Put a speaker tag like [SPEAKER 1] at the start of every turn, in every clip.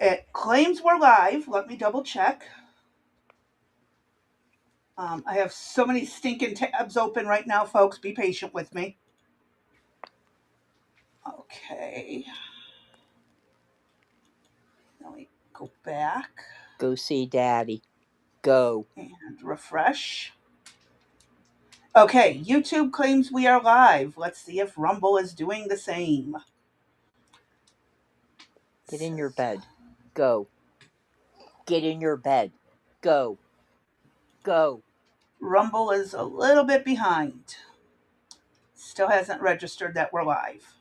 [SPEAKER 1] It claims we're live. Let me double check. I have so many stinking tabs open right now, folks. Be patient with me. Okay. Let me go back
[SPEAKER 2] Go see Daddy. Go.
[SPEAKER 1] and refresh. Okay, YouTube claims we are live. Let's see if Rumble is doing the same.
[SPEAKER 2] Get in your bed. Go. Get in your bed. Go. Go.
[SPEAKER 1] Rumble is a little bit behind. Still hasn't registered that we're live.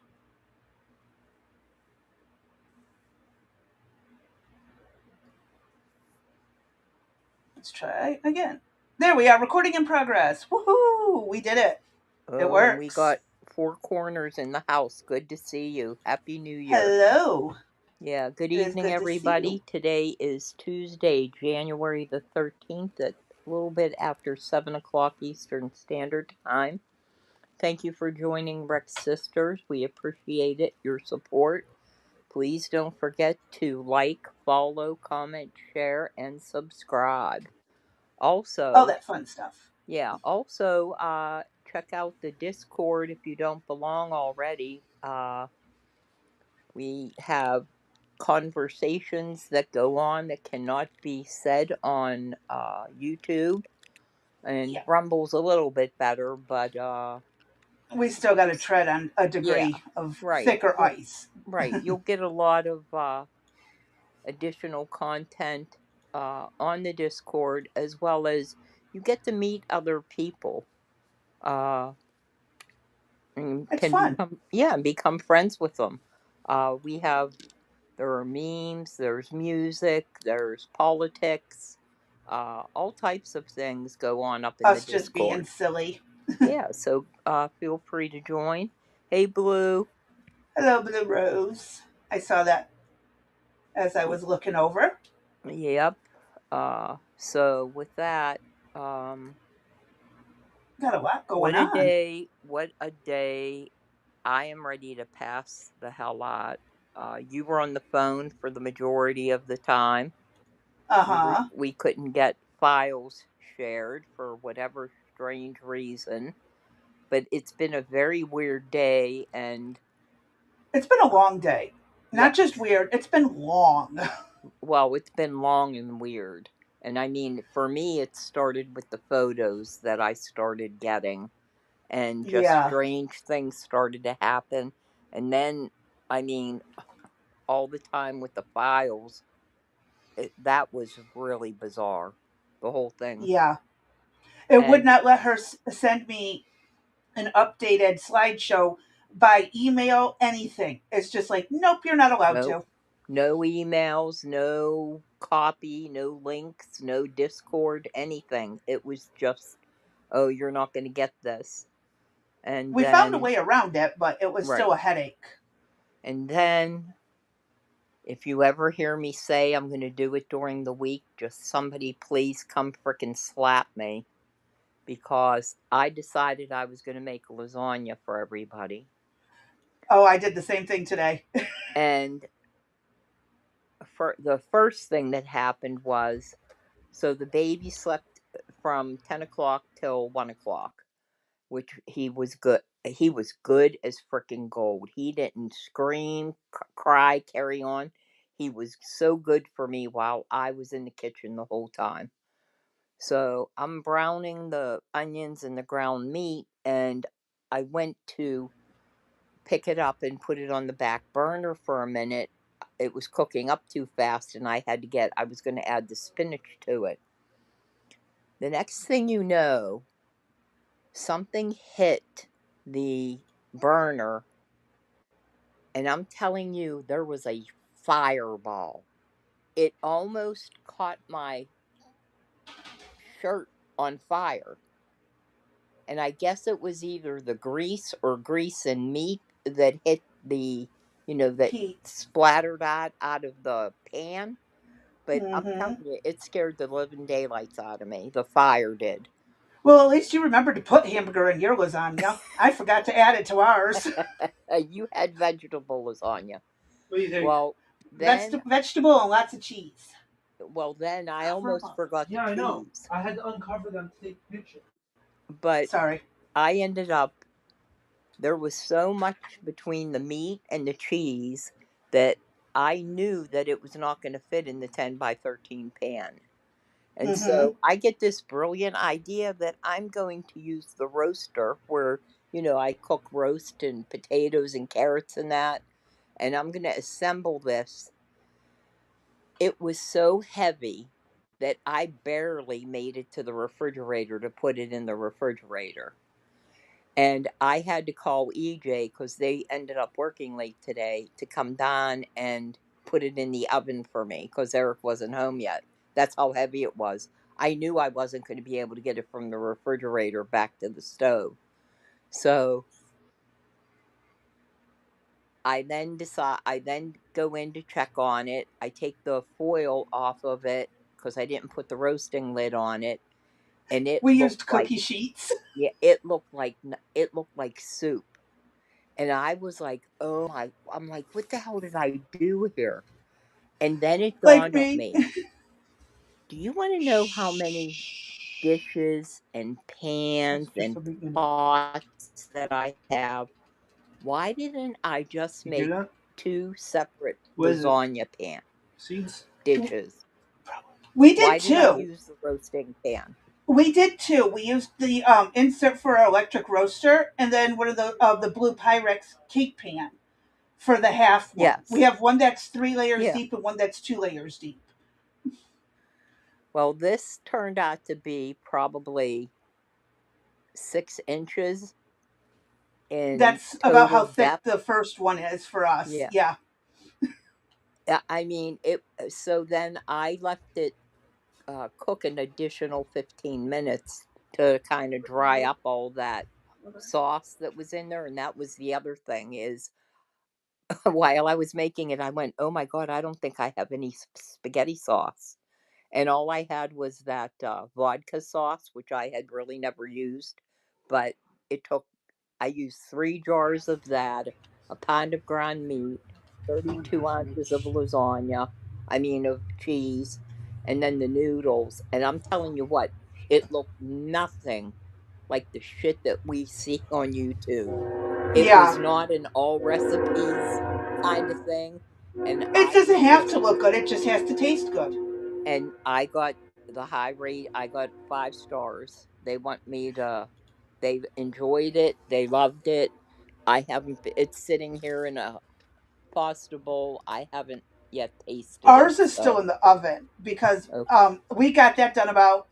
[SPEAKER 1] Let's try again. There we are, recording in progress. Woohoo! We did it. It
[SPEAKER 2] Oh, and we
[SPEAKER 1] works.
[SPEAKER 2] got 4 corners in the house. Good to see you. Happy New Year.
[SPEAKER 1] Hello.
[SPEAKER 2] Yeah, good
[SPEAKER 1] It is
[SPEAKER 2] evening,
[SPEAKER 1] good to see you.
[SPEAKER 2] everybody. Today is Tuesday, January the 13th, at a little bit after 7 o'clock Eastern Standard Time. Thank you for joining Rex Sisters. We appreciate it, your support. Please don't forget to like, follow, comment, share, and subscribe. Also,
[SPEAKER 1] All that fun stuff.
[SPEAKER 2] check out the Discord if you don't belong already. We have conversations that go on that cannot be said on YouTube, and
[SPEAKER 1] Yeah.
[SPEAKER 2] Rumble's a little bit better, but
[SPEAKER 1] We still got to tread on a
[SPEAKER 2] yeah,
[SPEAKER 1] degree of
[SPEAKER 2] right.
[SPEAKER 1] thicker ice.
[SPEAKER 2] You'll get a lot of additional content on the Discord, as well as you get to meet other people. And
[SPEAKER 1] It's
[SPEAKER 2] can
[SPEAKER 1] fun.
[SPEAKER 2] become friends with them. There are memes, there's music, there's politics, all types of things go on up in the
[SPEAKER 1] Us just being
[SPEAKER 2] Discord.
[SPEAKER 1] silly.
[SPEAKER 2] Yeah, so feel free to join. Hey, Blue.
[SPEAKER 1] Hello, Blue Rose. I saw that as I was looking over.
[SPEAKER 2] Yep. So with that,
[SPEAKER 1] Got a lot going
[SPEAKER 2] what a
[SPEAKER 1] on.
[SPEAKER 2] day! What a day! I am ready to pass the hell out. You were on the phone for the majority of the time.
[SPEAKER 1] Uh huh.
[SPEAKER 2] We couldn't get files shared for whatever strange reason, but it's been a very weird day, and
[SPEAKER 1] It's been a long day. Not just
[SPEAKER 2] yes,
[SPEAKER 1] weird, it's been long.
[SPEAKER 2] well, it's been long and weird. And I mean, for me, it started with the photos that I started getting, and just
[SPEAKER 1] Yeah.
[SPEAKER 2] strange things started to happen. And then, I mean, all the time with the files, that was really bizarre, the whole thing.
[SPEAKER 1] Yeah. It would
[SPEAKER 2] And
[SPEAKER 1] not let her send me an updated slideshow by email, anything. It's just like, nope, you're not allowed
[SPEAKER 2] nope,
[SPEAKER 1] to.
[SPEAKER 2] no emails, no copy, no links, no Discord, anything. It was just, oh, you're not going to get this. And
[SPEAKER 1] We found a
[SPEAKER 2] then,
[SPEAKER 1] way around it, but it was still
[SPEAKER 2] right.
[SPEAKER 1] a headache.
[SPEAKER 2] And then, if you ever hear me say I'm going to do it during the week, just somebody please come frickin' slap me. Because I decided I was going to make lasagna for everybody.
[SPEAKER 1] Oh, I did the same thing today.
[SPEAKER 2] And for the first thing that happened was, so the baby slept from 10 o'clock till 1 o'clock, which he was good. He was good as freaking gold. He didn't scream, cry, carry on. He was so good for me while I was in the kitchen the whole time. So I'm browning the onions and the ground meat, and I went to pick it up and put it on the back burner for a minute. It was cooking up too fast, and I was going to add the spinach to it. The next thing you know, something hit the burner, and I'm telling you, there was a fireball. It almost caught my shirt on fire. And I guess it was either the grease or grease and meat that hit that
[SPEAKER 1] Heat.
[SPEAKER 2] splattered out of the pan. But I'm
[SPEAKER 1] Mm-hmm.
[SPEAKER 2] telling you, it scared the living daylights out of me. The fire did.
[SPEAKER 1] Well, at least you remembered to put hamburger in your lasagna. I forgot to add it to ours.
[SPEAKER 2] You had vegetable lasagna.
[SPEAKER 1] What do you think?
[SPEAKER 2] Well, then,
[SPEAKER 1] Vegetable and lots of cheese.
[SPEAKER 2] well, then I
[SPEAKER 1] Cover them
[SPEAKER 2] almost
[SPEAKER 1] up.
[SPEAKER 2] forgot the
[SPEAKER 3] Yeah, I know.
[SPEAKER 2] cheese.
[SPEAKER 3] I had to uncover them to take a picture.
[SPEAKER 2] But
[SPEAKER 1] Sorry.
[SPEAKER 2] I ended up, there was so much between the meat and the cheese that I knew that it was not going to fit in the 10 by 13 pan. And
[SPEAKER 1] Mm-hmm.
[SPEAKER 2] so I get this brilliant idea that I'm going to use the roaster where, I cook roast and potatoes and carrots and that. And I'm going to assemble this. It was so heavy that I barely made it to the refrigerator to put it in the refrigerator. And I had to call EJ because they ended up working late today to come down and put it in the oven for me because Eric wasn't home yet. That's how heavy it was. I knew I wasn't going to be able to get it from the refrigerator back to the stove. So I then go in to check on it. I take the foil off of it because I didn't put the roasting lid on it, and it
[SPEAKER 1] We
[SPEAKER 2] looked
[SPEAKER 1] used
[SPEAKER 2] like,
[SPEAKER 1] cookie sheets.
[SPEAKER 2] yeah, it looked like soup. And I was like, "Oh my!" I'm like, "What the hell did I do here?" And then it
[SPEAKER 1] Like
[SPEAKER 2] dawned on
[SPEAKER 1] me.
[SPEAKER 2] me. Do you want to know how many
[SPEAKER 1] Shh.
[SPEAKER 2] dishes and
[SPEAKER 1] That's
[SPEAKER 2] pans
[SPEAKER 1] just
[SPEAKER 2] and
[SPEAKER 1] a big minute.
[SPEAKER 2] pots that I have? Why didn't I just
[SPEAKER 3] You hear
[SPEAKER 2] make
[SPEAKER 3] that?
[SPEAKER 2] two separate
[SPEAKER 3] What is it?
[SPEAKER 2] lasagna pan
[SPEAKER 3] Seeds?
[SPEAKER 2] dishes?
[SPEAKER 1] We did
[SPEAKER 2] Why did I
[SPEAKER 1] too.
[SPEAKER 2] use the roasting pan?
[SPEAKER 1] We did too. We used the insert for our electric roaster, and then one of the blue Pyrex cake pan for the half one. We
[SPEAKER 2] Yes.
[SPEAKER 1] have one that's 3 layers
[SPEAKER 2] Yeah.
[SPEAKER 1] deep and one that's 2 layers deep.
[SPEAKER 2] Well, this turned out to be probably 6 inches in
[SPEAKER 1] That's about how
[SPEAKER 2] total
[SPEAKER 1] thick
[SPEAKER 2] depth.
[SPEAKER 1] the first one is for us.
[SPEAKER 2] Yeah.
[SPEAKER 1] Yeah.
[SPEAKER 2] I mean, it. So then I left it cook an additional 15 minutes to kind of dry up all that sauce that was in there. And that was the other thing is while I was making it, I went, oh my God, I don't think I have any spaghetti sauce. And all I had was that vodka sauce, which I had really never used. But it took, I used 3 jars of that, a pound of ground meat,
[SPEAKER 3] Oh,
[SPEAKER 2] 32
[SPEAKER 3] that's
[SPEAKER 2] ounces of
[SPEAKER 3] rich.
[SPEAKER 2] lasagna, of cheese, and then the noodles. And I'm telling you what, it looked nothing like the shit that we see on YouTube. It was
[SPEAKER 1] Yeah.
[SPEAKER 2] not an all recipes kind of thing. And
[SPEAKER 1] It
[SPEAKER 2] I
[SPEAKER 1] doesn't have
[SPEAKER 2] just
[SPEAKER 1] to look good, it just has to taste good.
[SPEAKER 2] and I got the high rate. I got 5 stars. They enjoyed it. They loved it. I haven't, it's sitting here in a pasta bowl. I haven't yet tasted it.
[SPEAKER 1] Ours is still
[SPEAKER 2] So,
[SPEAKER 1] in the oven because
[SPEAKER 2] okay.
[SPEAKER 1] we got that done about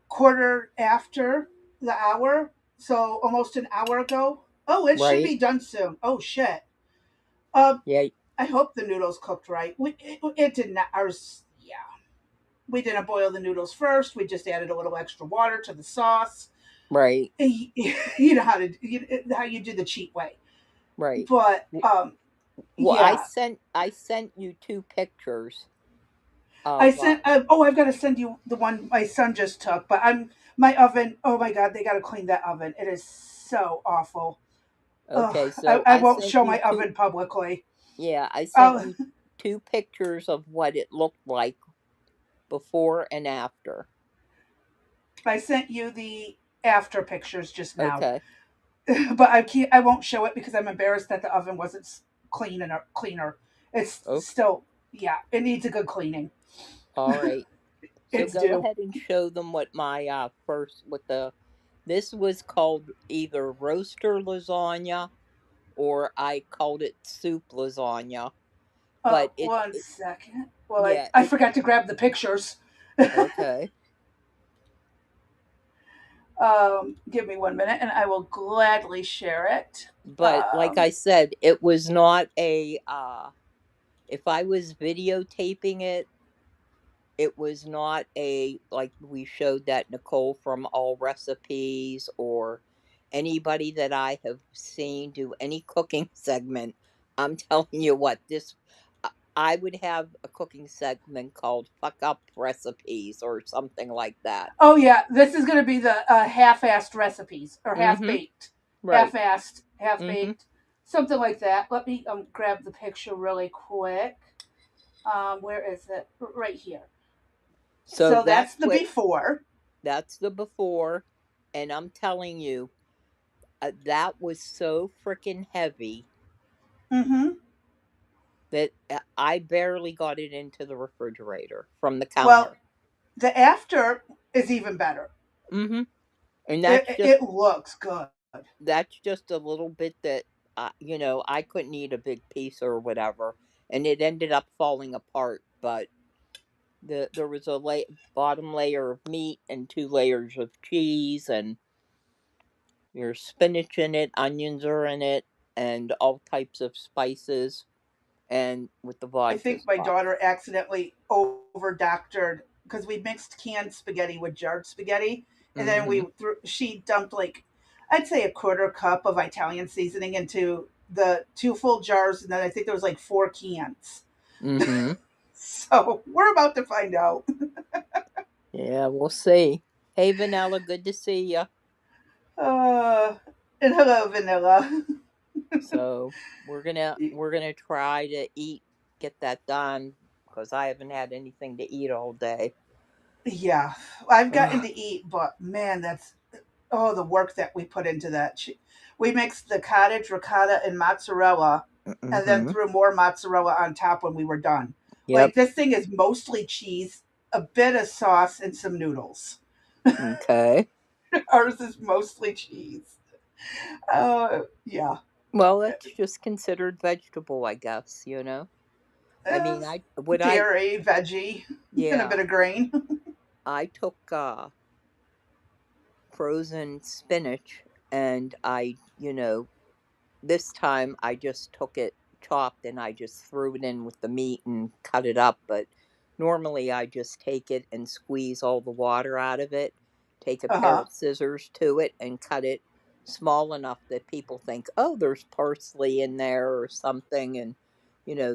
[SPEAKER 1] quarter after the hour, so almost an hour ago. Oh, it should
[SPEAKER 2] Right?
[SPEAKER 1] be done soon. Oh shit. Um,
[SPEAKER 2] Yeah,
[SPEAKER 1] I hope the noodles cooked right. It did not. Ours, yeah. We didn't boil the noodles first. We just added a little extra water to the sauce.
[SPEAKER 2] right,
[SPEAKER 1] You know how you do the cheap way.
[SPEAKER 2] right.
[SPEAKER 1] But
[SPEAKER 2] Well, I
[SPEAKER 1] yeah,
[SPEAKER 2] sent I sent you 2 pictures
[SPEAKER 1] I
[SPEAKER 2] of
[SPEAKER 1] sent. Oh, I've got to send you the one my son just took. But my oven. Oh my god, they got to clean that oven. It is so awful. Ugh,
[SPEAKER 2] okay,
[SPEAKER 1] I,
[SPEAKER 2] so
[SPEAKER 1] I
[SPEAKER 2] I
[SPEAKER 1] won't
[SPEAKER 2] sent
[SPEAKER 1] show
[SPEAKER 2] you
[SPEAKER 1] my
[SPEAKER 2] two
[SPEAKER 1] oven publicly.
[SPEAKER 2] yeah, I sent
[SPEAKER 1] Oh,
[SPEAKER 2] you 2 pictures of what it looked like before and after.
[SPEAKER 1] I sent you the after pictures just now,
[SPEAKER 2] Okay.
[SPEAKER 1] but I can't. I won't show it because I'm embarrassed that the oven wasn't clean and cleaner. It's
[SPEAKER 2] Okay.
[SPEAKER 1] still, yeah. It needs a good cleaning.
[SPEAKER 2] All right. So
[SPEAKER 1] It's
[SPEAKER 2] go
[SPEAKER 1] due.
[SPEAKER 2] ahead and show them what my first what the this was called either roaster lasagna or I called it soup lasagna. But
[SPEAKER 1] One second. Well,
[SPEAKER 2] yeah,
[SPEAKER 1] I forgot to grab the pictures.
[SPEAKER 2] okay.
[SPEAKER 1] Give me 1 minute, and I will gladly share it.
[SPEAKER 2] But like I said, it was not a if I was videotaping it, it was not a like we showed that Nicole from All Recipes or anybody that I have seen do any cooking segment. I'm telling you what, I would have a cooking segment called Fuck Up Recipes or something like that.
[SPEAKER 1] Oh yeah, this is going to be the half-assed recipes or
[SPEAKER 2] Mhm.
[SPEAKER 1] half-baked,
[SPEAKER 2] Right.
[SPEAKER 1] half-assed,
[SPEAKER 2] Mhm.
[SPEAKER 1] half-baked. something like that. Let me grab the picture really quick. Where is it? Right here.
[SPEAKER 2] So
[SPEAKER 1] So that's
[SPEAKER 2] that's
[SPEAKER 1] the
[SPEAKER 2] what
[SPEAKER 1] before.
[SPEAKER 2] that's the before, and I'm telling you, that was so freaking heavy
[SPEAKER 1] Mm-hmm.
[SPEAKER 2] that I barely got it into the refrigerator from the
[SPEAKER 1] Well,
[SPEAKER 2] counter.
[SPEAKER 1] the after is even better.
[SPEAKER 2] Mm-hmm. And
[SPEAKER 1] It,
[SPEAKER 2] that's
[SPEAKER 1] it,
[SPEAKER 2] just
[SPEAKER 1] it looks good.
[SPEAKER 2] that's just a little bit that I couldn't eat a big piece or whatever, and it ended up falling apart. But there was a bottom layer of meat and two layers of cheese, and there's spinach in it, onions are in it, and all types of spices, and with the
[SPEAKER 1] I
[SPEAKER 2] vodka
[SPEAKER 1] think my
[SPEAKER 2] sauce.
[SPEAKER 1] daughter accidentally over doctored because we mixed canned spaghetti with jarred spaghetti, and then
[SPEAKER 2] Mm-hmm.
[SPEAKER 1] she dumped like I'd say a quarter cup of Italian seasoning into the two full jars, and then I think there was like four cans.
[SPEAKER 2] Mm-hmm.
[SPEAKER 1] So we're about to find out.
[SPEAKER 2] Yeah, we'll see. Hey, Vanilla, good to see you.
[SPEAKER 1] Uh, and hello, Vanilla.
[SPEAKER 2] So we're gonna try to get that done because I haven't had anything to eat all day.
[SPEAKER 1] Yeah, I've gotten
[SPEAKER 2] Ugh.
[SPEAKER 1] to eat, but man, that's the work that we put into that. We mixed the cottage, ricotta, and mozzarella, and then
[SPEAKER 2] Mm-hmm.
[SPEAKER 1] threw more mozzarella on top when we were done. Like
[SPEAKER 2] Yep.
[SPEAKER 1] this thing is mostly cheese, a bit of sauce, and some noodles.
[SPEAKER 2] Okay.
[SPEAKER 1] Ours is mostly cheese. Yeah.
[SPEAKER 2] Well, it's just considered vegetable, I guess. I
[SPEAKER 1] Uh,
[SPEAKER 2] mean, I would I
[SPEAKER 1] Dairy, veggie, and a
[SPEAKER 2] yeah,
[SPEAKER 1] bit of grain.
[SPEAKER 2] I took frozen spinach and this time I just took it chopped and I just threw it in with the meat and cut it up. But normally I just take it and squeeze all the water out of it, take a
[SPEAKER 1] Uh
[SPEAKER 2] pair
[SPEAKER 1] huh.
[SPEAKER 2] of scissors to it, and cut it small enough that people think, oh, there's parsley in there or something. And,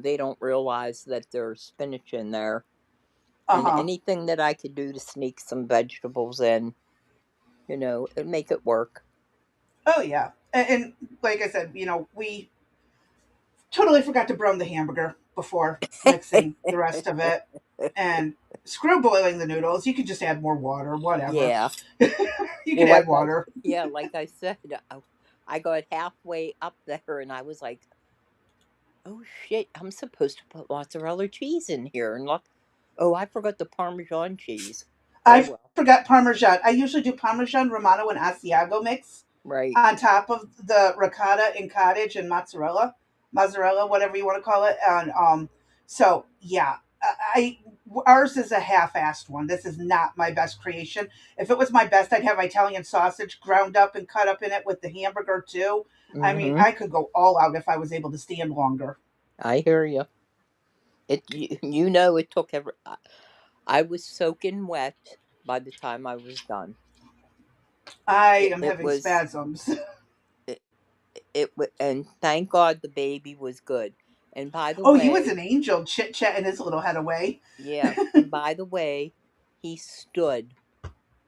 [SPEAKER 2] they don't realize that there's spinach in there.
[SPEAKER 1] Uh
[SPEAKER 2] And
[SPEAKER 1] huh.
[SPEAKER 2] anything that I could do to sneak some vegetables in, it'd make it work.
[SPEAKER 1] Oh yeah. And like I said, we totally forgot to brown the hamburger before mixing the rest of it. And screw boiling the noodles. You could just add more water, whatever.
[SPEAKER 2] Yeah.
[SPEAKER 1] You
[SPEAKER 2] Well,
[SPEAKER 1] could add water.
[SPEAKER 2] like I said, I got halfway up there and I was like, "Oh shit, I'm supposed to put mozzarella cheese in here." And look, oh, I forgot the Parmesan cheese. Oh
[SPEAKER 1] I
[SPEAKER 2] well,
[SPEAKER 1] forgot Parmesan. I usually do Parmesan, Romano, and Asiago mix
[SPEAKER 2] right.
[SPEAKER 1] on top of the ricotta and cottage and mozzarella, whatever you want to call it. And so yeah, I ours is a half-assed one. This is not my best creation. If it was my best, I'd have Italian sausage ground up and cut up in it with the hamburger too. I mean,
[SPEAKER 2] Mm-hmm.
[SPEAKER 1] I could go all out if I was able to stand longer.
[SPEAKER 2] I hear you. It took I was soaking wet by the time I was done.
[SPEAKER 1] I
[SPEAKER 2] It,
[SPEAKER 1] am
[SPEAKER 2] it
[SPEAKER 1] having
[SPEAKER 2] was
[SPEAKER 1] spasms.
[SPEAKER 2] it, and thank God the baby was good. And by the
[SPEAKER 1] Oh, he was
[SPEAKER 2] way,
[SPEAKER 1] an angel, chit chatting his little head away.
[SPEAKER 2] yeah, and by the way, he stood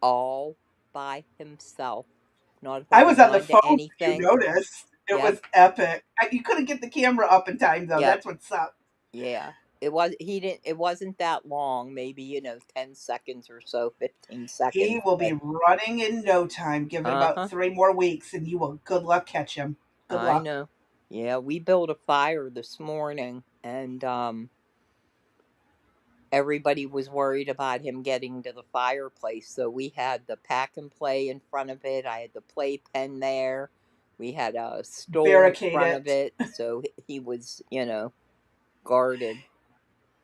[SPEAKER 2] all by himself, not
[SPEAKER 1] I was
[SPEAKER 2] holding
[SPEAKER 1] on the
[SPEAKER 2] on
[SPEAKER 1] phone,
[SPEAKER 2] to
[SPEAKER 1] if you
[SPEAKER 2] anything.
[SPEAKER 1] noticed. It
[SPEAKER 2] Yep,
[SPEAKER 1] was epic. You couldn't get the camera up in time, though.
[SPEAKER 2] yep,
[SPEAKER 1] That's what sucked.
[SPEAKER 2] yeah. It wasn't that long, maybe, 10 seconds or so, 15
[SPEAKER 1] He
[SPEAKER 2] seconds,
[SPEAKER 1] will be
[SPEAKER 2] but
[SPEAKER 1] running in no time. Give it about
[SPEAKER 2] uh-huh,
[SPEAKER 1] 3 more weeks, and you will good luck catch him. Good
[SPEAKER 2] I
[SPEAKER 1] luck.
[SPEAKER 2] know. Yeah, we built a fire this morning and everybody was worried about him getting to the fireplace. So we had the pack and play in front of it. I had the playpen there. We had a stool in
[SPEAKER 1] Barricade
[SPEAKER 2] front of
[SPEAKER 1] it.
[SPEAKER 2] it. So he was, guarded.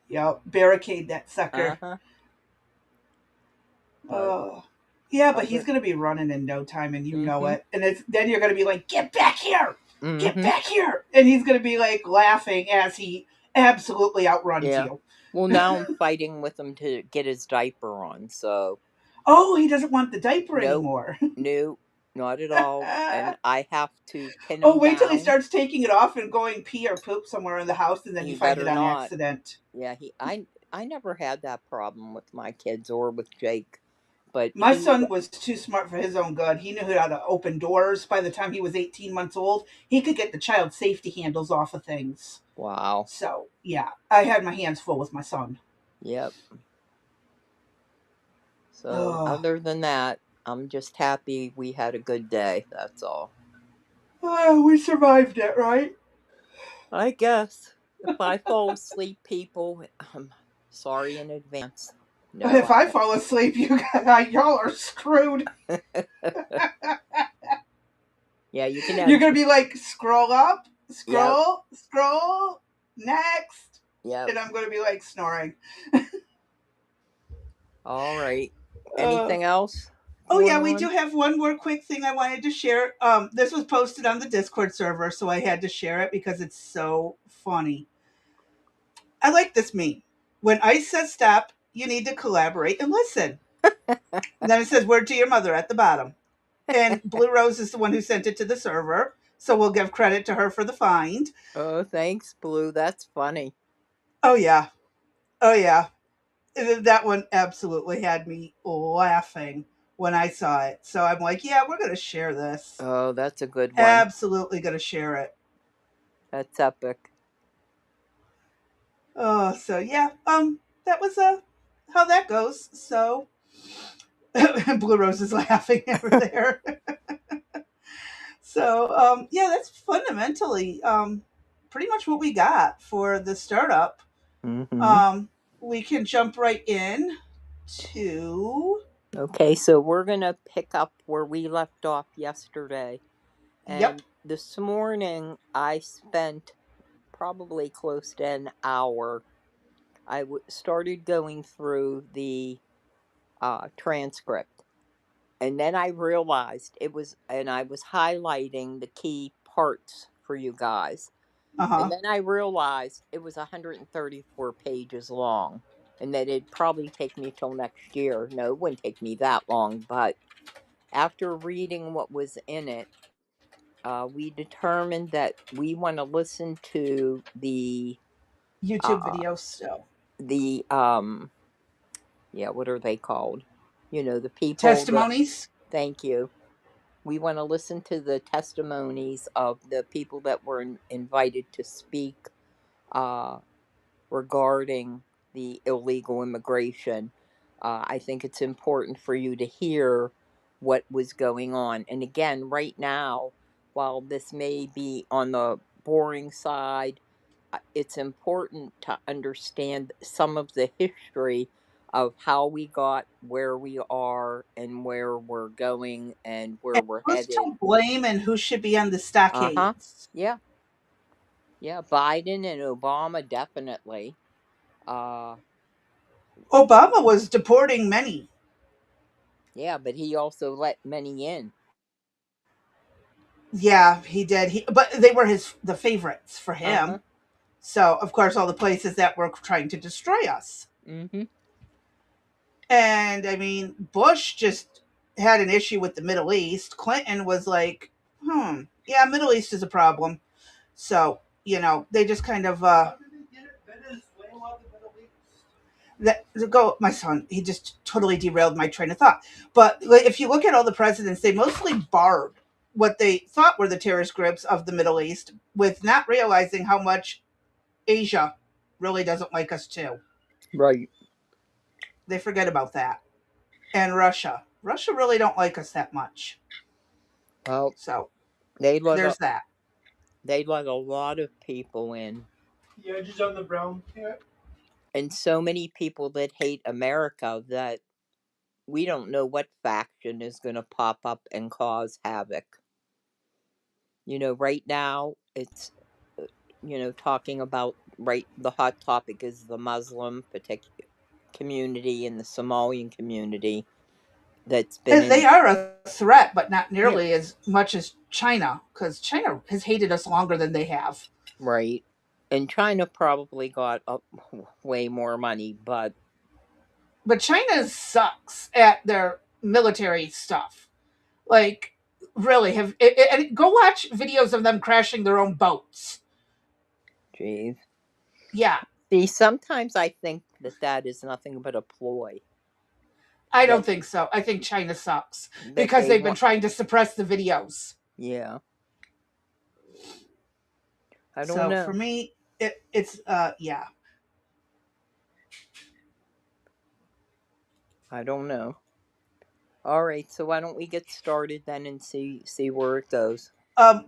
[SPEAKER 1] Yep, barricade that
[SPEAKER 2] Uh
[SPEAKER 1] sucker.
[SPEAKER 2] huh. But
[SPEAKER 1] Oh, yeah, but he's
[SPEAKER 2] other.
[SPEAKER 1] gonna be running in no time, and you
[SPEAKER 2] Mm
[SPEAKER 1] know
[SPEAKER 2] hmm.
[SPEAKER 1] it. And then you're gonna be like, "Get back here!
[SPEAKER 2] Mm
[SPEAKER 1] Get
[SPEAKER 2] hmm.
[SPEAKER 1] back here!" And he's gonna be like laughing as he absolutely outruns
[SPEAKER 2] Yeah.
[SPEAKER 1] you.
[SPEAKER 2] Well, now I'm fighting with him to get his diaper on. So,
[SPEAKER 1] Oh, he doesn't want the diaper
[SPEAKER 2] nope.
[SPEAKER 1] anymore.
[SPEAKER 2] No, not at all. And I have to pin
[SPEAKER 1] Oh,
[SPEAKER 2] him
[SPEAKER 1] wait till he
[SPEAKER 2] down.
[SPEAKER 1] starts taking it off and going pee or poop somewhere in the house, and then
[SPEAKER 2] He
[SPEAKER 1] you find it
[SPEAKER 2] better
[SPEAKER 1] on
[SPEAKER 2] not.
[SPEAKER 1] accident.
[SPEAKER 2] Yeah, I never had that problem with my kids or with Jake. But
[SPEAKER 1] My son was too smart for his own good. He knew how to open doors. By the time he was 18 months old, he could get the child safety handles off of things.
[SPEAKER 2] wow.
[SPEAKER 1] So, yeah, I had my hands full with my son.
[SPEAKER 2] Yep. So
[SPEAKER 1] Oh,
[SPEAKER 2] other than that, I'm just happy we had a good day. That's all.
[SPEAKER 1] oh we survived it, right?
[SPEAKER 2] I guess if I fall asleep, people, I'm sorry in advance. No,
[SPEAKER 1] If I fall asleep, y'all are screwed.
[SPEAKER 2] yeah, you can have.
[SPEAKER 1] You're gonna be like, scroll up,
[SPEAKER 2] Yep,
[SPEAKER 1] scroll, next,
[SPEAKER 2] yep.
[SPEAKER 1] and I'm gonna be like snoring.
[SPEAKER 2] All right.
[SPEAKER 1] Uh,
[SPEAKER 2] Anything else
[SPEAKER 1] oh
[SPEAKER 2] going
[SPEAKER 1] yeah, we do
[SPEAKER 2] on?
[SPEAKER 1] have one more quick thing I wanted to share. This was posted on the Discord server, so I had to share it because it's so funny. I like this meme. When Ice says stop, you need to collaborate and listen. And then it says word to your mother at the bottom. And Blue Rose is the one who sent it to the server, so we'll give credit to her for the find.
[SPEAKER 2] Oh, thanks, Blue. That's funny.
[SPEAKER 1] Oh yeah, oh yeah. That one absolutely had me laughing when I saw it. So I'm like, yeah, we're gonna share this.
[SPEAKER 2] Oh, that's a good one.
[SPEAKER 1] Absolutely gonna share it.
[SPEAKER 2] That's epic.
[SPEAKER 1] Oh, so yeah, that was how that goes. So Blue Rose is laughing over there. So yeah, that's fundamentally pretty much what we got for the startup.
[SPEAKER 2] Mm-hmm.
[SPEAKER 1] Um, we can jump right in to
[SPEAKER 2] Okay, so we're gonna pick up where we left off yesterday.
[SPEAKER 1] yep,
[SPEAKER 2] And this morning, I spent probably close to an hour. Started going through the transcript. And then I realized and I was highlighting the key parts for you guys.
[SPEAKER 1] uh
[SPEAKER 2] And
[SPEAKER 1] huh.
[SPEAKER 2] then I realized it was 134 pages long and that it'd probably take me till next year. No, it wouldn't take me that long. But after reading what was in it, we determined that we want to listen to
[SPEAKER 1] YouTube
[SPEAKER 2] uh,
[SPEAKER 1] video still.
[SPEAKER 2] the yeah, what are they called? The people that.
[SPEAKER 1] Testimonies.
[SPEAKER 2] Thank you. We want to listen to the testimonies of the people that were invited to speak uh, regarding the illegal immigration. I think it's important for you to hear what was going on. And again, right now, while this may be on the boring side, it's important to understand some of the history of how we got where we are and where we're going and where
[SPEAKER 1] And
[SPEAKER 2] we're
[SPEAKER 1] who's to
[SPEAKER 2] headed.
[SPEAKER 1] blame and who should be on the
[SPEAKER 2] Uh huh.
[SPEAKER 1] stockades?
[SPEAKER 2] Yeah. Yeah. Biden and Obama definitely. Uh,
[SPEAKER 1] Obama was deporting many.
[SPEAKER 2] yeah, but he also let many in.
[SPEAKER 1] Yeah, he did. But they were the favorites for
[SPEAKER 2] Uh huh.
[SPEAKER 1] him. So of course, all the places that were trying to destroy us.
[SPEAKER 2] Mm hmm.
[SPEAKER 1] And I mean, Bush just had an issue with the Middle East. Clinton was like, yeah, Middle East is a problem. So, they just kind of that go my son, he just totally derailed my train of thought. But like, if you look at all the presidents, they mostly barred what they thought were the terrorist groups of the Middle East with not realizing how much Asia really doesn't like us too.
[SPEAKER 2] Right.
[SPEAKER 1] They forget about that. And Russia really don't like us that much.
[SPEAKER 2] Well,
[SPEAKER 1] So
[SPEAKER 2] they let a
[SPEAKER 1] there's that.
[SPEAKER 2] they let a lot of people in,
[SPEAKER 3] Yeah, just on the brown cat.
[SPEAKER 2] and so many people that hate America that we don't know what faction is going to pop up and cause havoc. Right now it's talking about, right, the hot topic is the Muslim community and the Somalian community that's been
[SPEAKER 1] And they
[SPEAKER 2] in.
[SPEAKER 1] are a threat, but not
[SPEAKER 2] Yeah,
[SPEAKER 1] nearly as much as China, because China has hated us longer than they have.
[SPEAKER 2] right. And China probably got way more money, but
[SPEAKER 1] But China sucks at their military stuff. Like, really, and go watch videos of them crashing their own boats.
[SPEAKER 2] geez.
[SPEAKER 1] Yeah,
[SPEAKER 2] See, sometimes I think that is nothing but a ploy.
[SPEAKER 1] I
[SPEAKER 2] that
[SPEAKER 1] don't think so. I think China sucks
[SPEAKER 2] that
[SPEAKER 1] because
[SPEAKER 2] they
[SPEAKER 1] they've been
[SPEAKER 2] want.
[SPEAKER 1] trying to suppress the videos.
[SPEAKER 2] Yeah, I don't
[SPEAKER 1] So for
[SPEAKER 2] know.
[SPEAKER 1] me, it's yeah.
[SPEAKER 2] I don't know. All right, so why don't we get started then and see where it goes?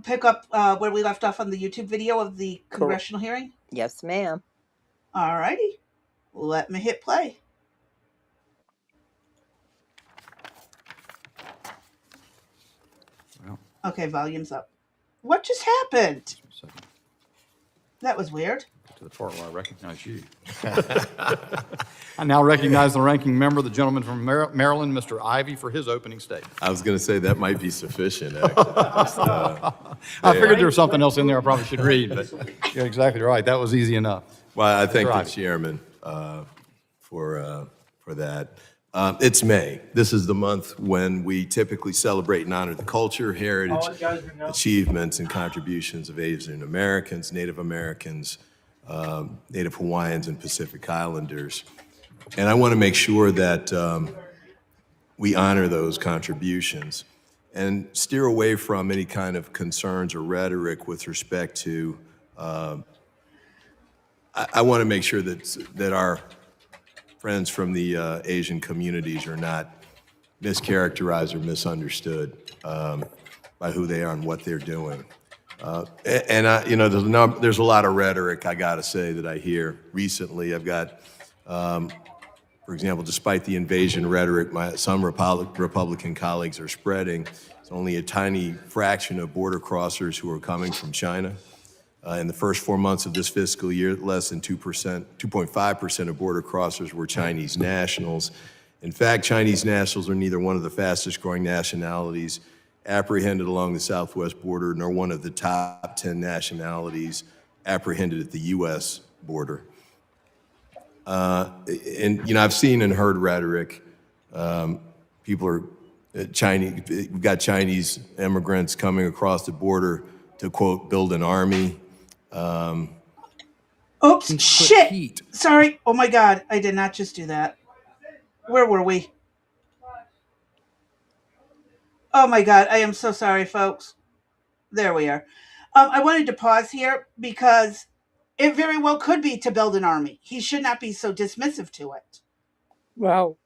[SPEAKER 1] Pick up where we left off on the YouTube video of the
[SPEAKER 2] Correct.
[SPEAKER 1] congressional hearing.
[SPEAKER 2] Yes, ma'am.
[SPEAKER 1] Alrighty, let me hit play.
[SPEAKER 4] Well,
[SPEAKER 1] Okay, volume's up. What just happened?
[SPEAKER 4] just a second.
[SPEAKER 1] That was weird.
[SPEAKER 4] To the part where I recognize you. I now recognize the ranking member, the gentleman from Maryland, Mr. Ivy, for his opening statement.
[SPEAKER 5] I was going to say that might be sufficient, actually.
[SPEAKER 4] I figured there was something else in there I probably should read, but you're exactly right. That was easy enough.
[SPEAKER 5] Well, I thank the
[SPEAKER 4] Right.
[SPEAKER 5] chairman for that. It's May. This is the month when we typically celebrate and honor the culture, heritage,
[SPEAKER 3] Apologize for now.
[SPEAKER 5] achievements, and contributions of Asian Americans, Native Americans, Native Hawaiians, and Pacific Islanders. And I want to make sure that we honor those contributions and steer away from any kind of concerns or rhetoric with respect to. I want to make sure that our friends from the Asian communities are not mischaracterized or misunderstood by who they are and what they're doing. And there's a lot of rhetoric, I got to say, that I hear recently. I've got, for example, despite the invasion rhetoric some Republican colleagues are spreading, it's only a tiny fraction of border crossers who are coming from China. In the first 4 months of this fiscal year, less than 2%, 2.5% of border crossers were Chinese nationals. In fact, Chinese nationals are neither one of the fastest growing nationalities apprehended along the southwest border, nor one of the top 10 nationalities apprehended at the U.S. border. And I've seen and heard rhetoric. People are Chinese. We've got Chinese immigrants coming across the border to, quote, build an army.
[SPEAKER 1] Oops,
[SPEAKER 5] Put
[SPEAKER 1] shit.
[SPEAKER 5] heat.
[SPEAKER 1] Sorry. Oh my god, I did not just do that. Where were we? Oh my god, I am so sorry, folks. There we are. I wanted to pause here because it very well could be to build an army. He should not be so dismissive to it.
[SPEAKER 2] Well,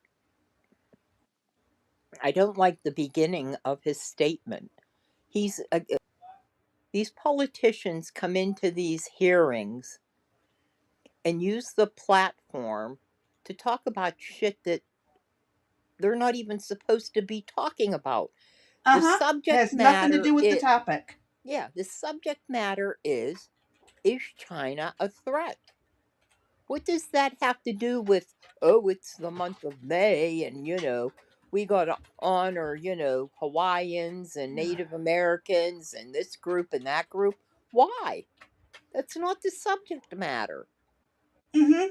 [SPEAKER 2] I don't like the beginning of his statement. He's these politicians come into these hearings and use the platform to talk about shit that they're not even supposed to be talking about.
[SPEAKER 1] Uh
[SPEAKER 2] The
[SPEAKER 1] huh.
[SPEAKER 2] subject
[SPEAKER 1] Has nothing to
[SPEAKER 2] matter
[SPEAKER 1] do with the
[SPEAKER 2] is
[SPEAKER 1] topic.
[SPEAKER 2] yeah, the subject matter is China a threat? What does that have to do with, oh, it's the month of May and, we got to honor, Hawaiians and Native Americans and this group and that group? Why? That's not the subject matter.
[SPEAKER 1] Mm hmm.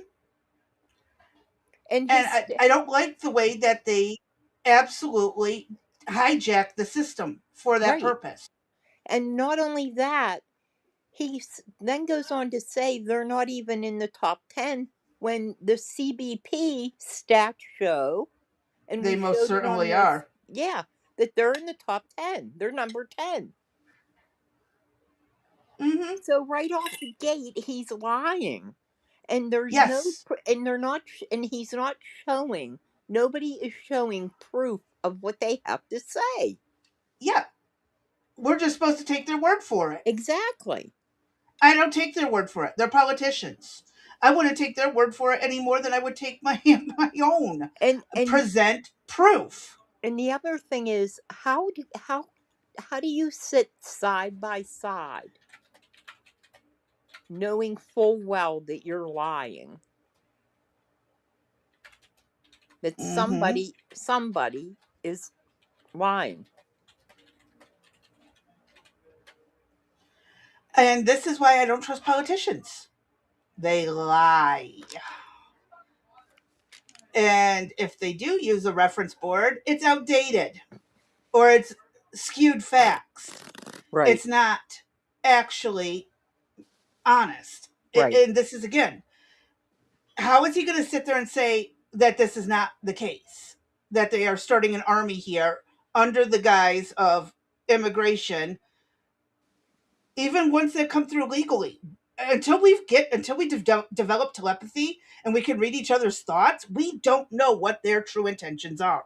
[SPEAKER 2] And
[SPEAKER 1] And
[SPEAKER 2] his,
[SPEAKER 1] I don't like the way that they absolutely hijack the system for that
[SPEAKER 2] right.
[SPEAKER 1] purpose.
[SPEAKER 2] And not only that, then goes on to say they're not even in the top 10 when the CBP stats show, and
[SPEAKER 1] They
[SPEAKER 2] we
[SPEAKER 1] most
[SPEAKER 2] showed it on
[SPEAKER 1] certainly
[SPEAKER 2] this,
[SPEAKER 1] are.
[SPEAKER 2] yeah, that they're in the top 10. They're number 10.
[SPEAKER 1] Mm hmm.
[SPEAKER 2] So right off the gate, he's lying. And there's no,
[SPEAKER 1] Yes.
[SPEAKER 2] and they're not, and he's not showing, nobody is showing proof of what they have to say.
[SPEAKER 1] Yeah. We're just supposed to take their word for it.
[SPEAKER 2] Exactly.
[SPEAKER 1] I don't take their word for it. They're politicians. I wouldn't take their word for it any more than I would take my my own.
[SPEAKER 2] And
[SPEAKER 1] Present proof.
[SPEAKER 2] and the other thing is, how do you sit side by side knowing full well that you're lying, that
[SPEAKER 1] Mm-hmm.
[SPEAKER 2] somebody is lying?
[SPEAKER 1] And this is why I don't trust politicians. They lie. And if they do use a reference board, it's outdated or it's skewed facts.
[SPEAKER 2] Right.
[SPEAKER 1] It's not actually honest.
[SPEAKER 2] Right.
[SPEAKER 1] And this is again, how is he going to sit there and say that this is not the case? that they are starting an army here under the guise of immigration, even ones that come through legally. Until we develop telepathy and we can read each other's thoughts, we don't know what their true intentions are.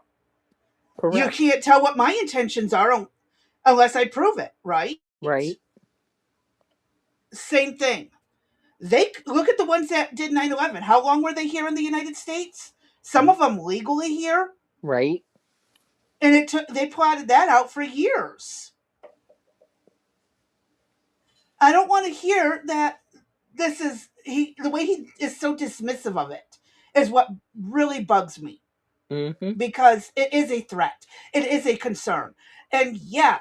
[SPEAKER 1] You
[SPEAKER 2] Correct.
[SPEAKER 1] can't tell what my intentions are unless I prove it, right?
[SPEAKER 2] Right.
[SPEAKER 1] Same thing. They look at the ones that did 9/11. How long were they here in the United States? Some of them legally here,
[SPEAKER 2] Right.
[SPEAKER 1] and they plotted that out for years. I don't want to hear that this is the way he is so dismissive of it is what really bugs me,
[SPEAKER 2] Mm-hmm.
[SPEAKER 1] because it is a threat. It is a concern. And yeah,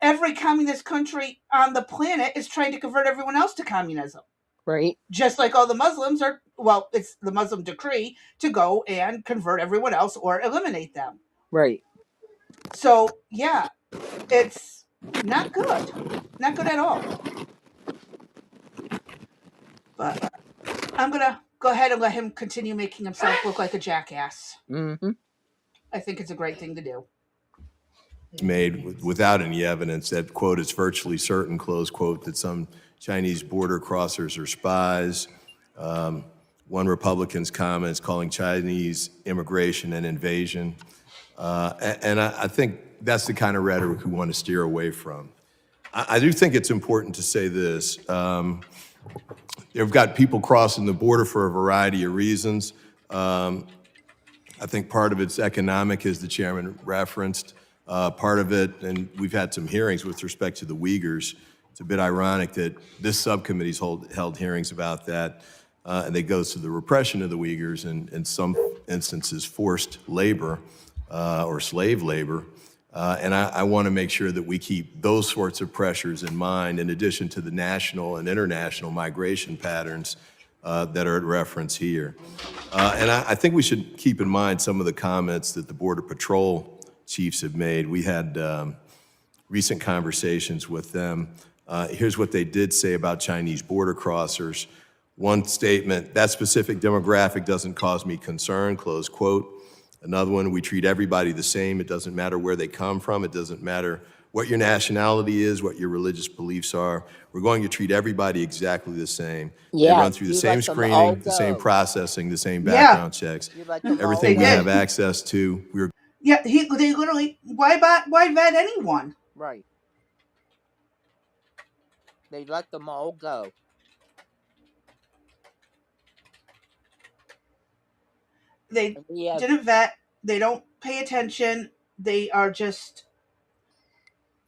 [SPEAKER 1] every communist country on the planet is trying to convert everyone else to communism.
[SPEAKER 2] Right.
[SPEAKER 1] Just like all the Muslims are, well, it's the Muslim decree to go and convert everyone else or eliminate them.
[SPEAKER 2] Right.
[SPEAKER 1] So, yeah, it's not good. Not good at all. But I'm going to go ahead and let him continue making himself look like a jackass.
[SPEAKER 2] Mm-hmm.
[SPEAKER 1] I think it's a great thing to do.
[SPEAKER 5] Made without any evidence that, quote, it's virtually certain, close quote, that some Chinese border crossers are spies. One Republican's comments calling Chinese immigration an invasion. And I think that's the kind of rhetoric we want to steer away from. I do think it's important to say this. They've got people crossing the border for a variety of reasons. I think part of it's economic, as the chairman referenced. Part of it, and we've had some hearings with respect to the Uyghurs. It's a bit ironic that this subcommittee's held hearings about that, and they go to the repression of the Uyghurs and, in some instances, forced labor or slave labor. And I want to make sure that we keep those sorts of pressures in mind, in addition to the national and international migration patterns that are at reference here. And I think we should keep in mind some of the comments that the Border Patrol chiefs have made. We had recent conversations with them. Here's what they did say about Chinese border crossers. One statement, that specific demographic doesn't cause me concern, close quote. Another one, we treat everybody the same. It doesn't matter where they come from. It doesn't matter what your nationality is, what your religious beliefs are. We're going to treat everybody exactly the same.
[SPEAKER 2] Yeah,
[SPEAKER 5] they run through the
[SPEAKER 2] you
[SPEAKER 5] same
[SPEAKER 2] let them all
[SPEAKER 5] screening, the same
[SPEAKER 2] go.
[SPEAKER 5] processing, the same
[SPEAKER 1] Yeah.
[SPEAKER 5] background checks.
[SPEAKER 2] You let them all
[SPEAKER 5] Everything
[SPEAKER 1] They
[SPEAKER 5] we
[SPEAKER 2] go.
[SPEAKER 1] did.
[SPEAKER 5] have access to, we're
[SPEAKER 1] Yeah, they literally, why vet anyone?
[SPEAKER 2] Right. They let them all go.
[SPEAKER 1] They
[SPEAKER 2] And we have
[SPEAKER 1] didn't vet. They don't pay attention. They are just,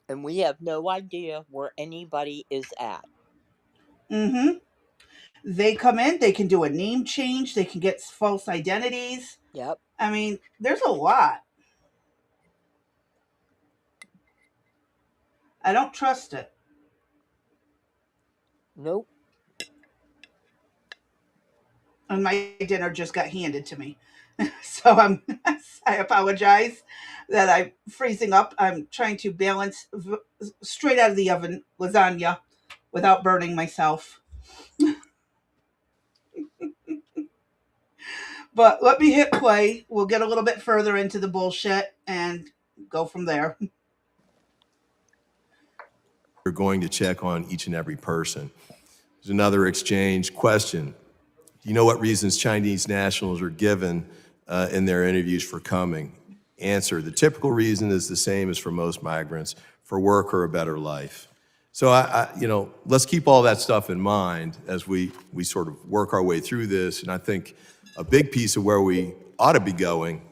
[SPEAKER 2] no idea where anybody is at.
[SPEAKER 1] they come in, they can do a name change, they can get false identities.
[SPEAKER 2] Yep.
[SPEAKER 1] I mean, there's a lot. I don't trust it.
[SPEAKER 2] Nope.
[SPEAKER 1] And my dinner just got handed to me. So I apologize that I'm freezing up. I'm trying to balance straight out of the oven lasagna without burning myself. But let me hit play. We'll get a little bit further into the bullshit and go from there.
[SPEAKER 5] going to check on each and every person. There's another exchange question. Do you know what reasons Chinese nationals are given in their interviews for coming? Answer, the typical reason is the same as for most migrants, for work or a better life. So let's keep all that stuff in mind as we sort of work our way through this. And I think a big piece of where we ought to be going,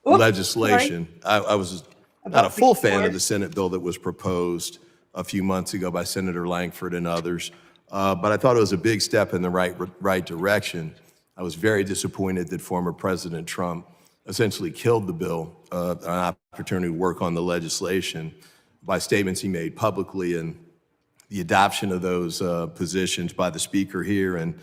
[SPEAKER 5] legislation. I was not a full fan of the Senate bill that was proposed a few months ago by Senator Langford and others, but I thought it was a big step in the right direction. I was very disappointed that former President Trump essentially killed the bill, an opportunity to work on the legislation, by statements he made publicly and the adoption of those positions by the Speaker here and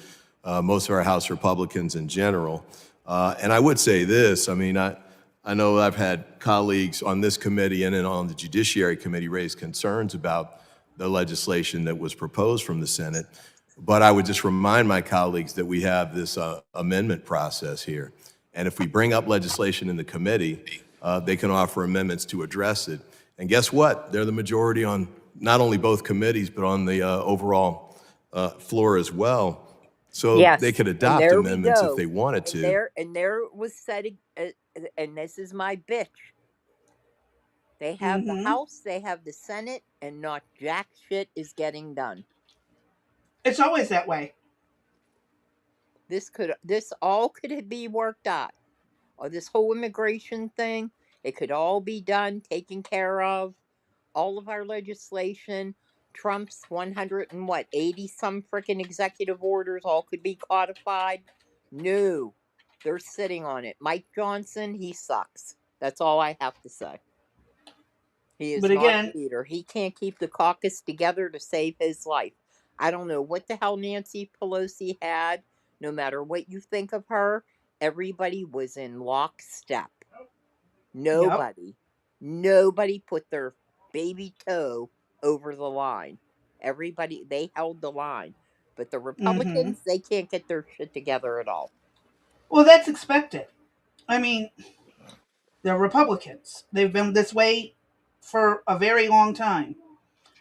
[SPEAKER 5] most of our House Republicans in general. And I would say this, I mean, I know I've had colleagues on this committee and then on the Judiciary Committee raise concerns about the legislation that was proposed from the Senate, but I would just remind my colleagues that we have this amendment process here. And if we bring up legislation in the committee, they can offer amendments to address it. And guess what? They're the majority on not only both committees, but on the overall floor as well. So they
[SPEAKER 2] Yes,
[SPEAKER 5] could
[SPEAKER 2] and
[SPEAKER 5] adopt
[SPEAKER 2] there we
[SPEAKER 5] amendments if
[SPEAKER 2] go.
[SPEAKER 5] they wanted to.
[SPEAKER 2] And there was said, and this is my bitch. They have the
[SPEAKER 1] Mm-hmm.
[SPEAKER 2] House, they have the Senate, and not jack shit is getting done.
[SPEAKER 1] It's always that way.
[SPEAKER 2] This all could be worked out. Or this whole immigration thing, it could all be done, taken care of. All of our legislation, Trump's 100 and what, 80 some freaking executive orders, all could be codified. No, they're sitting on it. Mike Johnson, he sucks. That's all I have to say. He is
[SPEAKER 1] But
[SPEAKER 2] not a
[SPEAKER 1] again,
[SPEAKER 2] leader. He can't keep the caucus together to save his life. I don't know what the hell Nancy Pelosi had. No matter what you think of her, everybody was in lockstep.
[SPEAKER 1] yep.
[SPEAKER 2] Nobody put their baby toe over the line. Everybody, they held the line. But the
[SPEAKER 1] Mm-hmm.
[SPEAKER 2] Republicans, they can't get their shit together at all.
[SPEAKER 1] Well, that's expected. I mean, they're Republicans. They've been this way for a very long time.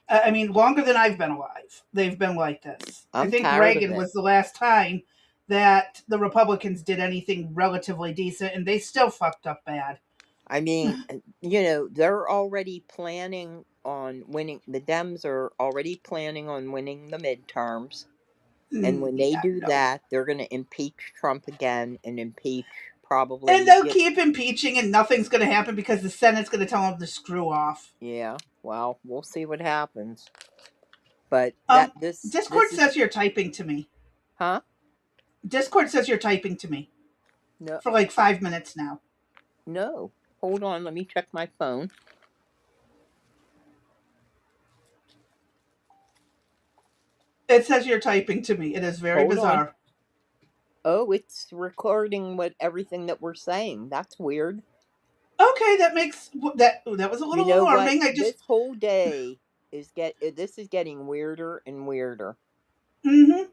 [SPEAKER 1] I mean, longer than I've been alive. They've been like this. I
[SPEAKER 2] I'm
[SPEAKER 1] think
[SPEAKER 2] tired of
[SPEAKER 1] Reagan
[SPEAKER 2] it.
[SPEAKER 1] was the last time that the Republicans did anything relatively decent, and they still fucked up bad.
[SPEAKER 2] I mean, they're already planning on winning. The Dems are already planning on winning the midterms. And when they
[SPEAKER 1] Yeah,
[SPEAKER 2] do
[SPEAKER 1] no.
[SPEAKER 2] that, they're going to impeach Trump again and impeach
[SPEAKER 1] And
[SPEAKER 2] probably.
[SPEAKER 1] they'll keep impeaching, and nothing's going to happen because the Senate's going to tell them to screw off.
[SPEAKER 2] Yeah, well, we'll see what happens. But
[SPEAKER 1] Um,
[SPEAKER 2] this
[SPEAKER 1] Discord
[SPEAKER 2] is,
[SPEAKER 1] says you're typing to me.
[SPEAKER 2] huh?
[SPEAKER 1] Discord says you're typing to me
[SPEAKER 2] No,
[SPEAKER 1] for like 5 minutes now.
[SPEAKER 2] no. Hold on, let me check my phone.
[SPEAKER 1] It says you're typing to me. It is very
[SPEAKER 2] Hold on.
[SPEAKER 1] bizarre.
[SPEAKER 2] Oh, it's recording what everything that we're saying. That's weird.
[SPEAKER 1] Okay, that makes that was a
[SPEAKER 2] You
[SPEAKER 1] little
[SPEAKER 2] know what?
[SPEAKER 1] alarming. I just
[SPEAKER 2] This whole day this is getting weirder and weirder.
[SPEAKER 1] mm-hmm,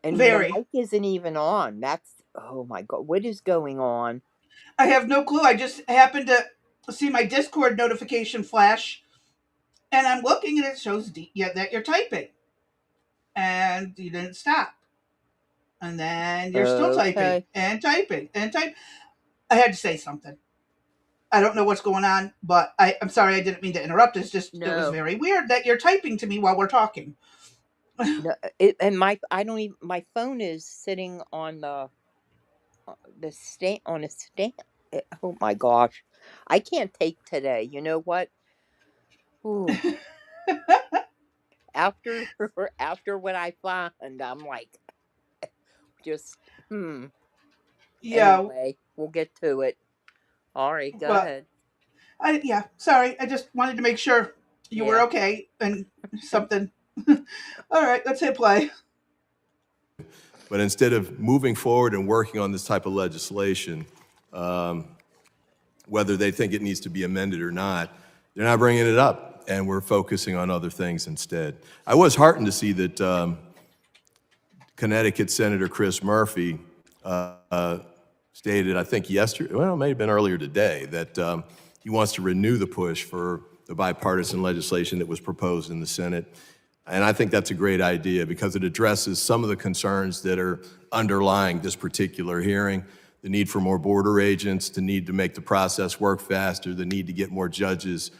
[SPEAKER 2] And the
[SPEAKER 1] very.
[SPEAKER 2] mic isn't even on. That's oh my god, what is going on?
[SPEAKER 1] I have no clue. I just happened to see my Discord notification flash, and I'm looking, and it shows that you're typing, and you didn't stop, and then you're still typing
[SPEAKER 2] Okay.
[SPEAKER 1] and typing and type. I had to say something. I don't know what's going on, but I'm sorry. I didn't mean to interrupt. It was
[SPEAKER 2] No.
[SPEAKER 1] very weird that you're typing to me while we're talking.
[SPEAKER 2] No, I don't even my phone is sitting on the stand on a stand. Oh my gosh. I can't take today. You know what? Ooh. After after what I find, I'm like just
[SPEAKER 1] Yeah,
[SPEAKER 2] anyway, we'll get to it. All right, go
[SPEAKER 1] but
[SPEAKER 2] ahead.
[SPEAKER 1] yeah, sorry. I just wanted to make sure you were
[SPEAKER 2] Yeah.
[SPEAKER 1] okay and something. All right, let's hit play.
[SPEAKER 5] But instead of moving forward and working on this type of legislation, whether they think it needs to be amended or not, they're not bringing it up, and we're focusing on other things instead. I was heartened to see that Connecticut Senator Chris Murphy stated, I think yesterday, well, it may have been earlier today, that he wants to renew the push for the bipartisan legislation that was proposed in the Senate. And I think that's a great idea because it addresses some of the concerns that are underlying this particular hearing. The need for more border agents, the need to make the process work faster, the need to get more judges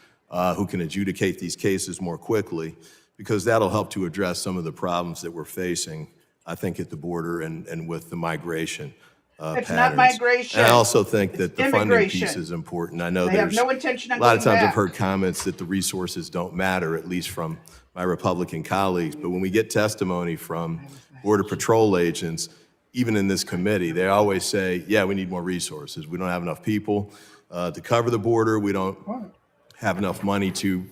[SPEAKER 5] who can adjudicate these cases more quickly, because that'll help to address some of the problems that we're facing, I think, at the border and with the migration
[SPEAKER 1] It's
[SPEAKER 5] patterns.
[SPEAKER 1] not migration.
[SPEAKER 5] And I also think that
[SPEAKER 1] It's
[SPEAKER 5] the funding piece
[SPEAKER 1] immigration.
[SPEAKER 5] is important. I know
[SPEAKER 1] They have
[SPEAKER 5] there's
[SPEAKER 1] no intention on
[SPEAKER 5] a lot of
[SPEAKER 1] going
[SPEAKER 5] times I've
[SPEAKER 1] back.
[SPEAKER 5] heard comments that the resources don't matter, at least from my Republican colleagues. But when we get testimony from Border Patrol agents, even in this committee, they always say, yeah, we need more resources. We don't have enough people to cover the border. We don't have enough money to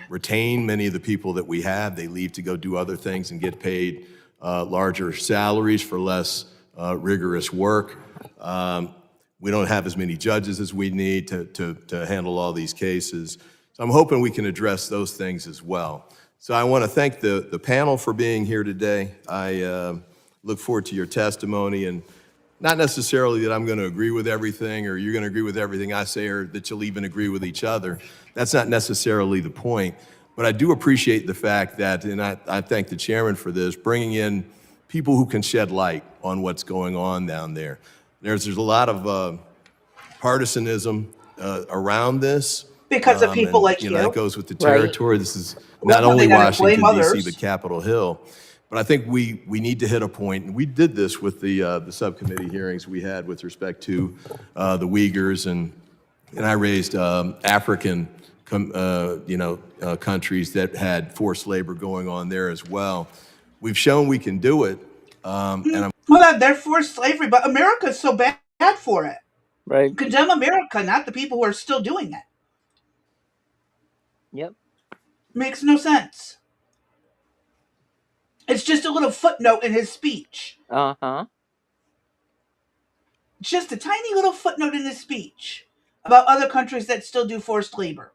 [SPEAKER 5] retain many of the people that we have. They leave to go do other things and get paid larger salaries for less rigorous work. We don't have as many judges as we need to handle all these cases. So I'm hoping we can address those things as well. So I want to thank the panel for being here today. I look forward to your testimony, and Not necessarily that I'm going to agree with everything or you're going to agree with everything I say or that you'll even agree with each other. That's not necessarily the point. But I do appreciate the fact that, and I thank the chairman for this, bringing in people who can shed light on what's going on down there. There's a lot of partisanism around this.
[SPEAKER 1] Because of people
[SPEAKER 5] And,
[SPEAKER 1] like
[SPEAKER 5] you know, that
[SPEAKER 1] you.
[SPEAKER 5] goes with the
[SPEAKER 2] Right.
[SPEAKER 5] territory. This is
[SPEAKER 1] Well,
[SPEAKER 5] not only
[SPEAKER 1] they gotta blame
[SPEAKER 5] Washington, D.C.,
[SPEAKER 1] others.
[SPEAKER 5] but Capitol Hill. But I think we need to hit a point, and we did this with the subcommittee hearings we had with respect to the Uyghurs, and I raised African, countries that had forced labor going on there as well. We've shown we can do it, and I'm
[SPEAKER 1] Well, they're forced slavery, but America's so bad for it.
[SPEAKER 2] Right.
[SPEAKER 1] Condemn America, not the people who are still doing it.
[SPEAKER 2] Yep.
[SPEAKER 1] Makes no sense. It's just a little footnote in his speech.
[SPEAKER 2] Uh-huh.
[SPEAKER 1] Just a tiny little footnote in his speech about other countries that still do forced labor.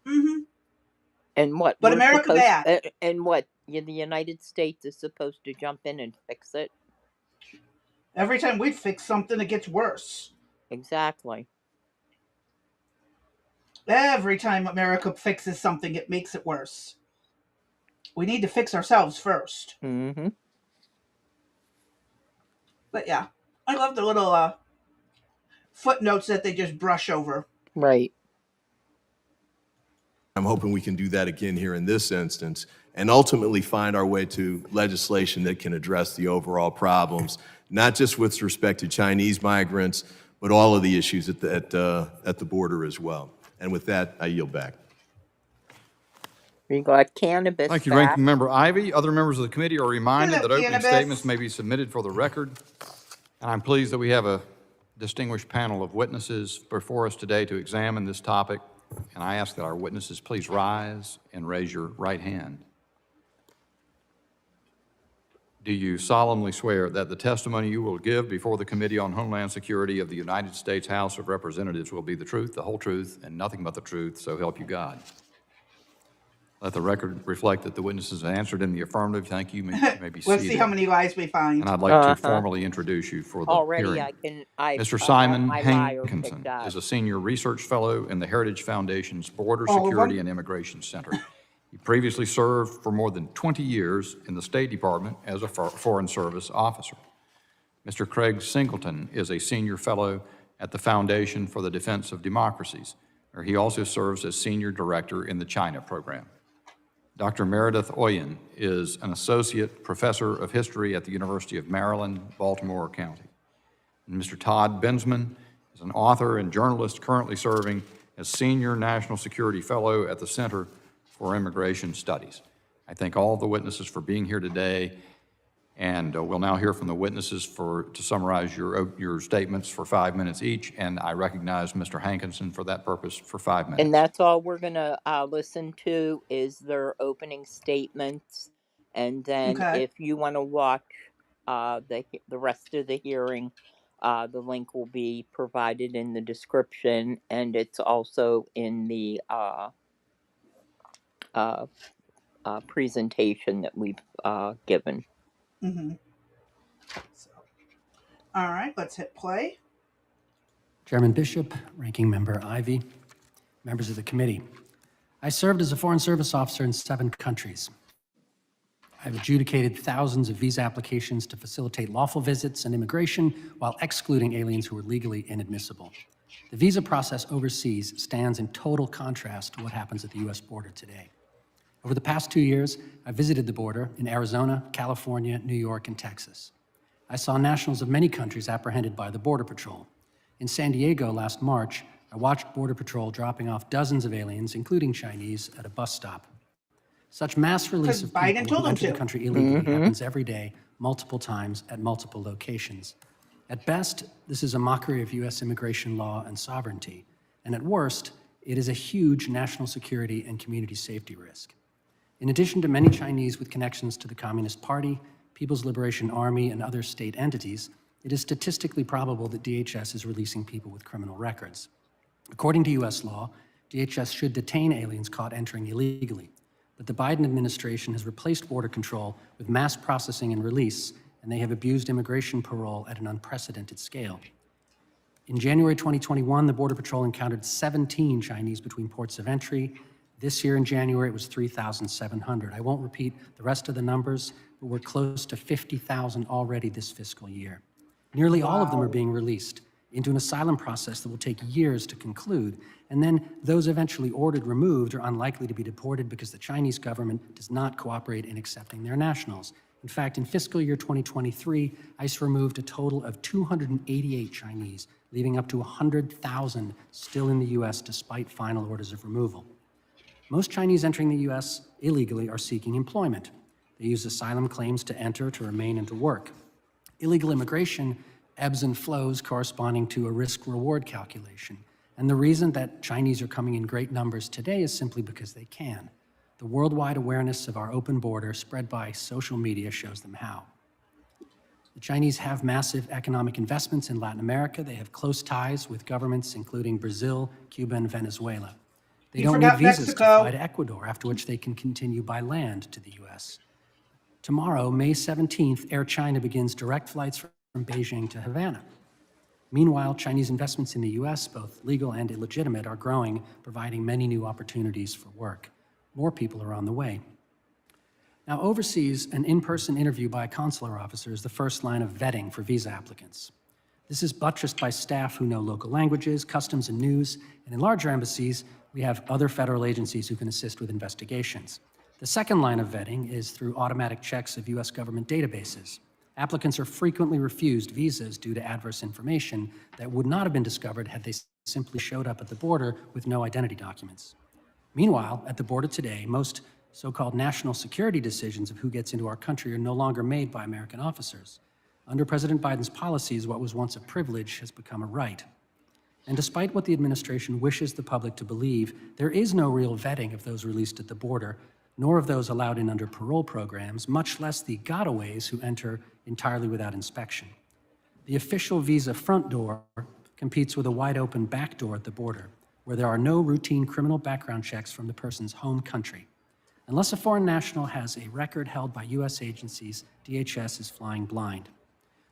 [SPEAKER 1] Mm-hmm.
[SPEAKER 2] And what
[SPEAKER 1] But
[SPEAKER 2] we're
[SPEAKER 1] America
[SPEAKER 2] supposed
[SPEAKER 1] bad.
[SPEAKER 2] and what the United States is supposed to jump in and fix it.
[SPEAKER 1] Every time we fix something, it gets worse.
[SPEAKER 2] Exactly.
[SPEAKER 1] Every time America fixes something, it makes it worse. We need to fix ourselves first.
[SPEAKER 2] Mm-hmm.
[SPEAKER 1] But yeah, I love the little footnotes that they just brush over.
[SPEAKER 2] Right.
[SPEAKER 5] hoping we can do that again here in this instance and ultimately find our way to legislation that can address the overall problems, not just with respect to Chinese migrants, but all of the issues at the border as well. And with that, I yield back.
[SPEAKER 2] We got cannabis.
[SPEAKER 4] Thank you,
[SPEAKER 2] back.
[SPEAKER 4] Ranking Member Ivy. Other members of the committee are reminded
[SPEAKER 1] Hello,
[SPEAKER 4] that opening
[SPEAKER 1] cannabis.
[SPEAKER 4] statements may be submitted for the record. And I'm pleased that we have a distinguished panel of witnesses before us today to examine this topic. And I ask that our witnesses please rise and raise your right hand. Do you solemnly swear that the testimony you will give before the Committee on Homeland Security of the United States House of Representatives will be the truth, the whole truth, and nothing but the truth, so help you God? Let the record reflect that the witnesses have answered in the affirmative. Thank you. You may be
[SPEAKER 1] Let's
[SPEAKER 4] seated.
[SPEAKER 1] see how many lies we find.
[SPEAKER 4] And I'd like to formally introduce you for the
[SPEAKER 2] Already
[SPEAKER 4] hearing.
[SPEAKER 2] I
[SPEAKER 4] Mr. Simon
[SPEAKER 2] my liar
[SPEAKER 4] Hankinson
[SPEAKER 2] picked up.
[SPEAKER 4] is a senior research fellow in the Heritage Foundation's Border
[SPEAKER 1] All of
[SPEAKER 4] Security
[SPEAKER 1] them?
[SPEAKER 4] and Immigration Center. He previously served for more than 20 years in the State Department as a Foreign Service officer. Mr. Craig Singleton is a senior fellow at the Foundation for the Defense of Democracies, where he also serves as senior director in the China program. Dr. Meredith Oyen is an associate professor of history at the University of Maryland, Baltimore County. And Mr. Todd Bensman is an author and journalist currently serving as senior national security fellow at the Center for Immigration Studies. I thank all the witnesses for being here today, and we'll now hear from the witnesses to summarize your statements for 5 minutes each, and I recognize Mr. Hankinson for that purpose for 5 minutes.
[SPEAKER 2] And that's all we're going to listen to is their opening statements. And then
[SPEAKER 1] Okay.
[SPEAKER 2] if you want to watch the rest of the hearing, the link will be provided in the description, and it's also in the presentation that we've given.
[SPEAKER 1] Mm-hmm. So, all right, let's hit play.
[SPEAKER 6] Chairman Bishop, Ranking Member Ivy, members of the committee. I served as a Foreign Service officer in 7 countries. I've adjudicated thousands of visa applications to facilitate lawful visits and immigration while excluding aliens who were legally inadmissible. The visa process overseas stands in total contrast to what happens at the U.S. border today. Over the past 2 years, I visited the border in Arizona, California, New York, and Texas. I saw nationals of many countries apprehended by the Border Patrol. In San Diego last March, I watched Border Patrol dropping off dozens of aliens, including Chinese, at a bus stop. Such mass release of
[SPEAKER 1] Biden
[SPEAKER 6] people
[SPEAKER 1] told
[SPEAKER 6] who
[SPEAKER 1] them
[SPEAKER 6] enter the
[SPEAKER 1] to.
[SPEAKER 6] country illegally happens every day, multiple times, at multiple locations. At best, this is a mockery of U.S. immigration law and sovereignty, and at worst, it is a huge national security and community safety risk. In addition to many Chinese with connections to the Communist Party, People's Liberation Army, and other state entities, it is statistically probable that DHS is releasing people with criminal records. According to U.S. law, DHS should detain aliens caught entering illegally, but the Biden administration has replaced border control with mass processing and release and they have abused immigration parole at an unprecedented scale. In January 2021, the Border Patrol encountered 17 Chinese between ports of entry. This year in January, it was 3,700. I won't repeat the rest of the numbers, but we're close to 50,000 already this fiscal year. Nearly all of them are being released into an asylum process that will take years to conclude, and then those eventually ordered removed are unlikely to be deported because the Chinese government does not cooperate in accepting their nationals. In fact, in fiscal year 2023, ICE removed a total of 288 Chinese, leaving up to 100,000 still in the U.S. despite final orders of removal. Most Chinese entering the U.S. illegally are seeking employment. They use asylum claims to enter, to remain, and to work. Illegal immigration ebbs and flows corresponding to a risk-reward calculation. And the reason that Chinese are coming in great numbers today is simply because they can. The worldwide awareness of our open border spread by social media shows them how. The Chinese have massive economic investments in Latin America. They have close ties with governments including Brazil, Cuba, and Venezuela. They don't need visas to fly to Ecuador, after which they can continue by land to the U.S. Tomorrow, May 17th, Air China begins direct flights from Beijing to Havana. Meanwhile, Chinese investments in the U.S., both legal and illegitimate, are growing, providing many new opportunities for work. More people are on the way. Now, overseas, an in-person interview by a consular officer is the first line of vetting for visa applicants. This is buttressed by staff who know local languages, customs, and news, and in larger embassies, we have other federal agencies who can assist with investigations. The second line of vetting is through automatic checks of U.S. government databases. Applicants are frequently refused visas due to adverse information that would not have been discovered had they simply showed up at the border with no identity documents. Meanwhile, at the border today, most so-called national security decisions of who gets into our country are no longer made by American officers. Under President Biden's policies, what was once a privilege has become a right. And despite what the administration wishes the public to believe, there is no real vetting of those released at the border, nor of those allowed in under parole programs, much less the gotaways who enter entirely without inspection. The official visa front door competes with a wide-open back door at the border, where there are no routine criminal background checks from the person's home country. Unless a foreign national has a record held by U.S. agencies, DHS is flying blind.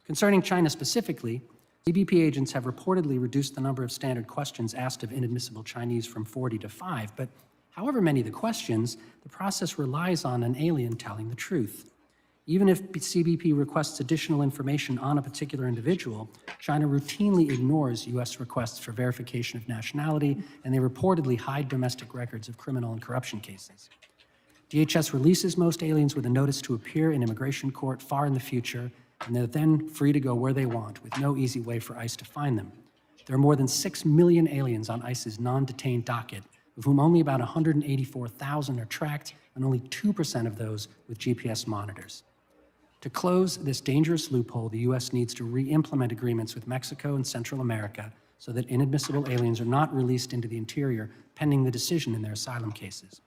[SPEAKER 6] Concerning China specifically, CBP agents have reportedly reduced the number of standard questions asked of inadmissible Chinese from 40 to 5, but however many the questions, the process relies on an alien telling the truth. Even if CBP requests additional information on a particular individual, China routinely ignores U.S. requests for verification of nationality, and they reportedly hide domestic records of criminal and corruption cases. DHS releases most aliens with a notice to appear in immigration court far in the future, and they're then free to go where they want, with no easy way for ICE to find them. There are more than 6 million aliens on ICE's non-detained docket, of whom only about 184,000 are tracked, and only 2% of those with GPS monitors. To close this dangerous loophole, the U.S. needs to re-implement agreements with Mexico and Central America so that inadmissible aliens are not released into the interior pending the decision in their asylum cases.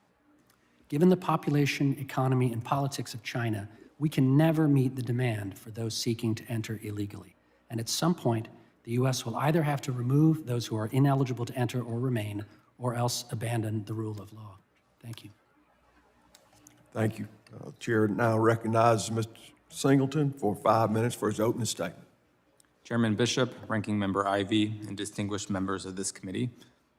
[SPEAKER 6] Given the population, economy, and politics of China, we can never meet the demand for those seeking to enter illegally. And at some point, the U.S. will either have to remove those who are ineligible to enter or remain, or else abandon the rule of law. Thank you.
[SPEAKER 7] Thank you. Chair now recognizes Mr. Singleton for 5 minutes for his opening statement.
[SPEAKER 8] Chairman Bishop, Ranking Member Ivy, and distinguished members of this committee,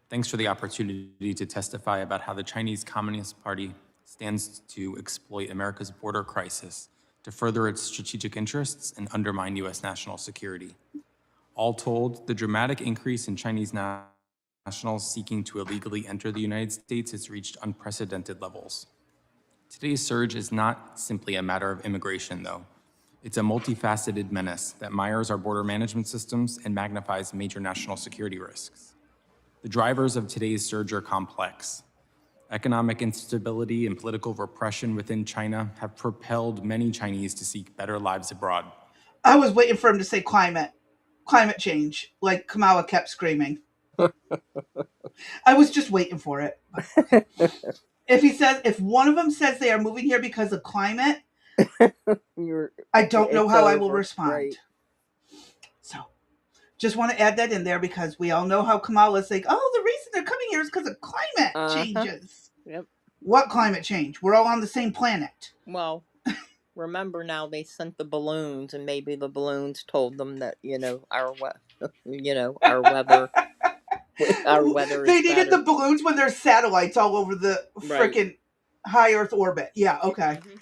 [SPEAKER 8] thanks for the opportunity to testify about how the Chinese Communist Party stands to exploit America's border crisis to further its strategic interests and undermine U.S. national security. All told, the dramatic increase in Chinese nationals seeking to illegally enter the United States has reached unprecedented levels. Today's surge is not simply a matter of immigration, though. It's a multifaceted menace that mires our border management systems and magnifies major national security risks. The drivers of today's surge are complex. Economic instability and political repression within China have propelled many Chinese to seek better lives abroad.
[SPEAKER 1] I was waiting for him to say climate change, like Kamala kept screaming. I was just waiting for it. If one of them says they are moving here because of climate, I don't know how I will respond. Right. So, just want to add that in there because we all know how Kamala's like, oh, the reason they're coming here is because of climate changes.
[SPEAKER 2] Yep.
[SPEAKER 1] What climate change? We're all on the same planet.
[SPEAKER 2] Well, remember now they sent the balloons, and maybe the balloons told them that our weather our weather
[SPEAKER 1] They
[SPEAKER 2] is
[SPEAKER 1] needed the
[SPEAKER 2] better.
[SPEAKER 1] balloons when there's satellites all over the
[SPEAKER 2] Right.
[SPEAKER 1] freaking high Earth orbit. Yeah, okay.
[SPEAKER 2] Hmm.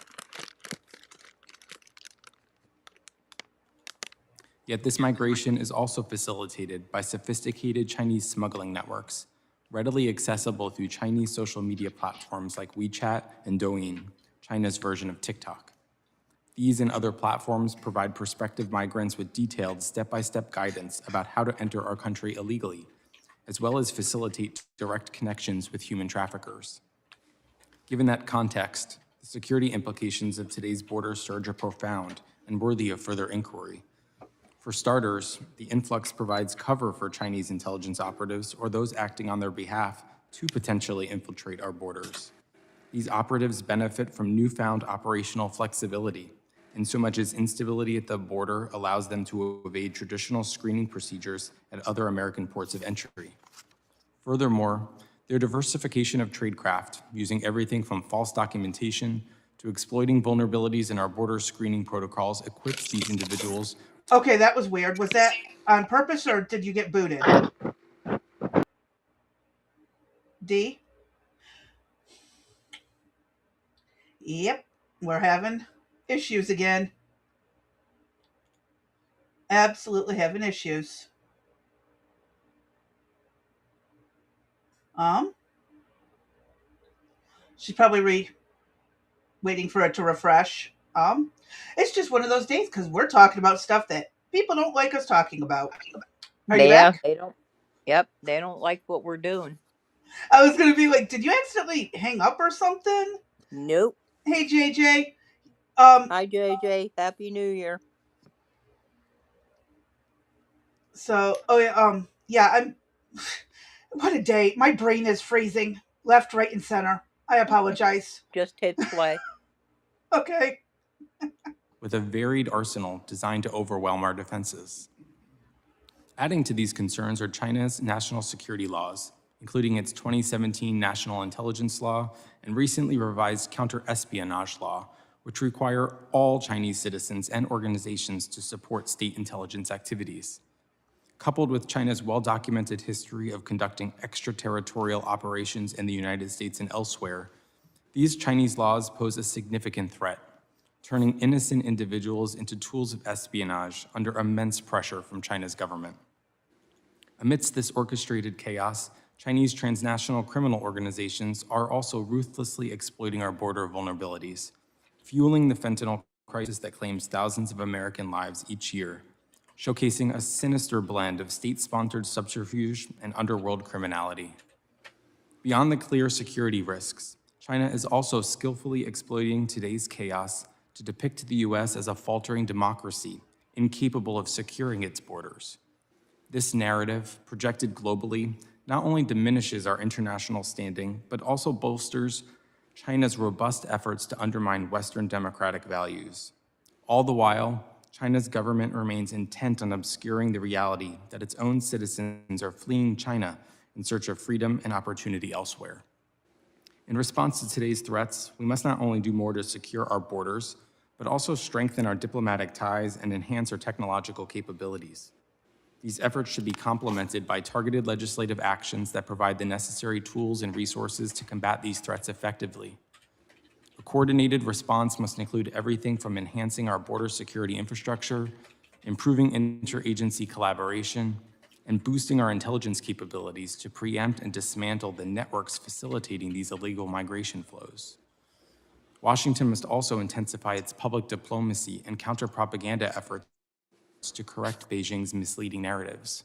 [SPEAKER 8] Yet this migration is also facilitated by sophisticated Chinese smuggling networks, readily accessible through Chinese social media platforms like WeChat and Douyin, China's version of TikTok. These and other platforms provide prospective migrants with detailed step-by-step guidance about how to enter our country illegally, as well as facilitate direct connections with human traffickers. Given that context, the security implications of today's border surge are profound and worthy of further inquiry. For starters, the influx provides cover for Chinese intelligence operatives or those acting on their behalf to potentially infiltrate our borders. These operatives benefit from newfound operational flexibility, in so much as instability at the border allows them to evade traditional screening procedures at other American ports of entry. Furthermore, their diversification of tradecraft, using everything from false documentation to exploiting vulnerabilities in our border screening protocols, equips these individuals.
[SPEAKER 1] Okay, that was weird. Was that on purpose or did you get booted? D? Yep, we're having issues again. Absolutely having issues. Um, she's probably waiting for it to refresh. It's just one of those days because we're talking about stuff that people don't like us talking about. Are you
[SPEAKER 2] Yeah,
[SPEAKER 1] back?
[SPEAKER 2] they don't. Yep, they don't like what we're doing.
[SPEAKER 1] I was gonna be like, did you accidentally hang up or something?
[SPEAKER 2] Nope.
[SPEAKER 1] Hey JJ. Um,
[SPEAKER 2] Hi, JJ. Happy New Year.
[SPEAKER 1] oh yeah, yeah, I'm what a day. My brain is freezing. Left, right, and center. I apologize.
[SPEAKER 2] Just hit play.
[SPEAKER 1] Okay.
[SPEAKER 8] With a varied arsenal designed to overwhelm our defenses. Adding to these concerns are China's national security laws, including its 2017 National Intelligence Law and recently revised counter-espionage law, which require all Chinese citizens and organizations to support state intelligence activities. Coupled with China's well-documented history of conducting extraterritorial operations in the United States and elsewhere, these Chinese laws pose a significant threat, turning innocent individuals into tools of espionage under immense pressure from China's government. Amidst this orchestrated chaos, Chinese transnational criminal organizations are also ruthlessly exploiting our border vulnerabilities, fueling the fentanyl crisis that claims thousands of American lives each year, showcasing a sinister blend of state-sponsored subterfuge and underworld criminality. Beyond the clear security risks, China is also skillfully exploiting today's chaos to depict the US as a faltering democracy, incapable of securing its borders. This narrative, projected globally, not only diminishes our international standing, but also bolsters China's robust efforts to undermine Western democratic values. All the while, China's government remains intent on obscuring the reality that its own citizens are fleeing China in search of freedom and opportunity elsewhere. In response to today's threats, we must not only do more to secure our borders, but also strengthen our diplomatic ties and enhance our technological capabilities. These efforts should be complemented by targeted legislative actions that provide the necessary tools and resources to combat these threats effectively. A coordinated response must include everything from enhancing our border security infrastructure, improving interagency collaboration, and boosting our intelligence capabilities to preempt and dismantle the networks facilitating these illegal migration flows. Washington must also intensify its public diplomacy and counter-propaganda efforts to correct Beijing's misleading narratives.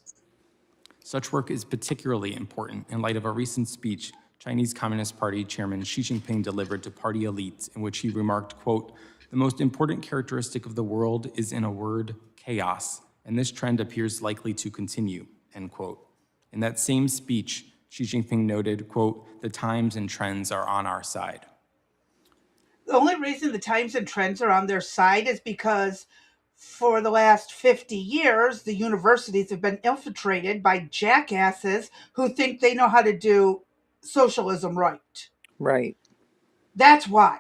[SPEAKER 8] Such work is particularly important in light of a recent speech Chinese Communist Party Chairman Xi Jinping delivered to party elites, in which he remarked, quote, "The most important characteristic of the world is, in a word, chaos, and this trend appears likely to continue," end quote. In that same speech, Xi Jinping noted, quote, "The times and trends are on our side."
[SPEAKER 1] The only reason the times and trends are on their side is because for the last 50 years, the universities have been infiltrated by jackasses who think they know how to do socialism right.
[SPEAKER 2] Right.
[SPEAKER 1] That's why.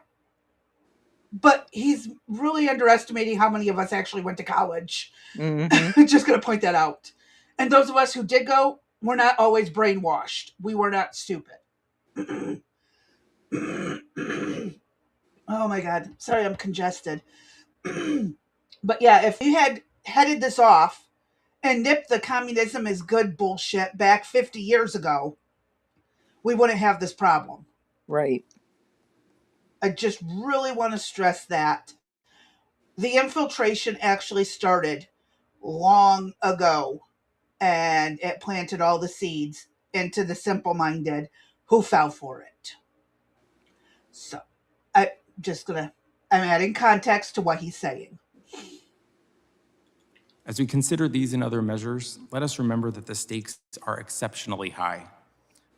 [SPEAKER 1] but he's really underestimating how many of us actually went to college.
[SPEAKER 2] Mm-hmm.
[SPEAKER 1] Just going to point that out. And those of us who did go, we're not always brainwashed. We were not stupid. Oh my God. Sorry, I'm congested. But yeah, if we had headed this off and nipped the communism is good bullshit back 50 years ago, we wouldn't have this problem.
[SPEAKER 2] Right.
[SPEAKER 1] I just really want to stress that. The infiltration actually started long ago, and it planted all the seeds into the simple minded who fell for it. So I just gonna I'm adding context to what he's saying.
[SPEAKER 8] As we consider these and other measures, let us remember that the stakes are exceptionally high.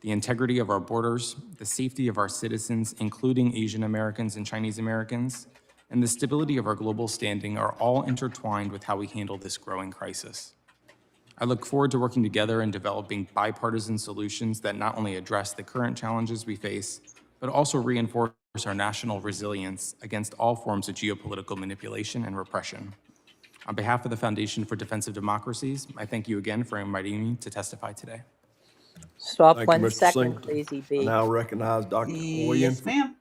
[SPEAKER 8] The integrity of our borders, the safety of our citizens, including Asian Americans and Chinese Americans, and the stability of our global standing are all intertwined with how we handle this growing crisis. I look forward to working together and developing bipartisan solutions that not only address the current challenges we face, but also reinforce our national resilience against all forms of geopolitical manipulation and repression. On behalf of the Foundation for Defensive Democracies, I thank you again for inviting me to testify today.
[SPEAKER 2] Stop
[SPEAKER 7] Thank you,
[SPEAKER 2] 1
[SPEAKER 7] Mr.
[SPEAKER 2] second,
[SPEAKER 7] Singleton.
[SPEAKER 2] Crazy
[SPEAKER 7] I
[SPEAKER 2] B.
[SPEAKER 7] now recognize Dr. Boyan.
[SPEAKER 1] Yes, ma'am.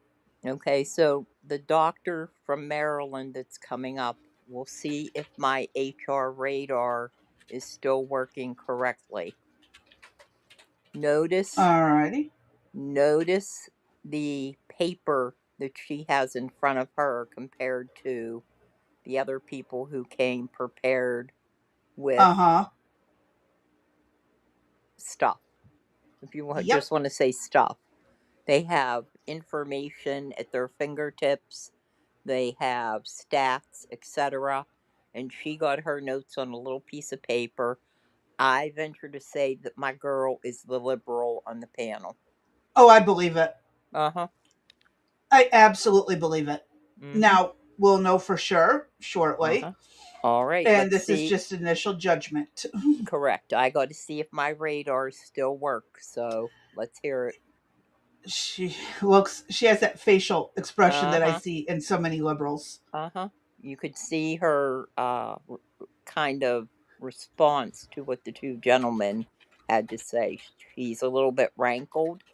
[SPEAKER 2] Okay, so the doctor from Maryland that's coming up, we'll see if my HR radar is still working correctly. Notice
[SPEAKER 1] Alrighty.
[SPEAKER 2] the paper that she has in front of her compared to the other people who came prepared with
[SPEAKER 1] Uh-huh.
[SPEAKER 2] stuff. If you
[SPEAKER 1] Yep.
[SPEAKER 2] just want to say stuff, they have information at their fingertips, they have stats, etc. And she got her notes on a little piece of paper. I venture to say that my girl is the liberal on the panel.
[SPEAKER 1] Oh, I believe it.
[SPEAKER 2] Uh-huh.
[SPEAKER 1] I absolutely believe it.
[SPEAKER 2] Mm-hmm.
[SPEAKER 1] Now, we'll know for sure shortly.
[SPEAKER 2] Uh-huh. All right,
[SPEAKER 1] And
[SPEAKER 2] let's
[SPEAKER 1] this is
[SPEAKER 2] see.
[SPEAKER 1] just initial judgment.
[SPEAKER 2] Correct. I got to see if my radars still work, so let's hear it.
[SPEAKER 1] She has that facial expression that I
[SPEAKER 2] Uh-huh.
[SPEAKER 1] see in so many liberals.
[SPEAKER 2] Uh-huh. You could see her kind of response to what the two gentlemen had to say. She's a little bit rankled,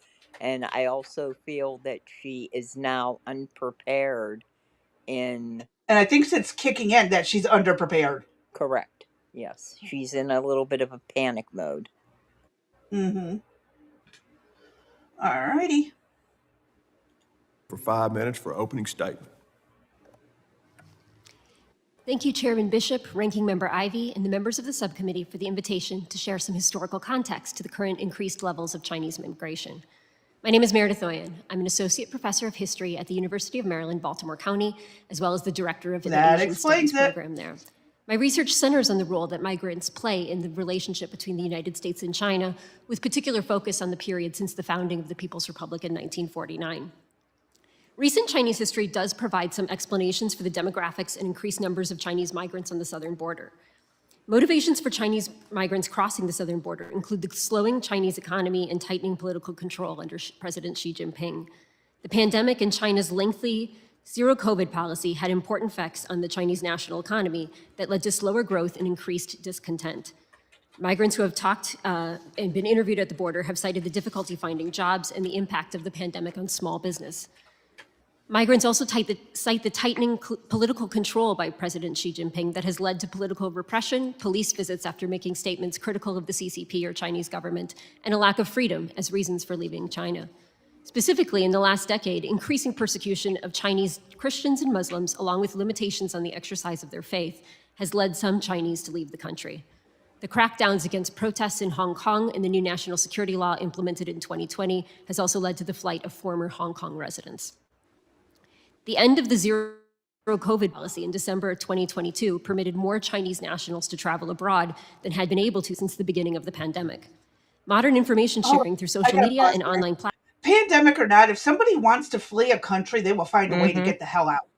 [SPEAKER 2] and I also feel that she is now unprepared in.
[SPEAKER 1] And I think since kicking in that she's underprepared.
[SPEAKER 2] Correct. Yes, she's in a little bit of a panic mode.
[SPEAKER 1] Mm-hmm. Alrighty.
[SPEAKER 7] For 5 minutes for opening statement.
[SPEAKER 9] Thank you, Chairman Bishop, Ranking Member Ivy, and the members of the subcommittee for the invitation to share some historical context to the current increased levels of Chinese immigration. My name is Meredith Oyen. I'm an associate professor of history at the University of Maryland, Baltimore County, as well as the director of the
[SPEAKER 1] That
[SPEAKER 9] Asian Studies
[SPEAKER 1] explains it.
[SPEAKER 9] program there. My research centers on the role that migrants play in the relationship between the United States and China, with particular focus on the period since the founding of the People's Republic in 1949. Recent Chinese history does provide some explanations for the demographics and increased numbers of Chinese migrants on the southern border. Motivations for Chinese migrants crossing the southern border include the slowing Chinese economy and tightening political control under President Xi Jinping. The pandemic and China's lengthy zero COVID policy had important effects on the Chinese national economy that led to slower growth and increased discontent. Migrants who have talked and been interviewed at the border have cited the difficulty finding jobs and the impact of the pandemic on small business. Migrants also cite the tightening political control by President Xi Jinping that has led to political repression, police visits after making statements critical of the CCP or Chinese government, and a lack of freedom as reasons for leaving China. Specifically, in the last decade, increasing persecution of Chinese Christians and Muslims, along with limitations on the exercise of their faith, has led some Chinese to leave the country. The crackdowns against protests in Hong Kong and the new national security law implemented in 2020 has also led to the flight of former Hong Kong residents. The end of the zero COVID policy in December 2022 permitted more Chinese nationals to travel abroad than had been able to since the beginning of the pandemic. Modern information sharing through social media and online platforms.
[SPEAKER 1] Pandemic or not, if somebody wants to flee a country, they will find a way to get the hell out.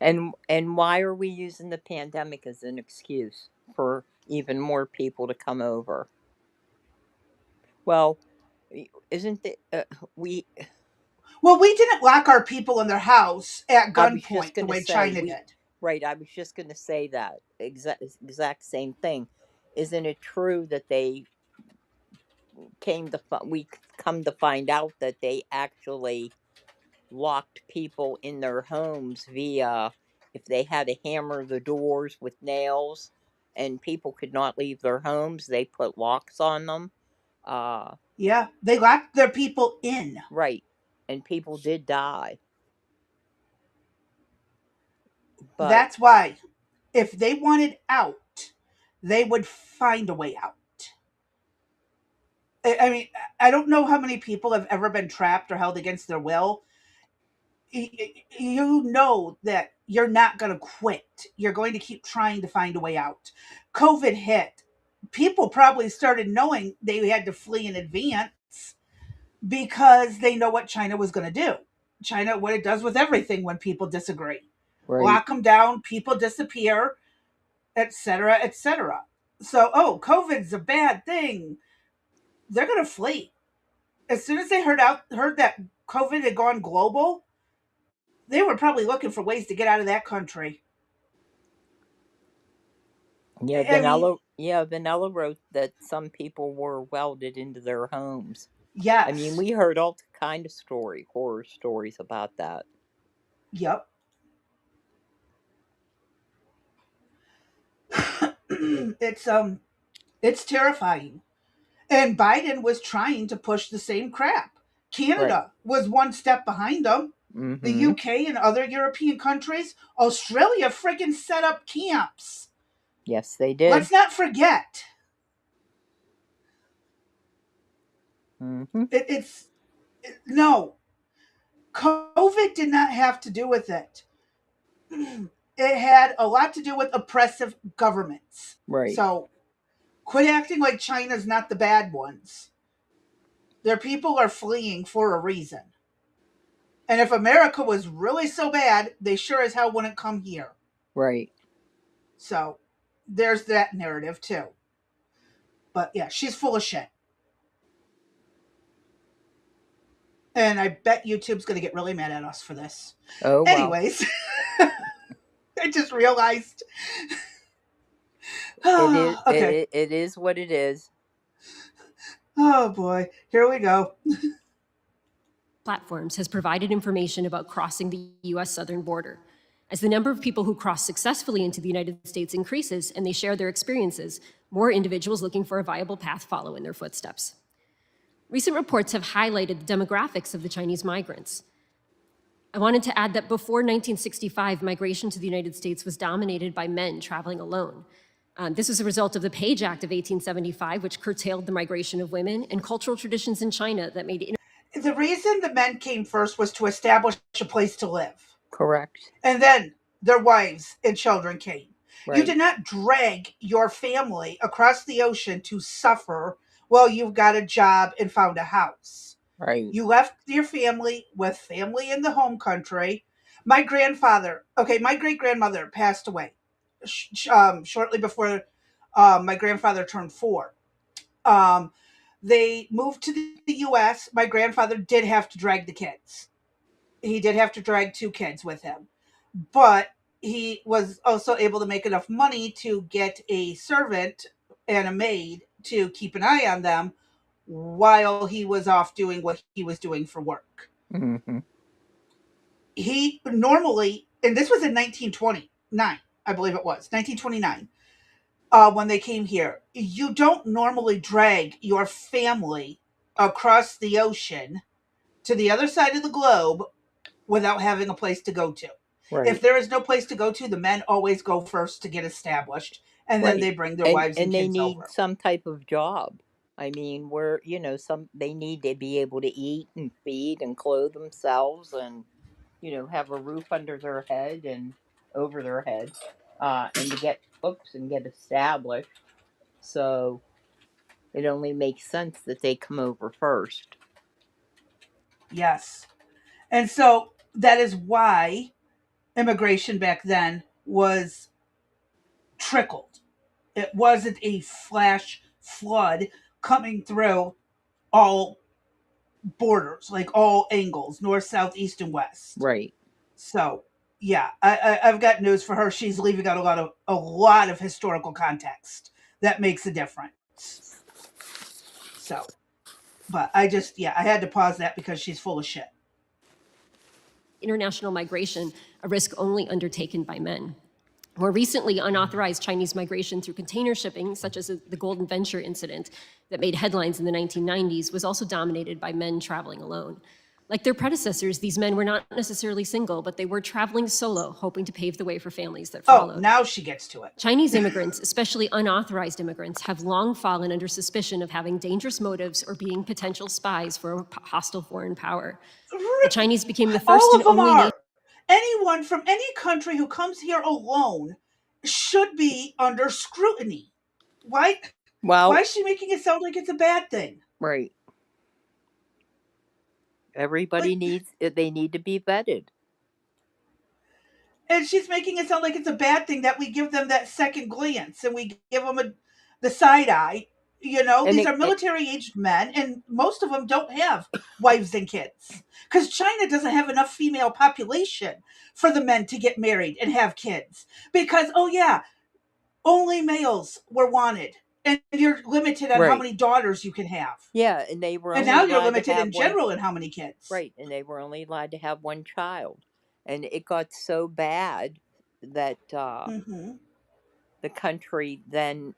[SPEAKER 2] And why are we using the pandemic as an excuse for even more people to come over? Well, isn't it
[SPEAKER 1] Well, we didn't lock our people in their house at
[SPEAKER 2] I was just
[SPEAKER 1] gunpoint the
[SPEAKER 2] going to
[SPEAKER 1] way
[SPEAKER 2] say,
[SPEAKER 1] China did.
[SPEAKER 2] right, I was just going to say that exact same thing. Isn't it true that we come to find out that they actually locked people in their homes via, if they had to hammer the doors with nails and people could not leave their homes, they put locks on them. Uh,
[SPEAKER 1] Yeah, they locked their people in.
[SPEAKER 2] right. And people did die. But,
[SPEAKER 1] That's why if they wanted out, they would find a way out. I mean, I don't know how many people have ever been trapped or held against their will. You know that you're not going to quit. You're going to keep trying to find a way out. COVID hit. People probably started knowing they had to flee in advance because they know what China was going to do. China, what it does with everything when people disagree,
[SPEAKER 2] right,
[SPEAKER 1] lock them down, people disappear, etc., etc. So, oh, COVID's a bad thing. They're going to flee. As soon as they heard that COVID had gone global, they were probably looking for ways to get out of that country.
[SPEAKER 2] yeah,
[SPEAKER 1] I mean,
[SPEAKER 2] Vanilla wrote that some people were welded into their homes. I mean,
[SPEAKER 1] yes,
[SPEAKER 2] we heard all kind of horror stories about that.
[SPEAKER 1] yep. it's it's terrifying. And Biden was trying to push the same crap.
[SPEAKER 2] Right.
[SPEAKER 1] Canada was one step behind them. The
[SPEAKER 2] Mm-hmm.
[SPEAKER 1] UK and other European countries, Australia freaking set up camps.
[SPEAKER 2] Yes, they did.
[SPEAKER 1] Let's not forget.
[SPEAKER 2] Mm-hmm.
[SPEAKER 1] It's no, COVID did not have to do with it. It had a lot to do with oppressive governments.
[SPEAKER 2] Right.
[SPEAKER 1] So quit acting like China's not the bad ones. Their people are fleeing for a reason. And if America was really so bad, they sure as hell wouldn't come here.
[SPEAKER 2] Right.
[SPEAKER 1] So there's that narrative too. But yeah, she's full of shit. And I bet YouTube's going to get really mad at us for this.
[SPEAKER 2] Oh well.
[SPEAKER 1] Anyways, I just realized.
[SPEAKER 2] It is.
[SPEAKER 1] Okay.
[SPEAKER 2] It is what it is.
[SPEAKER 1] Oh boy. Here we go.
[SPEAKER 9] Platforms has provided information about crossing the US southern border. As the number of people who cross successfully into the United States increases and they share their experiences, more individuals looking for a viable path follow in their footsteps. Recent reports have highlighted the demographics of the Chinese migrants. I wanted to add that before 1965, migration to the United States was dominated by men traveling alone. This was a result of the Page Act of 1875, which curtailed the migration of women, and cultural traditions in China that made
[SPEAKER 1] The reason the men came first was to establish a place to live.
[SPEAKER 2] Correct.
[SPEAKER 1] And then their wives and children came.
[SPEAKER 2] Right.
[SPEAKER 1] You did not drag your family across the ocean to suffer while you've got a job and found a house.
[SPEAKER 2] Right.
[SPEAKER 1] You left your family with family in the home country. My great grandmother passed away shortly before my grandfather turned 4. They moved to the U.S. My grandfather did have to drag the kids. He did have to drag 2 kids with him. But he was also able to make enough money to get a servant and a maid to keep an eye on them while he was off doing what he was doing for work.
[SPEAKER 2] Mm-hmm.
[SPEAKER 1] He normally, and this was in 1929, I believe it was, 1929, when they came here. You don't normally drag your family across the ocean to the other side of the globe without having a place to go to.
[SPEAKER 2] Right.
[SPEAKER 1] If there is no place to go to, the men always go first to get established, and then
[SPEAKER 2] Right.
[SPEAKER 1] they bring their wives and
[SPEAKER 2] they
[SPEAKER 1] kids
[SPEAKER 2] need
[SPEAKER 1] over.
[SPEAKER 2] some type of job. I mean, they need to be able to eat and feed and clothe themselves and have a roof under their head and over their head, and to get books and get established. So it only makes sense that they come over first.
[SPEAKER 1] Yes. And so that is why immigration back then was trickled. It wasn't a flash flood coming through all borders, like all angles, north, south, east, and west.
[SPEAKER 2] Right.
[SPEAKER 1] So yeah, I've got news for her. She's leaving out a lot of historical context that makes a difference. So, but I had to pause that because she's full of shit.
[SPEAKER 9] International migration, a risk only undertaken by men. More recently, unauthorized Chinese migration through container shipping, such as the Golden Venture incident that made headlines in the 1990s, was also dominated by men traveling alone. Like their predecessors, these men were not necessarily single, but they were traveling solo, hoping to pave the way for families that followed.
[SPEAKER 1] Oh, now she gets to it.
[SPEAKER 9] Chinese immigrants, especially unauthorized immigrants, have long fallen under suspicion of having dangerous motives or being potential spies for a hostile foreign power. The Chinese became the first
[SPEAKER 1] All
[SPEAKER 9] and
[SPEAKER 1] of them
[SPEAKER 9] only nation.
[SPEAKER 1] are. Anyone from any country who comes here alone should be under scrutiny. Why? Why
[SPEAKER 2] Well,
[SPEAKER 1] is she making it sound like it's a bad thing?
[SPEAKER 2] right. Everybody
[SPEAKER 1] Like,
[SPEAKER 2] they need to be vetted.
[SPEAKER 1] and she's making it sound like it's a bad thing that we give them that second glance and we give them the side eye.
[SPEAKER 2] And
[SPEAKER 1] These are military aged men, and most of them don't have wives and kids because China doesn't have enough female population for the men to get married and have kids. Because, oh, yeah, only males were wanted, and you're limited on how
[SPEAKER 2] right.
[SPEAKER 1] many daughters you can have.
[SPEAKER 2] Yeah, and they were
[SPEAKER 1] And
[SPEAKER 2] only
[SPEAKER 1] now you're
[SPEAKER 2] allowed to
[SPEAKER 1] limited
[SPEAKER 2] have
[SPEAKER 1] in
[SPEAKER 2] one.
[SPEAKER 1] general in how many kids.
[SPEAKER 2] Right, and they were only allowed to have one child. And it got so bad that
[SPEAKER 1] Hmm.
[SPEAKER 2] the country then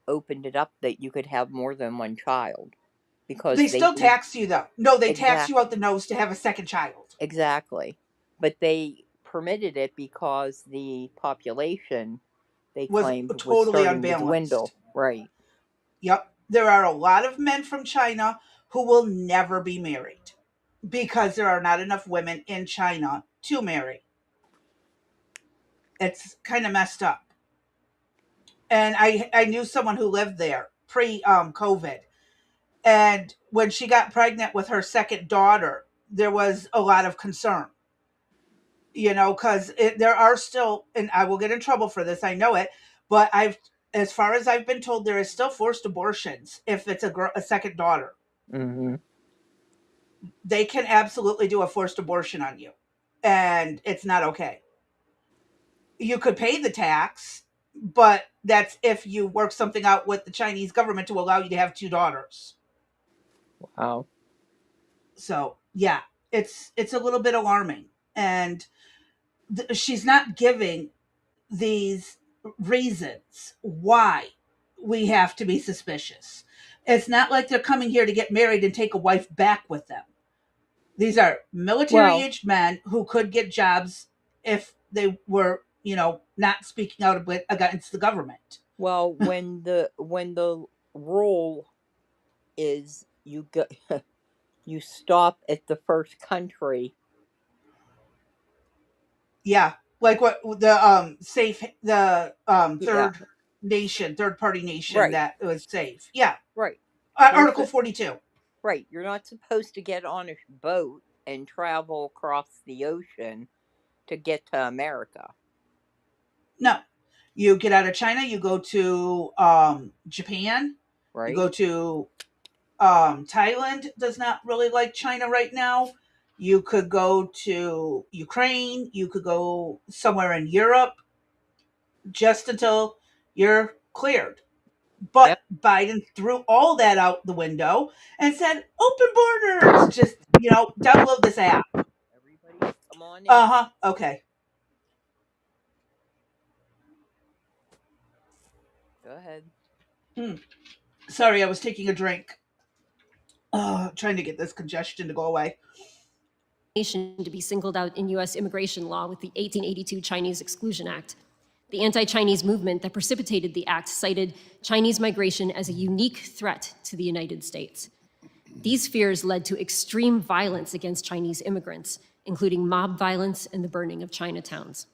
[SPEAKER 2] opened it up that you could have more than one child because
[SPEAKER 1] They
[SPEAKER 2] they
[SPEAKER 1] still tax you, though. No, they tax you
[SPEAKER 2] exact
[SPEAKER 1] out the nose to have a second child.
[SPEAKER 2] exactly, but they permitted it because the population they
[SPEAKER 1] Was
[SPEAKER 2] claimed was
[SPEAKER 1] totally
[SPEAKER 2] starting to
[SPEAKER 1] unbalanced.
[SPEAKER 2] dwindle. Right.
[SPEAKER 1] Yep. There are a lot of men from China who will never be married because there are not enough women in China to marry. It's kind of messed up. And I knew someone who lived there pre COVID. And when she got pregnant with her second daughter, there was a lot of concern, because there are still, and I will get in trouble for this, I know it, but as far as I've been told, there is still forced abortions if it's a second daughter.
[SPEAKER 2] Mm-hmm.
[SPEAKER 1] They can absolutely do a forced abortion on you, and it's not okay. You could pay the tax, but that's if you work something out with the Chinese government to allow you to have two daughters.
[SPEAKER 2] Wow.
[SPEAKER 1] So yeah, it's a little bit alarming, and she's not giving these reasons why we have to be suspicious. It's not like they're coming here to get married and take a wife back with them. These are military
[SPEAKER 2] Well,
[SPEAKER 1] aged men who could get jobs if they were, not speaking out against the government.
[SPEAKER 2] well, when the rule is you go you stop at the first country.
[SPEAKER 1] Yeah, like what
[SPEAKER 2] Yeah.
[SPEAKER 1] third party nation
[SPEAKER 2] Right.
[SPEAKER 1] that was safe. Yeah,
[SPEAKER 2] Right. You're
[SPEAKER 1] Article
[SPEAKER 2] su-
[SPEAKER 1] 42.
[SPEAKER 2] right. You're not supposed to get on a boat and travel across the ocean to get to America.
[SPEAKER 1] No, you get out of China, you go to Japan, you
[SPEAKER 2] Right.
[SPEAKER 1] go to Thailand. Does not really like China right now. You could go to Ukraine. You could go somewhere in Europe just until you're cleared. But
[SPEAKER 2] Yep.
[SPEAKER 1] Biden threw all that out the window and said, open borders. Just, download this app.
[SPEAKER 2] Everybody, come on in.
[SPEAKER 1] Uh huh. Okay.
[SPEAKER 2] Go ahead.
[SPEAKER 1] Sorry, I was taking a drink. Trying to get this congestion to go away.
[SPEAKER 9] Nation to be singled out in U.S. immigration law with the 1882 Chinese Exclusion Act. The anti-Chinese movement that precipitated the act cited Chinese migration as a unique threat to the United States. These fears led to extreme violence against Chinese immigrants, including mob violence and the burning of Chinatowns.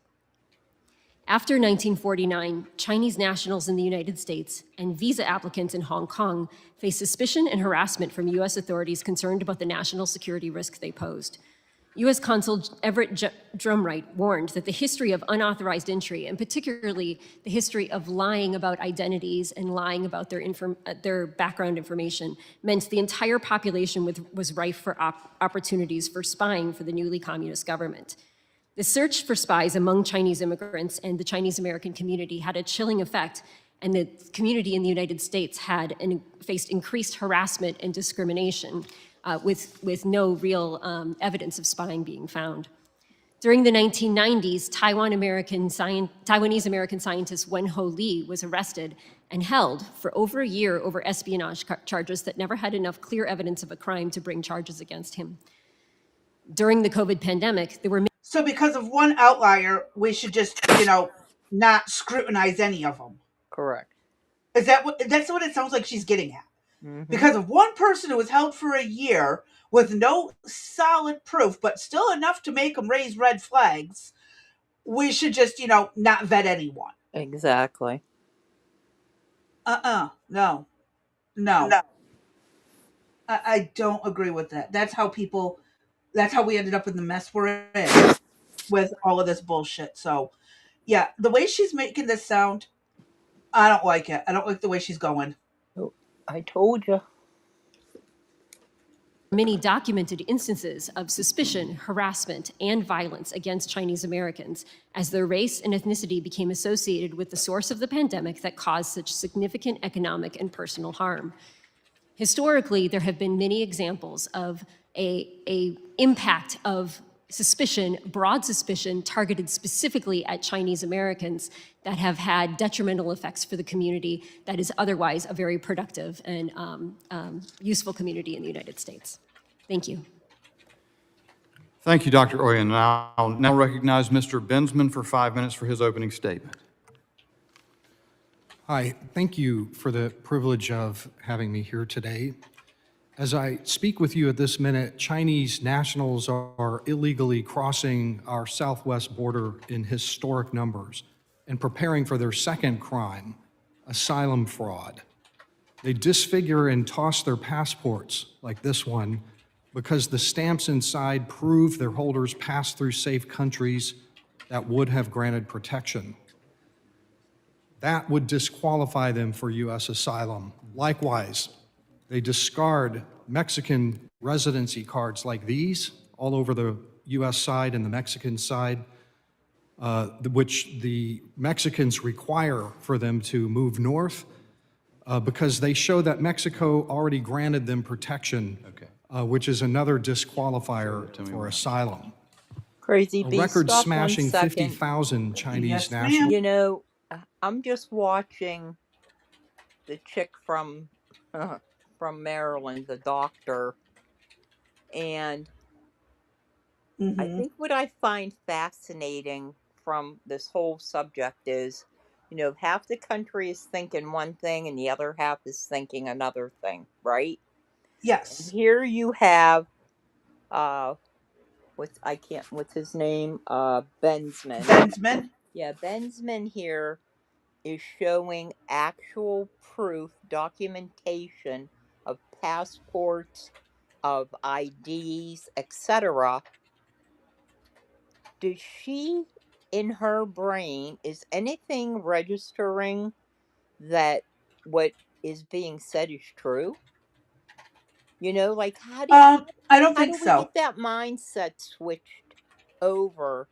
[SPEAKER 9] After 1949, Chinese nationals in the United States and visa applicants in Hong Kong faced suspicion and harassment from U.S. authorities concerned about the national security risk they posed. U.S. Consul Everett Drumright warned that the history of unauthorized entry, and particularly the history of lying about identities and lying about their background information, meant the entire population was rife for opportunities for spying for the newly communist government. The search for spies among Chinese immigrants and the Chinese American community had a chilling effect, and the community in the United States faced increased harassment and discrimination with no real evidence of spying being found. During the 1990s, Taiwanese American scientist Wen-Ho Lee was arrested and held for over a year over espionage charges that never had enough clear evidence of a crime to bring charges against him. During the COVID pandemic, there were
[SPEAKER 1] So because of one outlier, we should just, not scrutinize any of them.
[SPEAKER 2] Correct.
[SPEAKER 1] Is that's what it sounds like she's getting at?
[SPEAKER 2] Mm-hmm.
[SPEAKER 1] Because of one person who was held for a year with no solid proof, but still enough to make them raise red flags, we should just, not vet anyone.
[SPEAKER 2] Exactly.
[SPEAKER 1] No. No. I don't agree with that. That's how we ended up in the mess we're in with all of this bullshit. So, yeah, the way she's making this sound, I don't like it. I don't like the way she's going.
[SPEAKER 2] Oh, I told you.
[SPEAKER 9] Many documented instances of suspicion, harassment, and violence against Chinese Americans as their race and ethnicity became associated with the source of the pandemic that caused such significant economic and personal harm. Historically, there have been many examples of a impact of suspicion, broad suspicion, targeted specifically at Chinese Americans that have had detrimental effects for the community that is otherwise a very productive and useful community in the United States. Thank you.
[SPEAKER 4] Thank you, Dr. Oyen. I'll now recognize Mr. Bensman for 5 minutes for his opening statement.
[SPEAKER 10] Hi, thank you for the privilege of having me here today. As I speak with you at this minute, Chinese nationals are illegally crossing our southwest border in historic numbers and preparing for their second crime, asylum fraud. They disfigure and toss their passports, like this one, because the stamps inside prove their holders passed through safe countries that would have granted protection. That would disqualify them for U.S. asylum. Likewise, they discard Mexican residency cards like these all over the U.S. side and the Mexican side, which the Mexicans require for them to move north because they show that Mexico already granted them protection, which is another disqualifier for asylum.
[SPEAKER 2] Crazy
[SPEAKER 10] A
[SPEAKER 2] Bee,
[SPEAKER 10] record-smashing
[SPEAKER 2] stop 1 second.
[SPEAKER 10] 50,000 Chinese
[SPEAKER 1] Yes, ma'am.
[SPEAKER 10] nationals.
[SPEAKER 2] You know, I'm just watching the chick from Maryland, the doctor, and I think what I find fascinating from this whole subject is, half the country is thinking one thing and the other half is thinking another thing, right?
[SPEAKER 1] Yes.
[SPEAKER 2] And here you have, what's his name? Bensman.
[SPEAKER 1] Bensman.
[SPEAKER 2] Yeah, Bensman here is showing actual proof, documentation of passports, of IDs, etc. Does she, in her brain, is anything registering that what is being said is true? Like how
[SPEAKER 1] I don't
[SPEAKER 2] how
[SPEAKER 1] think
[SPEAKER 2] do we
[SPEAKER 1] so.
[SPEAKER 2] get that mindset switched over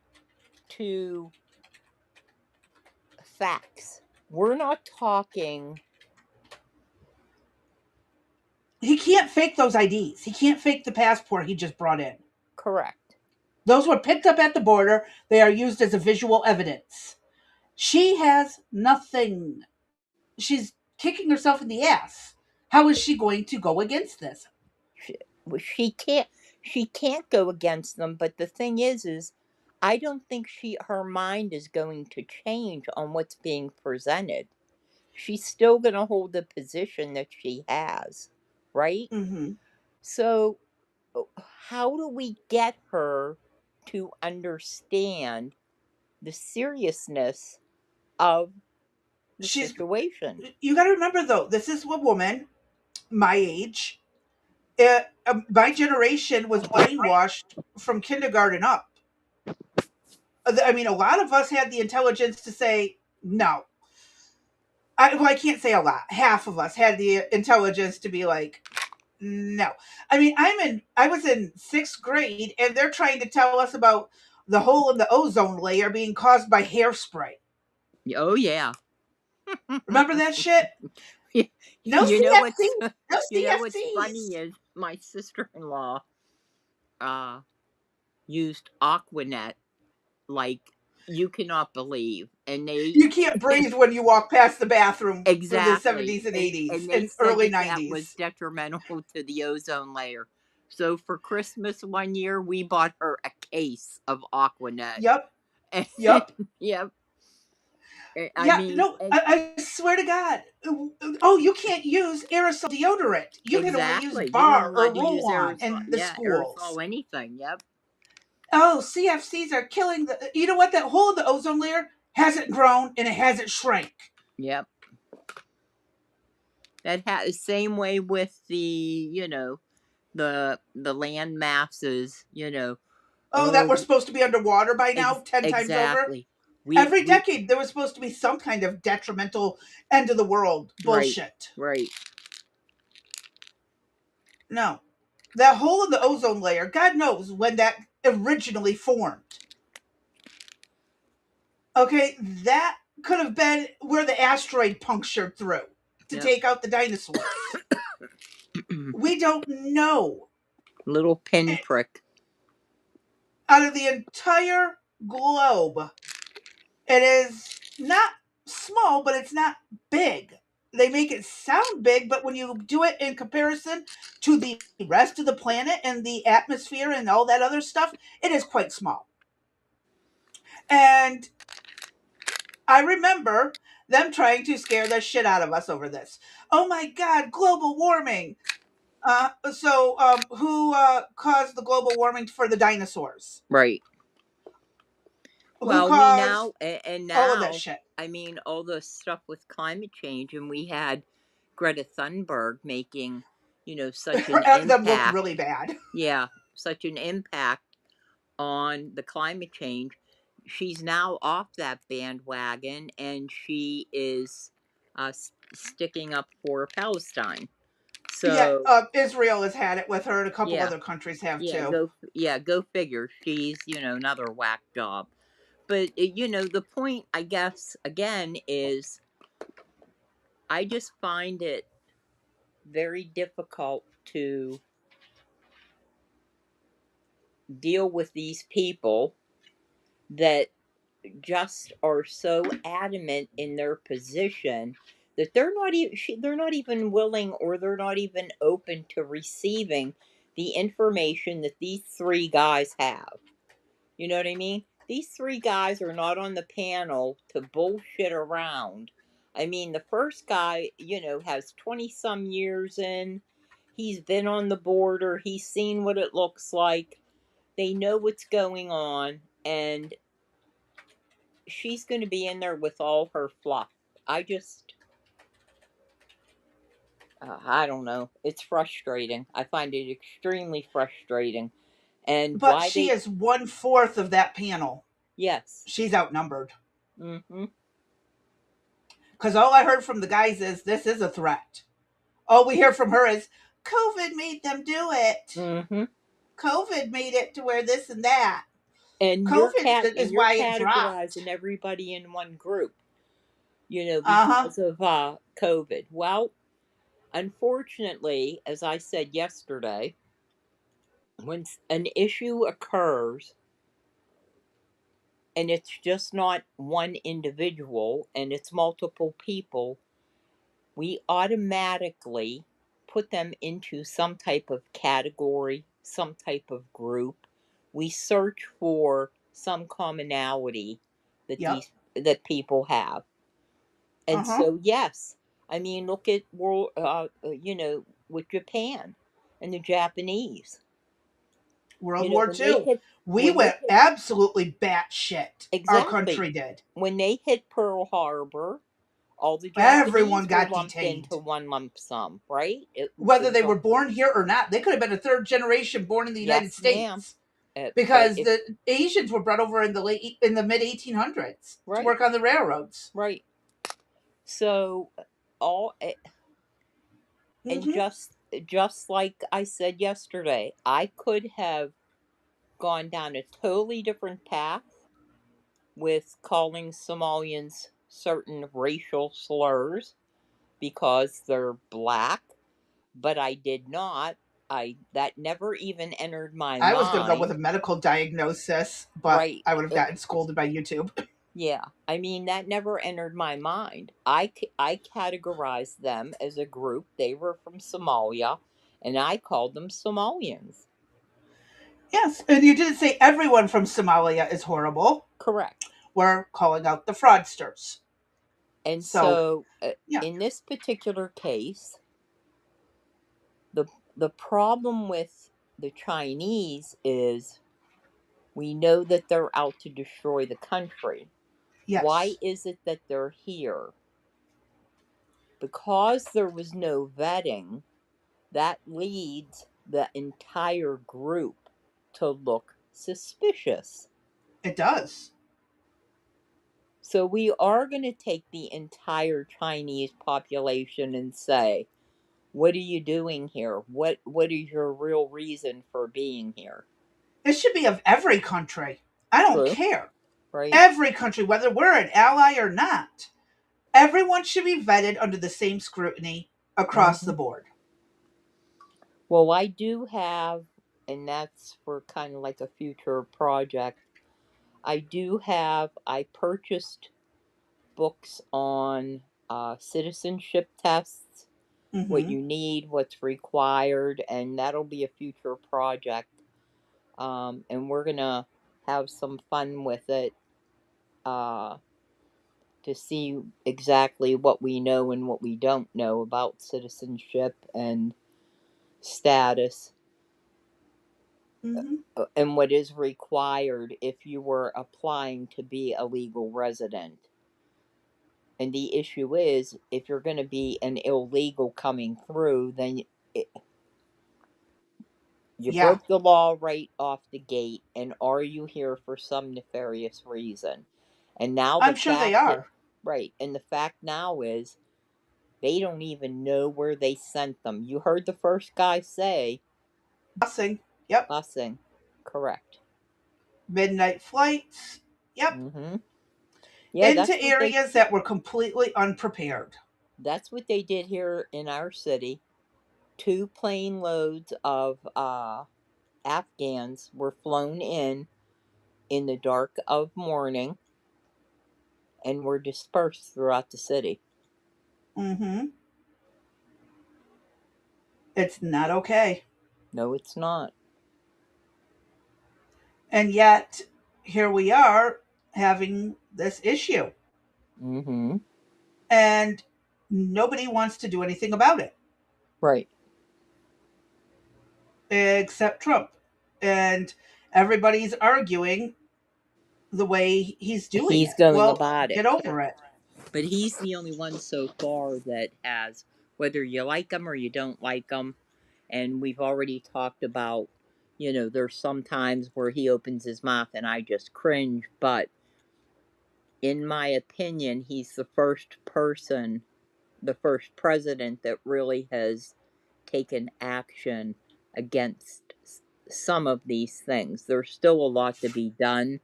[SPEAKER 2] to facts? We're not talking.
[SPEAKER 1] He can't fake those IDs. He can't fake the passport he just brought in.
[SPEAKER 2] Correct.
[SPEAKER 1] Those were picked up at the border. They are used as a visual evidence. She has nothing. She's kicking herself in the ass. How is she going to go against this?
[SPEAKER 2] She can't go against them, but the thing is I don't think her mind is going to change on what's being presented. She's still going to hold the position that she has, right?
[SPEAKER 1] Mm-hmm.
[SPEAKER 2] So how do we get her to understand the seriousness of the situation?
[SPEAKER 1] You got to remember, though, this is a woman my age, My generation was brainwashed from kindergarten up. I mean, a lot of us had the intelligence to say no. I can't say a lot. Half of us had the intelligence to be like, no. I mean, I was in 6th grade, and they're trying to tell us about the hole in the ozone layer being caused by hairspray.
[SPEAKER 2] Oh yeah.
[SPEAKER 1] Remember that shit? No
[SPEAKER 2] You know what's
[SPEAKER 1] CFC, no
[SPEAKER 2] you know what's funny
[SPEAKER 1] CFCs.
[SPEAKER 2] is my sister-in-law uh used Aquanet like you cannot believe, and they
[SPEAKER 1] You can't breathe when you walk past the bathroom in the
[SPEAKER 2] exactly,
[SPEAKER 1] 70s and
[SPEAKER 2] and
[SPEAKER 1] 80s
[SPEAKER 2] they
[SPEAKER 1] and
[SPEAKER 2] said
[SPEAKER 1] early
[SPEAKER 2] that that was
[SPEAKER 1] 90s.
[SPEAKER 2] detrimental to the ozone layer. So for Christmas one year, we bought her a case of Aquanet.
[SPEAKER 1] Yep,
[SPEAKER 2] And,
[SPEAKER 1] yep.
[SPEAKER 2] yep. I
[SPEAKER 1] Yeah,
[SPEAKER 2] mean,
[SPEAKER 1] no, I swear to God. Oh, you can't use aerosol deodorant. You can only use
[SPEAKER 2] exactly. You weren't
[SPEAKER 1] bar or
[SPEAKER 2] allowed to use
[SPEAKER 1] roll on
[SPEAKER 2] aerosol.
[SPEAKER 1] in the
[SPEAKER 2] Yeah,
[SPEAKER 1] schools.
[SPEAKER 2] aerosol anything. Yep.
[SPEAKER 1] Oh, CFCs are killing the. You know what? That hole in the ozone layer hasn't grown and it hasn't shrank.
[SPEAKER 2] Yep. That same way with the land masses.
[SPEAKER 1] Oh, that
[SPEAKER 2] Oh,
[SPEAKER 1] we're supposed to be underwater by now, 10 times over.
[SPEAKER 2] exactly. We
[SPEAKER 1] Every
[SPEAKER 2] we
[SPEAKER 1] decade, there was supposed to be some kind of detrimental end of the world
[SPEAKER 2] right,
[SPEAKER 1] bullshit.
[SPEAKER 2] right.
[SPEAKER 1] No. That hole in the ozone layer, God knows when that originally formed. Okay, that could have been where the asteroid punctured through to
[SPEAKER 2] Yep.
[SPEAKER 1] take out the dinosaurs. We don't know.
[SPEAKER 2] Little pinprick.
[SPEAKER 1] Out of the entire globe, it is not small, but it's not big. They make it sound big, but when you do it in comparison to the rest of the planet and the atmosphere and all that other stuff, it is quite small. And I remember them trying to scare the shit out of us over this. Oh my God, global warming. Who caused the global warming for the dinosaurs?
[SPEAKER 2] Right.
[SPEAKER 1] Who
[SPEAKER 2] Well, we
[SPEAKER 1] caused
[SPEAKER 2] now and
[SPEAKER 1] all of that
[SPEAKER 2] now,
[SPEAKER 1] shit?
[SPEAKER 2] I mean, all the stuff with climate change, and we had Greta Thunberg making, such an
[SPEAKER 1] Them look
[SPEAKER 2] impact.
[SPEAKER 1] really bad.
[SPEAKER 2] Yeah, such an impact on the climate change. She's now off that bandwagon, and she is sticking up for Palestine.
[SPEAKER 1] Yeah,
[SPEAKER 2] So
[SPEAKER 1] Israel has had it with her, and a couple
[SPEAKER 2] yeah,
[SPEAKER 1] other countries have
[SPEAKER 2] yeah,
[SPEAKER 1] too.
[SPEAKER 2] go figure. She's another whack job. But the point, I guess, again, is I just find it very difficult to deal with these people that just are so adamant in their position that they're not even willing, or they're not even open to receiving the information that these three guys have. You know what I mean? These three guys are not on the panel to bullshit around. I mean, the first guy, has 20 some years in. He's been on the border. He's seen what it looks like. They know what's going on. And she's going to be in there with all her fluff. I just, I don't know. It's frustrating. I find it extremely frustrating. And
[SPEAKER 1] But
[SPEAKER 2] why
[SPEAKER 1] she
[SPEAKER 2] they,
[SPEAKER 1] is 1/4 of that panel.
[SPEAKER 2] yes.
[SPEAKER 1] She's outnumbered.
[SPEAKER 2] Mm-hmm.
[SPEAKER 1] Because all I heard from the guys is this is a threat. All we hear from her is COVID made them do it.
[SPEAKER 2] Mm-hmm.
[SPEAKER 1] COVID made it to where this and that.
[SPEAKER 2] And
[SPEAKER 1] COVID is
[SPEAKER 2] you're
[SPEAKER 1] why it
[SPEAKER 2] categorizing
[SPEAKER 1] dropped.
[SPEAKER 2] everybody in one group,
[SPEAKER 1] Uh huh.
[SPEAKER 2] because of COVID. Well, unfortunately, as I said yesterday, when an issue occurs and it's just not one individual and it's multiple people, we automatically put them into some type of category, some type of group. We search for some commonality
[SPEAKER 1] Yep.
[SPEAKER 2] that people have.
[SPEAKER 1] Uh
[SPEAKER 2] And
[SPEAKER 1] huh.
[SPEAKER 2] so yes, I mean, look at with Japan and the Japanese.
[SPEAKER 1] World War
[SPEAKER 2] When they
[SPEAKER 1] II.
[SPEAKER 2] hit
[SPEAKER 1] We
[SPEAKER 2] when they
[SPEAKER 1] went
[SPEAKER 2] hit
[SPEAKER 1] absolutely batshit. Our
[SPEAKER 2] exactly
[SPEAKER 1] country did.
[SPEAKER 2] when they hit Pearl Harbor, All the
[SPEAKER 1] Everyone
[SPEAKER 2] Japanese were
[SPEAKER 1] got
[SPEAKER 2] lumped into
[SPEAKER 1] detained.
[SPEAKER 2] one lump sum, right?
[SPEAKER 1] Whether they were born here or not. They could have been a third generation born in the United
[SPEAKER 2] Yes, ma'am.
[SPEAKER 1] States.
[SPEAKER 2] But
[SPEAKER 1] Because
[SPEAKER 2] if
[SPEAKER 1] the Asians were brought over in the mid 1800s to
[SPEAKER 2] right,
[SPEAKER 1] work on the railroads.
[SPEAKER 2] right. So all and
[SPEAKER 1] Hmm.
[SPEAKER 2] just like I said yesterday, I could have gone down a totally different path with calling Somalians certain racial slurs because they're black, but I did not. That never even entered my
[SPEAKER 1] I was going to go with a
[SPEAKER 2] mind.
[SPEAKER 1] medical diagnosis, but
[SPEAKER 2] Right.
[SPEAKER 1] I would have gotten scolded by YouTube.
[SPEAKER 2] Yeah. I mean, that never entered my mind. I categorized them as a group. They were from Somalia, and I called them Somalians.
[SPEAKER 1] Yes, and you didn't say everyone from Somalia is horrible.
[SPEAKER 2] Correct.
[SPEAKER 1] We're calling out the fraudsters.
[SPEAKER 2] And
[SPEAKER 1] So,
[SPEAKER 2] so,
[SPEAKER 1] yeah,
[SPEAKER 2] in this particular case, the the problem with the Chinese is we know that they're out to destroy the country. Why
[SPEAKER 1] yes,
[SPEAKER 2] is it that they're here? Because there was no vetting, that leads the entire group to look suspicious.
[SPEAKER 1] it does.
[SPEAKER 2] So we are going to take the entire Chinese population and say, what are you doing here? What is your real reason for being here?
[SPEAKER 1] It should be of every country. I don't
[SPEAKER 2] True,
[SPEAKER 1] care.
[SPEAKER 2] right?
[SPEAKER 1] Every country, whether we're an ally or not, everyone should be vetted under the same scrutiny across
[SPEAKER 2] Hmm.
[SPEAKER 1] the board.
[SPEAKER 2] Well, I do have, and that's for kind of like a future project. I purchased books on citizenship tests, what
[SPEAKER 1] Hmm.
[SPEAKER 2] you need, what's required, and that'll be a future project. And we're gonna have some fun with it uh, to see exactly what we know and what we don't know about citizenship and status,
[SPEAKER 1] Hmm.
[SPEAKER 2] and what is required if you were applying to be a legal resident. And the issue is, if you're going to be an illegal coming through, then you
[SPEAKER 1] Yeah,
[SPEAKER 2] broke the law right off the gate. And are you here for some nefarious reason? And now
[SPEAKER 1] I'm sure they are.
[SPEAKER 2] right, and the fact now is they don't even know where they sent them. You heard the first guy say
[SPEAKER 1] Busing. Yep.
[SPEAKER 2] busing. Correct.
[SPEAKER 1] Midnight flights. Yep.
[SPEAKER 2] Mm-hmm. Yeah,
[SPEAKER 1] Into areas that were completely unprepared.
[SPEAKER 2] that's what they did here in our city. 2 plane loads of Afghans were flown in the dark of morning and were dispersed throughout the city.
[SPEAKER 1] Hmm. It's not okay.
[SPEAKER 2] No, it's not.
[SPEAKER 1] And yet, here we are having this issue.
[SPEAKER 2] Mm-hmm.
[SPEAKER 1] And nobody wants to do anything about it
[SPEAKER 2] Right.
[SPEAKER 1] except Trump. And everybody's arguing the way he's doing
[SPEAKER 2] He's
[SPEAKER 1] it.
[SPEAKER 2] going
[SPEAKER 1] Well,
[SPEAKER 2] about it.
[SPEAKER 1] get over it.
[SPEAKER 2] But he's the only one so far that has, whether you like him or you don't like him, and we've already talked about, there's some times where he opens his mouth and I just cringe, but in my opinion, he's the first president that really has taken action against some of these things. There's still a lot to be done,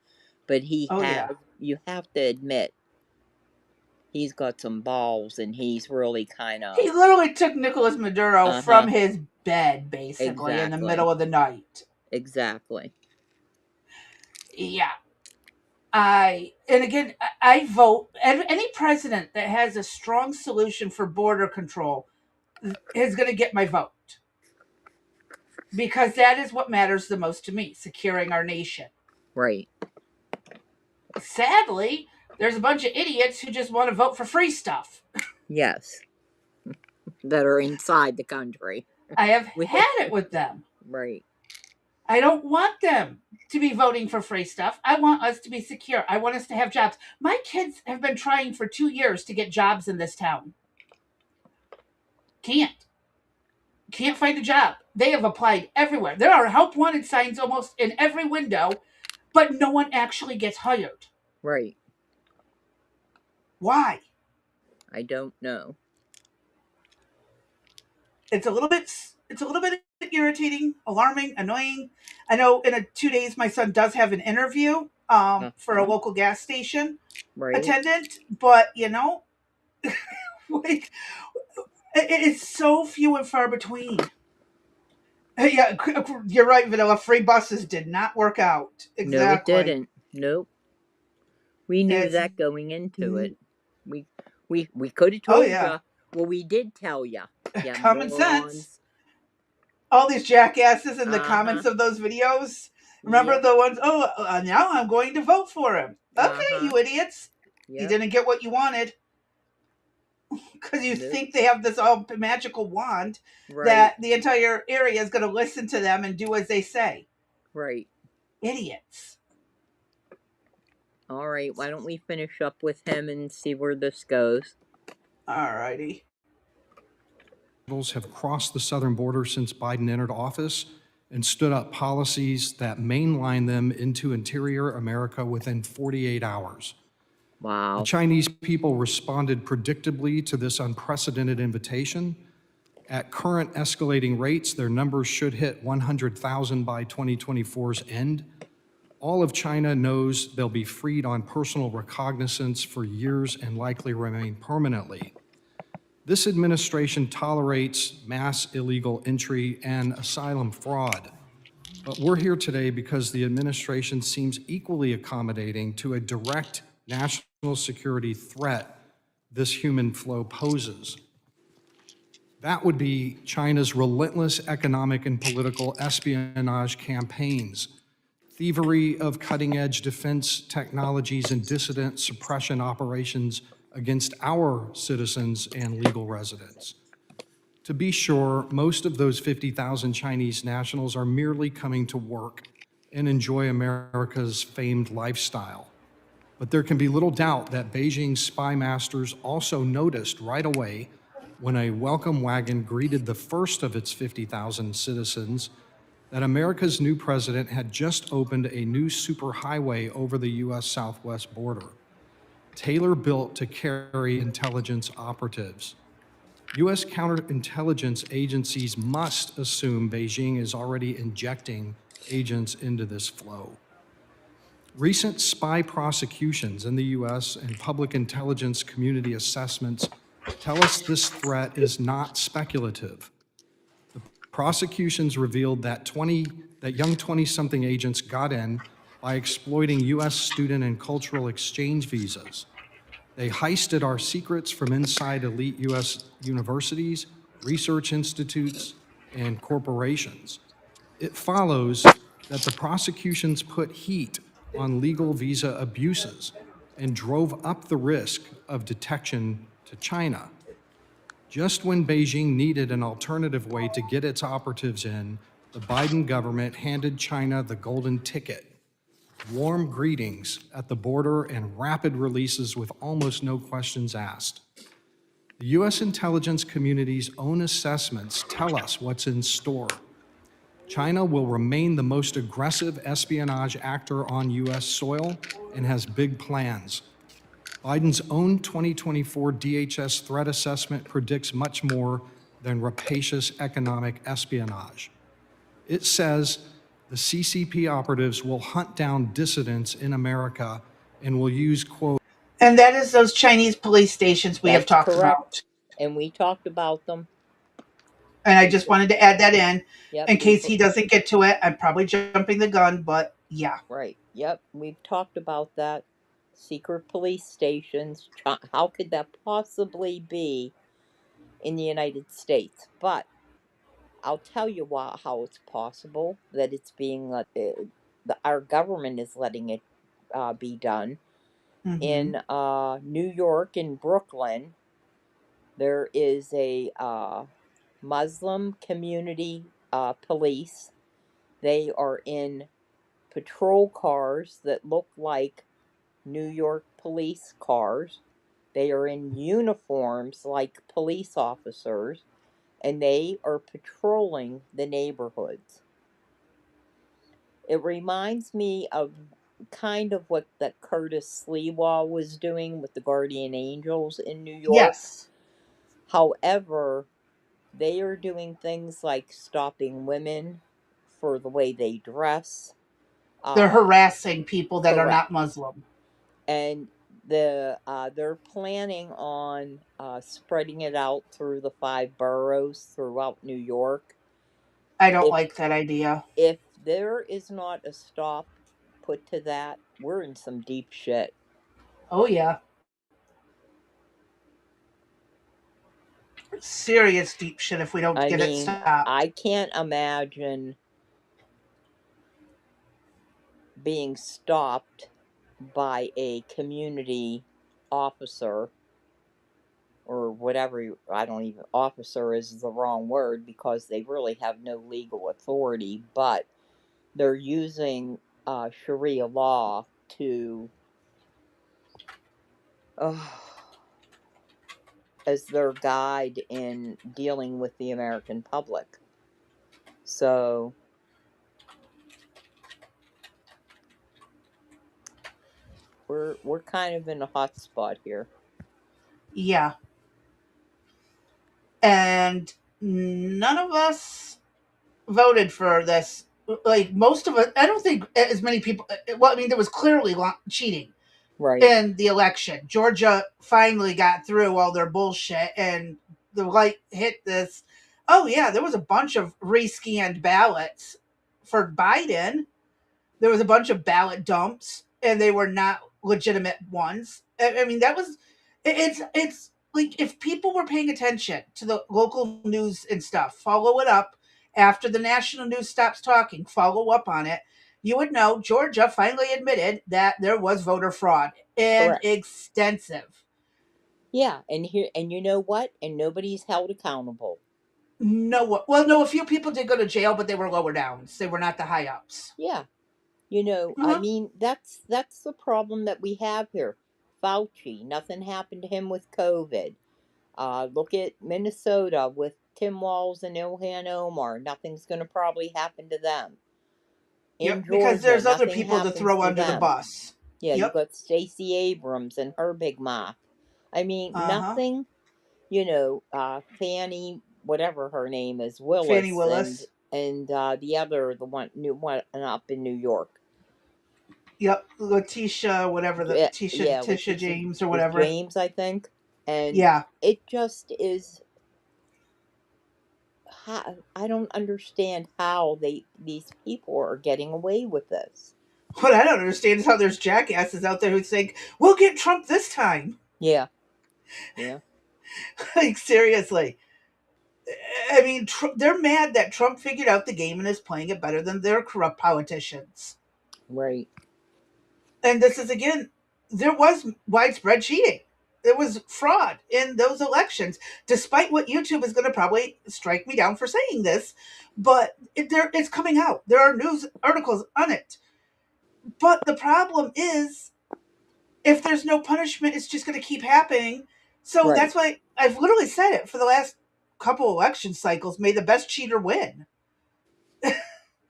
[SPEAKER 2] but
[SPEAKER 1] Oh, yeah.
[SPEAKER 2] you have to admit, he's got some balls and he's really kind of,
[SPEAKER 1] He literally took Nicolas Maduro
[SPEAKER 2] uh
[SPEAKER 1] from
[SPEAKER 2] huh,
[SPEAKER 1] his bed, basically, in the
[SPEAKER 2] exactly,
[SPEAKER 1] middle of the night.
[SPEAKER 2] exactly.
[SPEAKER 1] Yeah. And again, I vote, any president that has a strong solution for border control is going to get my vote. Because that is what matters the most to me, securing our nation.
[SPEAKER 2] Right.
[SPEAKER 1] Sadly, there's a bunch of idiots who just want to vote for free stuff.
[SPEAKER 2] Yes. That are inside the country.
[SPEAKER 1] I have
[SPEAKER 2] We
[SPEAKER 1] had it with them.
[SPEAKER 2] right.
[SPEAKER 1] I don't want them to be voting for free stuff. I want us to be secure. I want us to have jobs. My kids have been trying for 2 years to get jobs in this town. Can't. Can't find a job. They have applied everywhere. There are help wanted signs almost in every window, but no one actually gets hired.
[SPEAKER 2] Right.
[SPEAKER 1] Why?
[SPEAKER 2] I don't know.
[SPEAKER 1] It's a little bit irritating, alarming, annoying. I know in 2 days my son does have an interview for a
[SPEAKER 2] Uh-huh.
[SPEAKER 1] local gas station
[SPEAKER 2] Right.
[SPEAKER 1] attendant, but like it's so few and far between. Yeah, you're right, Vanilla. Free buses did not work out.
[SPEAKER 2] No, it
[SPEAKER 1] Exactly.
[SPEAKER 2] didn't. Nope. We knew
[SPEAKER 1] It's
[SPEAKER 2] that going into it. We we could have
[SPEAKER 1] oh
[SPEAKER 2] told
[SPEAKER 1] yeah,
[SPEAKER 2] ya. Well, we did tell ya. Yeah,
[SPEAKER 1] common sense.
[SPEAKER 2] morons.
[SPEAKER 1] All these jackasses in the
[SPEAKER 2] Uh-huh.
[SPEAKER 1] comments of those videos. Remember
[SPEAKER 2] Yep.
[SPEAKER 1] the ones? Oh, now I'm going to vote for him. Okay,
[SPEAKER 2] Uh-huh.
[SPEAKER 1] you idiots. You
[SPEAKER 2] Yep.
[SPEAKER 1] didn't get what you wanted because you
[SPEAKER 2] Nope.
[SPEAKER 1] think they have this all magical wand
[SPEAKER 2] Right.
[SPEAKER 1] that the entire area is going to listen to them and do as they say.
[SPEAKER 2] Right.
[SPEAKER 1] Idiots.
[SPEAKER 2] All right. Why don't we finish up with him and see where this goes?
[SPEAKER 1] Alrighty.
[SPEAKER 10] Have crossed the southern border since Biden entered office and stood up policies that mainline them into interior America within 48 hours. The
[SPEAKER 2] Wow.
[SPEAKER 10] Chinese people responded predictably to this unprecedented invitation. At current escalating rates, their numbers should hit 100,000 by 2024's end. All of China knows they'll be freed on personal recognizance for years and likely remain permanently. This administration tolerates mass illegal entry and asylum fraud. But we're here today because the administration seems equally accommodating to a direct national security threat this human flow poses. That would be China's relentless economic and political espionage campaigns, thievery of cutting-edge defense technologies, and dissident suppression operations against our citizens and legal residents. To be sure, most of those 50,000 Chinese nationals are merely coming to work and enjoy America's famed lifestyle. But there can be little doubt that Beijing's spy masters also noticed right away when a welcome wagon greeted the first of its 50,000 citizens that America's new president had just opened a new superhighway over the U.S. southwest border, tailor-built to carry intelligence operatives. U.S. counterintelligence agencies must assume Beijing is already injecting agents into this flow. Recent spy prosecutions in the U.S. and public intelligence community assessments tell us this threat is not speculative. The prosecutions revealed that young 20-something agents got in by exploiting U.S. student and cultural exchange visas. They heisted our secrets from inside elite U.S. universities, research institutes, and corporations. It follows that the prosecutions put heat on legal visa abuses and drove up the risk of detection to China. Just when Beijing needed an alternative way to get its operatives in, the Biden government handed China the golden ticket. Warm greetings at the border and rapid releases with almost no questions asked. The U.S. intelligence community's own assessments tell us what's in store. China will remain the most aggressive espionage actor on U.S. soil and has big plans. Biden's own 2024 DHS threat assessment predicts much more than rapacious economic espionage. It says the CCP operatives will hunt down dissidents in America and will use, quote,
[SPEAKER 1] And that is those Chinese police stations we have
[SPEAKER 2] That's
[SPEAKER 1] talked
[SPEAKER 2] correct.
[SPEAKER 1] about.
[SPEAKER 2] And we talked about them.
[SPEAKER 1] And I
[SPEAKER 2] We
[SPEAKER 1] just
[SPEAKER 2] put,
[SPEAKER 1] wanted to add that
[SPEAKER 2] yep,
[SPEAKER 1] in
[SPEAKER 2] we
[SPEAKER 1] case
[SPEAKER 2] put,
[SPEAKER 1] he doesn't get to it. I'm probably jumping the gun, but yeah.
[SPEAKER 2] right. Yep, we've talked about that. Secret police stations. How could that possibly be in the United States? But I'll tell you how it's possible that it's being our government is letting it be done.
[SPEAKER 1] Mm-hmm.
[SPEAKER 2] In New York and Brooklyn, there is a Muslim community police They are in patrol cars that look like New York police cars. They are in uniforms like police officers, and they are patrolling the neighborhoods. It reminds me of kind of what that Curtis Sliwa was doing with the Guardian Angels in New York.
[SPEAKER 1] Yes.
[SPEAKER 2] However, they are doing things like stopping women for the way they dress.
[SPEAKER 1] They're
[SPEAKER 2] Uh,
[SPEAKER 1] harassing people that are
[SPEAKER 2] Correct.
[SPEAKER 1] not Muslim.
[SPEAKER 2] And they're planning on spreading it out through the 5 boroughs throughout New York.
[SPEAKER 1] I don't
[SPEAKER 2] If
[SPEAKER 1] like that idea.
[SPEAKER 2] if there is not a stop put to that, we're in some deep shit.
[SPEAKER 1] Oh yeah. Serious deep shit if we don't
[SPEAKER 2] I
[SPEAKER 1] get it
[SPEAKER 2] mean,
[SPEAKER 1] stopped.
[SPEAKER 2] I can't imagine being stopped by a community officer or whatever. I don't even, officer is the wrong word because they really have no legal authority, but they're using Sharia law to uh, as their guide in dealing with the American public. So we're kind of in a hot spot here.
[SPEAKER 1] Yeah. And none of us voted for this. Like most of us, I don't think as many people. Well, I mean, there was clearly cheating
[SPEAKER 2] Right.
[SPEAKER 1] in the election. Georgia finally got through all their bullshit, and the light hit this. Oh yeah, there was a bunch of rescanned ballots for Biden. There was a bunch of ballot dumps, and they were not legitimate ones. I mean, that was it's like if people were paying attention to the local news and stuff, follow it up after the national news stops talking, follow up on it. You would know Georgia finally admitted that there was voter fraud and
[SPEAKER 2] Correct.
[SPEAKER 1] extensive.
[SPEAKER 2] Yeah, and here and you know what? And nobody's held accountable.
[SPEAKER 1] No, well, no, a few people did go to jail, but they were lower downs. They were not the high ups.
[SPEAKER 2] Yeah. I
[SPEAKER 1] Uh-huh.
[SPEAKER 2] mean, that's the problem that we have here. Fauci, nothing happened to him with COVID. Look at Minnesota with Tim Walz and Ilhan Omar. Nothing's going to probably happen to them. In
[SPEAKER 1] Yep, because
[SPEAKER 2] Georgia,
[SPEAKER 1] there's other
[SPEAKER 2] nothing
[SPEAKER 1] people to
[SPEAKER 2] happens
[SPEAKER 1] throw
[SPEAKER 2] to
[SPEAKER 1] under the
[SPEAKER 2] them.
[SPEAKER 1] bus.
[SPEAKER 2] Yeah, you
[SPEAKER 1] Yep.
[SPEAKER 2] got Stacey Abrams and her big mouth. I mean,
[SPEAKER 1] Uh huh.
[SPEAKER 2] nothing. Fannie, whatever her name is,
[SPEAKER 1] Fannie
[SPEAKER 2] Willis,
[SPEAKER 1] Willis.
[SPEAKER 2] and the other, the one up in New York.
[SPEAKER 1] Yep. Letitia, whatever the
[SPEAKER 2] Yeah,
[SPEAKER 1] Tisha
[SPEAKER 2] Letitia
[SPEAKER 1] James or whatever.
[SPEAKER 2] James, I think. And
[SPEAKER 1] Yeah.
[SPEAKER 2] it just is. I don't understand how these people are getting away with this.
[SPEAKER 1] What I don't understand is how there's jackasses out there who think we'll get Trump this time.
[SPEAKER 2] Yeah, yeah,
[SPEAKER 1] Like seriously. I mean, they're mad that Trump figured out the game and is playing it better than their corrupt politicians.
[SPEAKER 2] right,
[SPEAKER 1] And this is again, there was widespread cheating. There was fraud in those elections, despite what YouTube is going to probably strike me down for saying this. But it's coming out. There are news articles on it. But the problem is, if there's no punishment, it's just going to keep happening. So
[SPEAKER 2] right.
[SPEAKER 1] that's why I've literally said it for the last couple election cycles. May the best cheater win.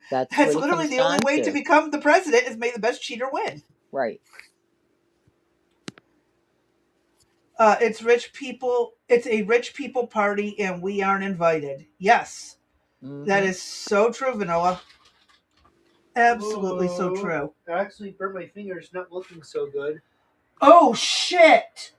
[SPEAKER 2] That's
[SPEAKER 1] That's
[SPEAKER 2] what it
[SPEAKER 1] literally
[SPEAKER 2] comes
[SPEAKER 1] the only
[SPEAKER 2] down
[SPEAKER 1] way to
[SPEAKER 2] to.
[SPEAKER 1] become the president is may the best cheater win.
[SPEAKER 2] Right.
[SPEAKER 1] It's rich people. It's a rich people party, and we aren't invited. Yes, that
[SPEAKER 2] Mm-hmm.
[SPEAKER 1] is so true, Vanilla. Absolutely so
[SPEAKER 3] Whoa.
[SPEAKER 1] true.
[SPEAKER 3] I actually burnt my fingers, not looking so good.
[SPEAKER 1] Oh shit.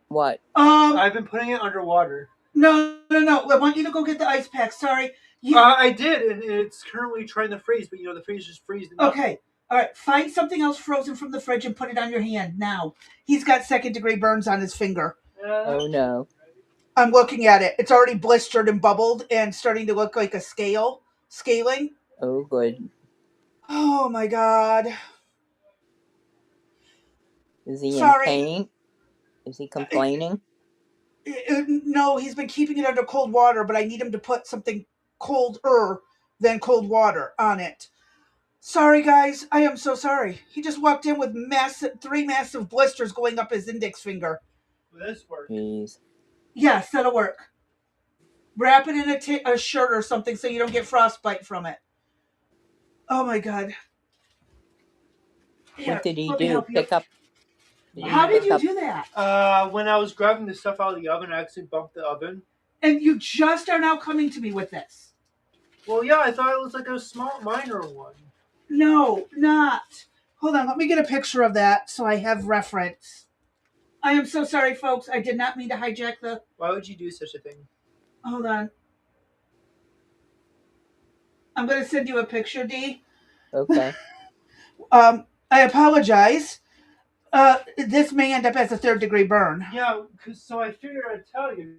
[SPEAKER 2] What?
[SPEAKER 3] I've been putting it underwater.
[SPEAKER 1] No, no, no. I want you to go get the ice pack. Sorry.
[SPEAKER 3] I did, and it's currently trying to freeze, but the freeze just freeze the knuckle.
[SPEAKER 1] Okay. All right. Find something else frozen from the fridge and put it on your hand now. He's got second-degree burns on his finger.
[SPEAKER 2] Oh no.
[SPEAKER 1] I'm looking at it. It's already blistered and bubbled and starting to look like a scaling.
[SPEAKER 2] Oh good.
[SPEAKER 1] Oh my god.
[SPEAKER 2] Is he in
[SPEAKER 1] Sorry.
[SPEAKER 2] pain? Is he complaining?
[SPEAKER 1] No, he's been keeping it under cold water, but I need him to put something colder than cold water on it. Sorry, guys. I am so sorry. He just walked in with three massive blisters going up his index finger.
[SPEAKER 3] Will this work?
[SPEAKER 2] Jeez.
[SPEAKER 1] Yes, that'll work. Wrap it in a shirt or something so you don't get frostbite from it. Oh my God.
[SPEAKER 2] What
[SPEAKER 1] Here,
[SPEAKER 2] did he
[SPEAKER 1] let me
[SPEAKER 2] do?
[SPEAKER 1] help you.
[SPEAKER 2] Pick up?
[SPEAKER 1] How did
[SPEAKER 2] pick
[SPEAKER 1] you
[SPEAKER 2] up?
[SPEAKER 1] do that?
[SPEAKER 3] When I was grabbing the stuff out of the oven, I actually bumped the oven.
[SPEAKER 1] And you just are now coming to me with this.
[SPEAKER 3] Well, yeah, I thought it was like a small, minor one.
[SPEAKER 1] No, not. Hold on, let me get a picture of that so I have reference. I am so sorry, folks. I did not mean to hijack the.
[SPEAKER 3] Why would you do such a thing?
[SPEAKER 1] Hold on. I'm going to send you a picture, D.
[SPEAKER 2] Okay.
[SPEAKER 1] I apologize. This may end up as a 3rd-degree burn.
[SPEAKER 3] Yeah, so I figured I'd tell you.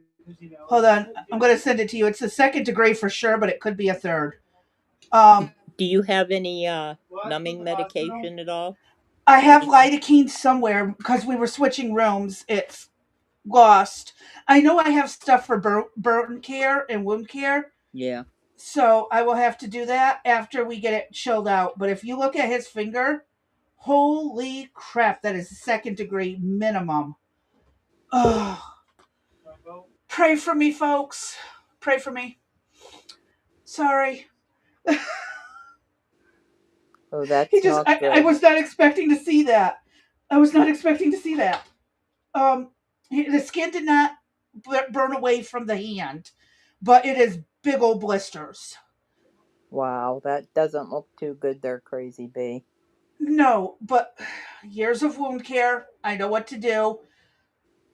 [SPEAKER 1] Hold on. I'm going to send it to you. It's a 2nd degree for sure, but it could be a 3rd.
[SPEAKER 2] Do you have any numbing medication at all?
[SPEAKER 1] I have lidocaine somewhere because we were switching rooms. It's lost. I know I have stuff for burn care and wound care.
[SPEAKER 2] Yeah.
[SPEAKER 1] So I will have to do that after we get it chilled out. But if you look at his finger, holy crap, that is a 2nd degree minimum. Oh, pray for me, folks. Pray for me. Sorry.
[SPEAKER 2] Oh, that's
[SPEAKER 1] He just,
[SPEAKER 2] not good.
[SPEAKER 1] I was not expecting to see that. I was not expecting to see that. The skin did not burn away from the hand, but it is big old blisters.
[SPEAKER 2] Wow, that doesn't look too good there, Crazy B.
[SPEAKER 1] No, but years of wound care. I know what to do.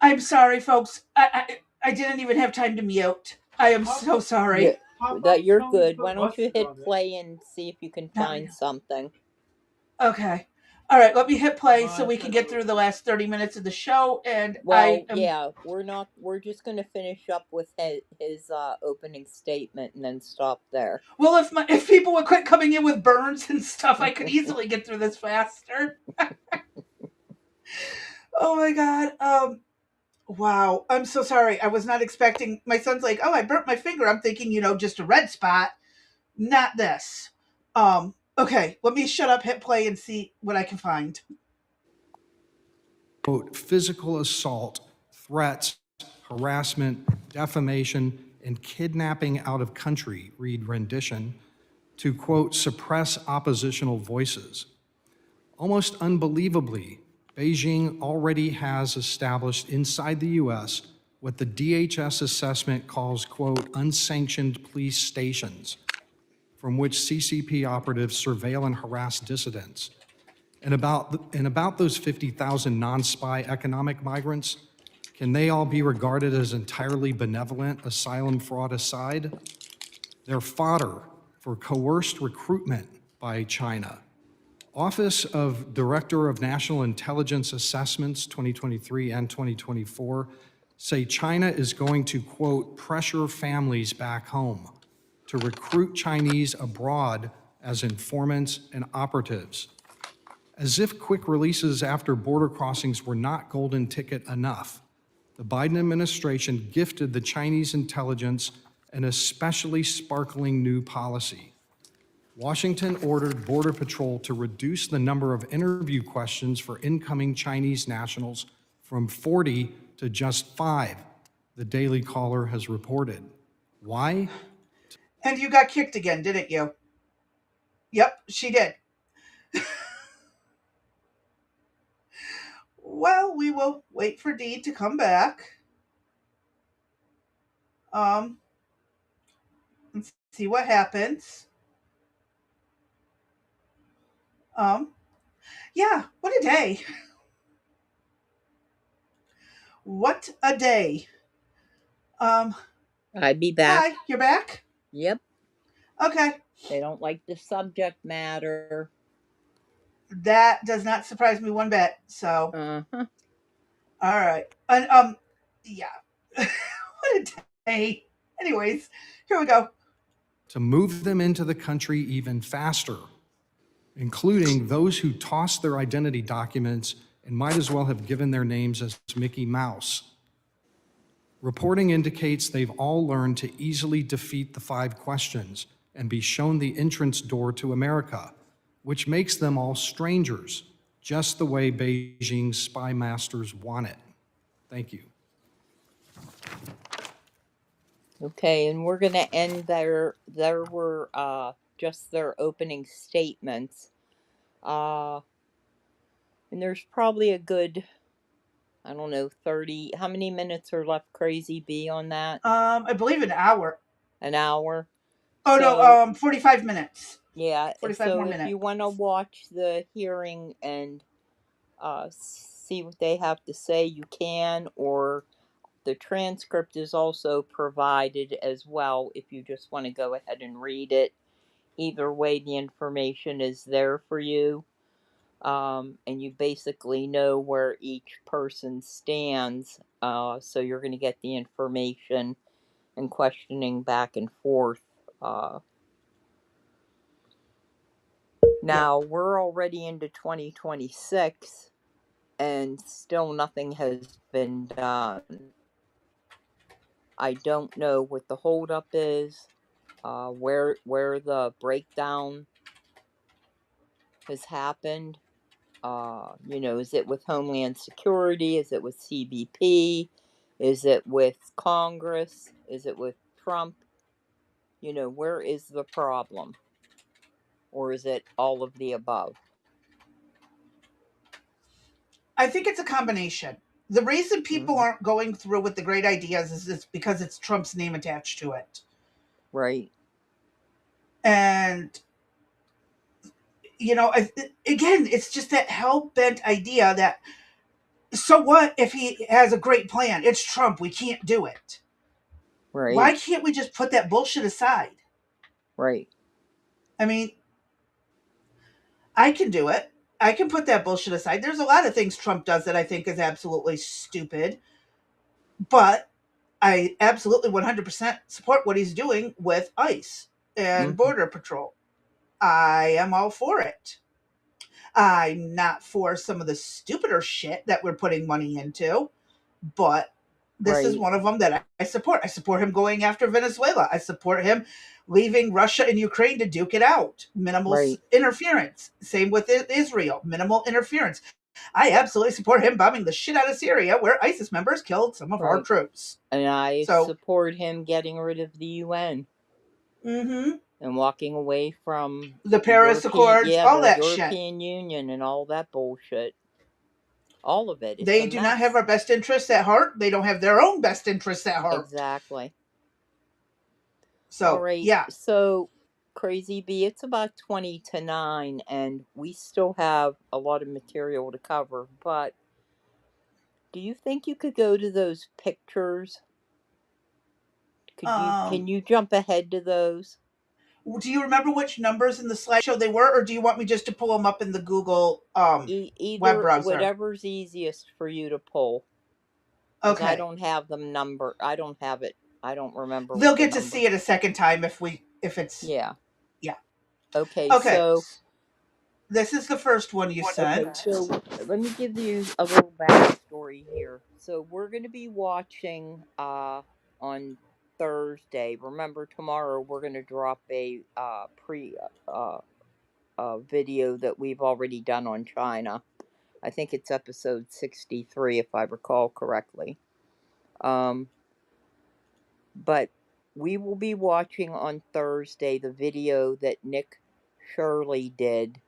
[SPEAKER 1] I'm sorry, folks. I didn't even have time to mute. I am so sorry.
[SPEAKER 2] You're good. Why don't you hit play and see if you can find something?
[SPEAKER 1] Okay. All right, let me hit play so we can get through the last 30 minutes of the show. And
[SPEAKER 2] yeah, we're just going to finish up with his opening statement and then stop there.
[SPEAKER 1] Well, if people would quit coming in with burns and stuff, I could easily get through this faster. Oh my God. Wow. I'm so sorry. I was not expecting. My son's like, oh, I burnt my finger. I'm thinking, just a red spot. Not this. Okay, let me shut up, hit play, and see what I can find.
[SPEAKER 10] Quote, physical assault, threats, harassment, defamation, and kidnapping out of country, read rendition, to, quote, suppress oppositional voices. Almost unbelievably, Beijing already has established inside the U.S. what the DHS assessment calls, quote, unsanctioned police stations, from which CCP operatives surveil and harass dissidents. And about those 50,000 non-spy economic migrants, can they all be regarded as entirely benevolent, asylum fraud aside? They're fodder for coerced recruitment by China. Office of Director of National Intelligence Assessments 2023 and 2024 say China is going to, quote, pressure families back home to recruit Chinese abroad as informants and operatives. As if quick releases after border crossings were not golden ticket enough, the Biden administration gifted the Chinese intelligence an especially sparkling new policy. Washington ordered Border Patrol to reduce the number of interview questions for incoming Chinese nationals from 40 to just 5, the Daily Caller has reported. Why?
[SPEAKER 1] And you got kicked again, didn't you? Yep, she did. Well, we will wait for Dee to come back. Let's see what happens. Yeah, what a day. What a day.
[SPEAKER 2] I'd be back.
[SPEAKER 1] Hi, you're back?
[SPEAKER 2] Yep.
[SPEAKER 1] Okay.
[SPEAKER 2] They don't like the subject matter.
[SPEAKER 1] That does not surprise me one bit. So,
[SPEAKER 2] Uh-huh.
[SPEAKER 1] All right. And yeah. What a day. Anyways, here we go.
[SPEAKER 10] To move them into the country even faster, including those who tossed their identity documents and might as well have given their names as Mickey Mouse. Reporting indicates they've all learned to easily defeat the 5 questions and be shown the entrance door to America, which makes them all strangers, just the way Beijing's spy masters want it. Thank you.
[SPEAKER 2] Okay, and we're going to end there. There were just their opening statements. And there's probably a good, I don't know, 30, how many minutes are left, Crazy B, on that?
[SPEAKER 1] I believe an hour.
[SPEAKER 2] An hour?
[SPEAKER 1] Oh
[SPEAKER 2] So,
[SPEAKER 1] no, 45 minutes.
[SPEAKER 2] yeah,
[SPEAKER 1] 45
[SPEAKER 2] so
[SPEAKER 1] more
[SPEAKER 2] if you
[SPEAKER 1] minutes.
[SPEAKER 2] want to watch the hearing and see what they have to say, you can, or the transcript is also provided as well if you just want to go ahead and read it. Either way, the information is there for you. And you basically know where each person stands. So you're going to get the information and questioning back and forth. Now, we're already into 2026 and still nothing has been done. I don't know what the holdup is, where the breakdown has happened. Is it with Homeland Security? Is it with CBP? Is it with Congress? Is it with Trump? Where is the problem? Or is it all of the above?
[SPEAKER 1] I think it's a combination. The reason people
[SPEAKER 2] Mm-hmm.
[SPEAKER 1] aren't going through with the great ideas is because it's Trump's name attached to it.
[SPEAKER 2] Right.
[SPEAKER 1] And, again, it's just that hell bent idea that, so what if he has a great plan? It's Trump. We can't do it.
[SPEAKER 2] Right.
[SPEAKER 1] Why can't we just put that bullshit aside?
[SPEAKER 2] Right.
[SPEAKER 1] I mean, I can do it. I can put that bullshit aside. There's a lot of things Trump does that I think is absolutely stupid, but I absolutely 100% support what he's doing with ICE and
[SPEAKER 2] Mm-hmm.
[SPEAKER 1] Border Patrol. I am all for it. I'm not for some of the stupider shit that we're putting money into, but this is
[SPEAKER 2] Right.
[SPEAKER 1] one of them that I support. I support him going after Venezuela. I support him leaving Russia and Ukraine to duke it out. Minimal
[SPEAKER 2] Right.
[SPEAKER 1] interference. Same with Israel. Minimal interference. I absolutely support him bombing the shit out of Syria, where ISIS members killed some of our
[SPEAKER 2] Right.
[SPEAKER 1] troops.
[SPEAKER 2] And I
[SPEAKER 1] So,
[SPEAKER 2] support him getting rid of the UN
[SPEAKER 1] mm-hmm.
[SPEAKER 2] and walking away from
[SPEAKER 1] The Paris Accords, all
[SPEAKER 2] the
[SPEAKER 1] that shit.
[SPEAKER 2] European Union and all that bullshit. All of it. It's a
[SPEAKER 1] They do not have
[SPEAKER 2] mess.
[SPEAKER 1] our best interests at heart. They don't have their own best interests at heart.
[SPEAKER 2] Exactly. All
[SPEAKER 1] So,
[SPEAKER 2] right.
[SPEAKER 1] yeah.
[SPEAKER 2] So, Crazy B, it's about 20 to 9, and we still have a lot of material to cover. But do you think you could go to those pictures? Can you jump ahead to those?
[SPEAKER 1] Do you remember which numbers in the slideshow they were, or do you want me just to pull them up in the Google web
[SPEAKER 2] Either,
[SPEAKER 1] browser?
[SPEAKER 2] whatever's easiest for you to pull. Because I
[SPEAKER 1] Okay.
[SPEAKER 2] don't have them number. I don't have it. I don't remember
[SPEAKER 1] They'll
[SPEAKER 2] what the
[SPEAKER 1] get to
[SPEAKER 2] number.
[SPEAKER 1] see it a second time if it's
[SPEAKER 2] Yeah.
[SPEAKER 1] yeah.
[SPEAKER 2] Okay,
[SPEAKER 1] Okay.
[SPEAKER 2] so
[SPEAKER 1] This is the first one you sent.
[SPEAKER 2] so let me give you a little backstory here. So we're going to be watching on Thursday. Remember, tomorrow we're going to drop a video that we've already done on China. I think it's episode 63, if I recall correctly. But we will be watching on Thursday the video that Nick Shirley did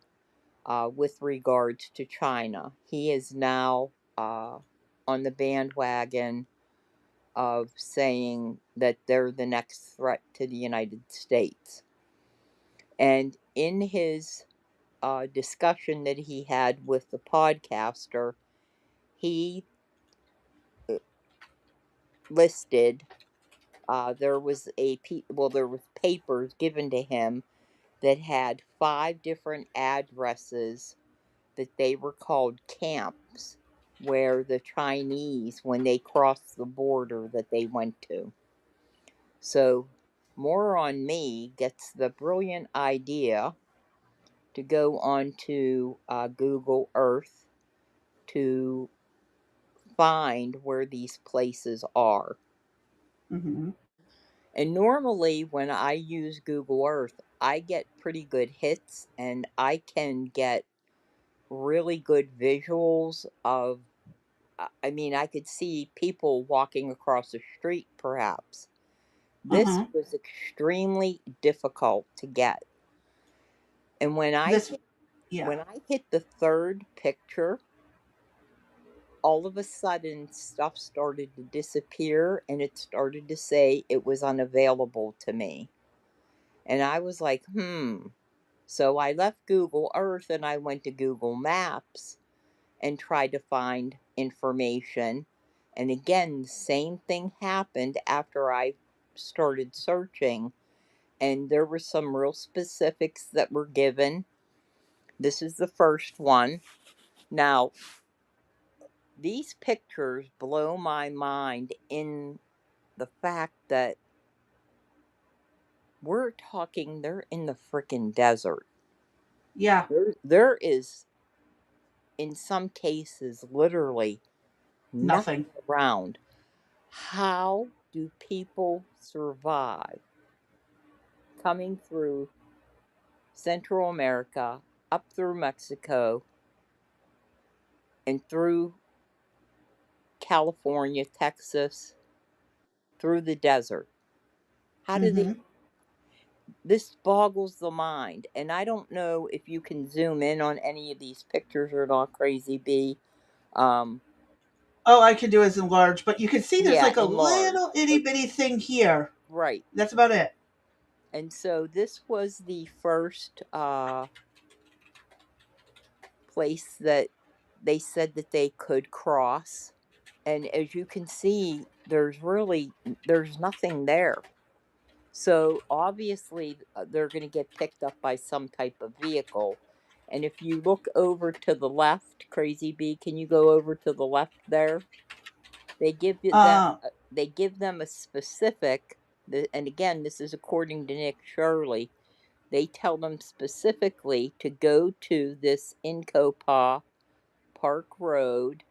[SPEAKER 2] with regards to China. He is now on the bandwagon of saying that they're the next threat to the United States. And in his discussion that he had with the podcaster, he listed there was papers given to him that had 5 different addresses that they were called camps where the Chinese, when they crossed the border, that they went to. So More on Me gets the brilliant idea to go onto Google Earth to find where these places are.
[SPEAKER 1] Mm-hmm.
[SPEAKER 2] And normally when I use Google Earth, I get pretty good hits and I can get really good visuals of, I mean, I could see people walking across the street perhaps. This
[SPEAKER 1] Uh-huh.
[SPEAKER 2] was extremely difficult to get. And
[SPEAKER 1] This, yeah.
[SPEAKER 2] when I hit the third picture, all of a sudden stuff started to disappear and it started to say it was unavailable to me. And I was like, So I left Google Earth and I went to Google Maps and tried to find information. And again, the same thing happened after I started searching. And there were some real specifics that were given. This is the first one. Now, these pictures blow my mind in the fact that they're in the freaking desert.
[SPEAKER 1] Yeah.
[SPEAKER 2] There is, in some cases, literally nothing
[SPEAKER 1] Nothing.
[SPEAKER 2] around. How do people survive coming through Central America, up through Mexico, and through California, Texas, through the desert? How do they?
[SPEAKER 1] Mm-hmm.
[SPEAKER 2] This boggles the mind. And I don't know if you can zoom in on any of these pictures or not, Crazy B. Um,
[SPEAKER 1] All I can do is enlarge, but you can see there's
[SPEAKER 2] yeah,
[SPEAKER 1] like a
[SPEAKER 2] enlarge.
[SPEAKER 1] little itty bitty thing here.
[SPEAKER 2] Right.
[SPEAKER 1] That's about it.
[SPEAKER 2] And so this was the first place that they said that they could cross. And as you can see, there's nothing there. So obviously they're going to get picked up by some type of vehicle. And if you look over to the left, Crazy B, can you go over to the left there? They give
[SPEAKER 1] Uh,
[SPEAKER 2] them a specific, and again, this is according to Nick Shirley. They tell them specifically to go to this Incopa Park Road,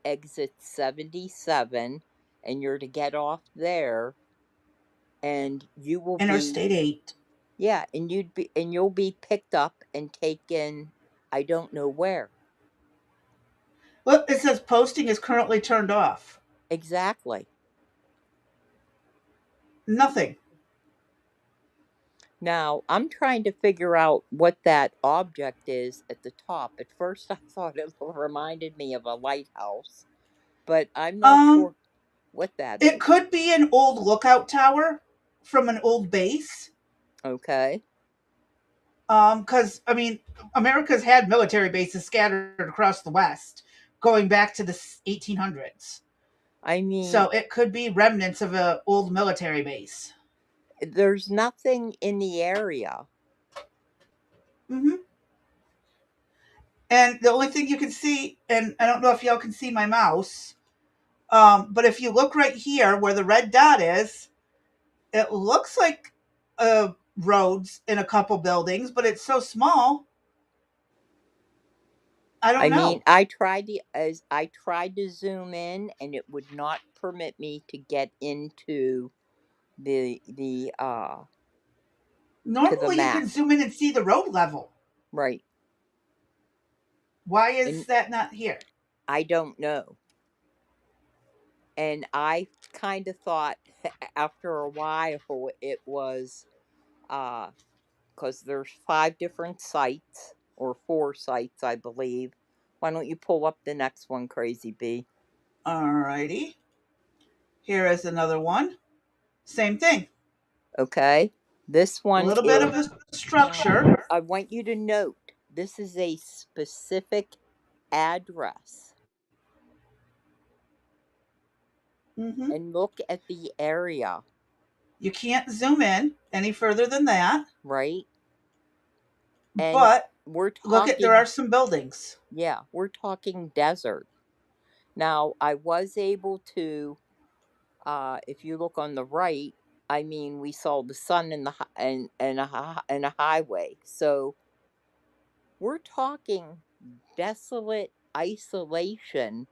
[SPEAKER 2] exit 77, and you're to get off there, and you will be,
[SPEAKER 1] Interstate 8.
[SPEAKER 2] yeah, and you'll be picked up and taken, I don't know where.
[SPEAKER 1] Well, it says posting is currently turned off.
[SPEAKER 2] Exactly.
[SPEAKER 1] Nothing.
[SPEAKER 2] Now, I'm trying to figure out what that object is at the top. At first, I thought it reminded me of a lighthouse, but I'm not
[SPEAKER 1] Um,
[SPEAKER 2] sure what that
[SPEAKER 1] it
[SPEAKER 2] is.
[SPEAKER 1] could be an old lookout tower from an old base.
[SPEAKER 2] Okay.
[SPEAKER 1] Because I mean, America's had military bases scattered across the West, going back to the 1800s.
[SPEAKER 2] I mean,
[SPEAKER 1] So it could be remnants of an old military base.
[SPEAKER 2] there's nothing in the area.
[SPEAKER 1] Hmm. And the only thing you can see, and I don't know if y'all can see my mouse, but if you look right here where the red dot is, it looks like roads in a couple buildings, but it's so small. I don't
[SPEAKER 2] I mean,
[SPEAKER 1] know.
[SPEAKER 2] I tried to zoom in and it would not permit me to get into the to the
[SPEAKER 1] Normally, you
[SPEAKER 2] map.
[SPEAKER 1] can zoom in and see the road level.
[SPEAKER 2] Right.
[SPEAKER 1] Why is
[SPEAKER 2] And
[SPEAKER 1] that not here?
[SPEAKER 2] I don't know. And I kind of thought after a while it was because there's 5 different sites or 4 sites, I believe. Why don't you pull up the next one, Crazy B?
[SPEAKER 1] Alrighty. Here is another one. Same thing.
[SPEAKER 2] Okay. This
[SPEAKER 1] A
[SPEAKER 2] one
[SPEAKER 1] little bit of
[SPEAKER 2] is,
[SPEAKER 1] the
[SPEAKER 2] now,
[SPEAKER 1] structure.
[SPEAKER 2] I want you to note this is a specific address.
[SPEAKER 1] Hmm.
[SPEAKER 2] And look at the area,
[SPEAKER 1] You can't zoom in any further than that,
[SPEAKER 2] right? And
[SPEAKER 1] but
[SPEAKER 2] we're
[SPEAKER 1] look at there are
[SPEAKER 2] talking,
[SPEAKER 1] some buildings.
[SPEAKER 2] yeah, we're talking desert. Now, I was able to, if you look on the right, I mean, we saw the sun and a highway. So we're talking desolate isolation.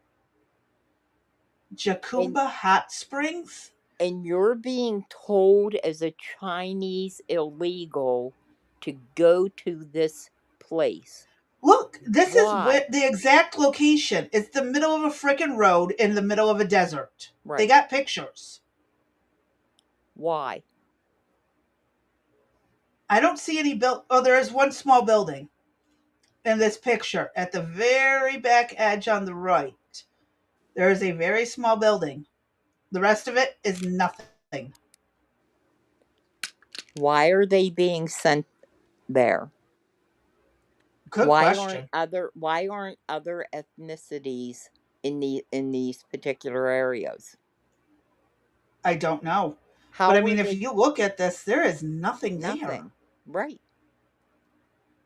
[SPEAKER 2] And
[SPEAKER 1] Jacumba Hot Springs.
[SPEAKER 2] And you're being told as a Chinese illegal to go to this place.
[SPEAKER 1] Look, this is
[SPEAKER 2] Why?
[SPEAKER 1] the exact location. It's the middle of a freaking road in the middle of a desert. They
[SPEAKER 2] Right.
[SPEAKER 1] got pictures.
[SPEAKER 2] Why?
[SPEAKER 1] I don't see any oh, there is one small building in this picture at the very back edge on the right. There is a very small building. The rest of it is nothing.
[SPEAKER 2] Why are they being sent there?
[SPEAKER 1] Good question.
[SPEAKER 2] Why aren't other ethnicities in these particular areas?
[SPEAKER 1] I don't know. But I
[SPEAKER 2] How are
[SPEAKER 1] mean, if
[SPEAKER 2] they
[SPEAKER 1] you look at this, there is nothing there.
[SPEAKER 2] nothing? Right.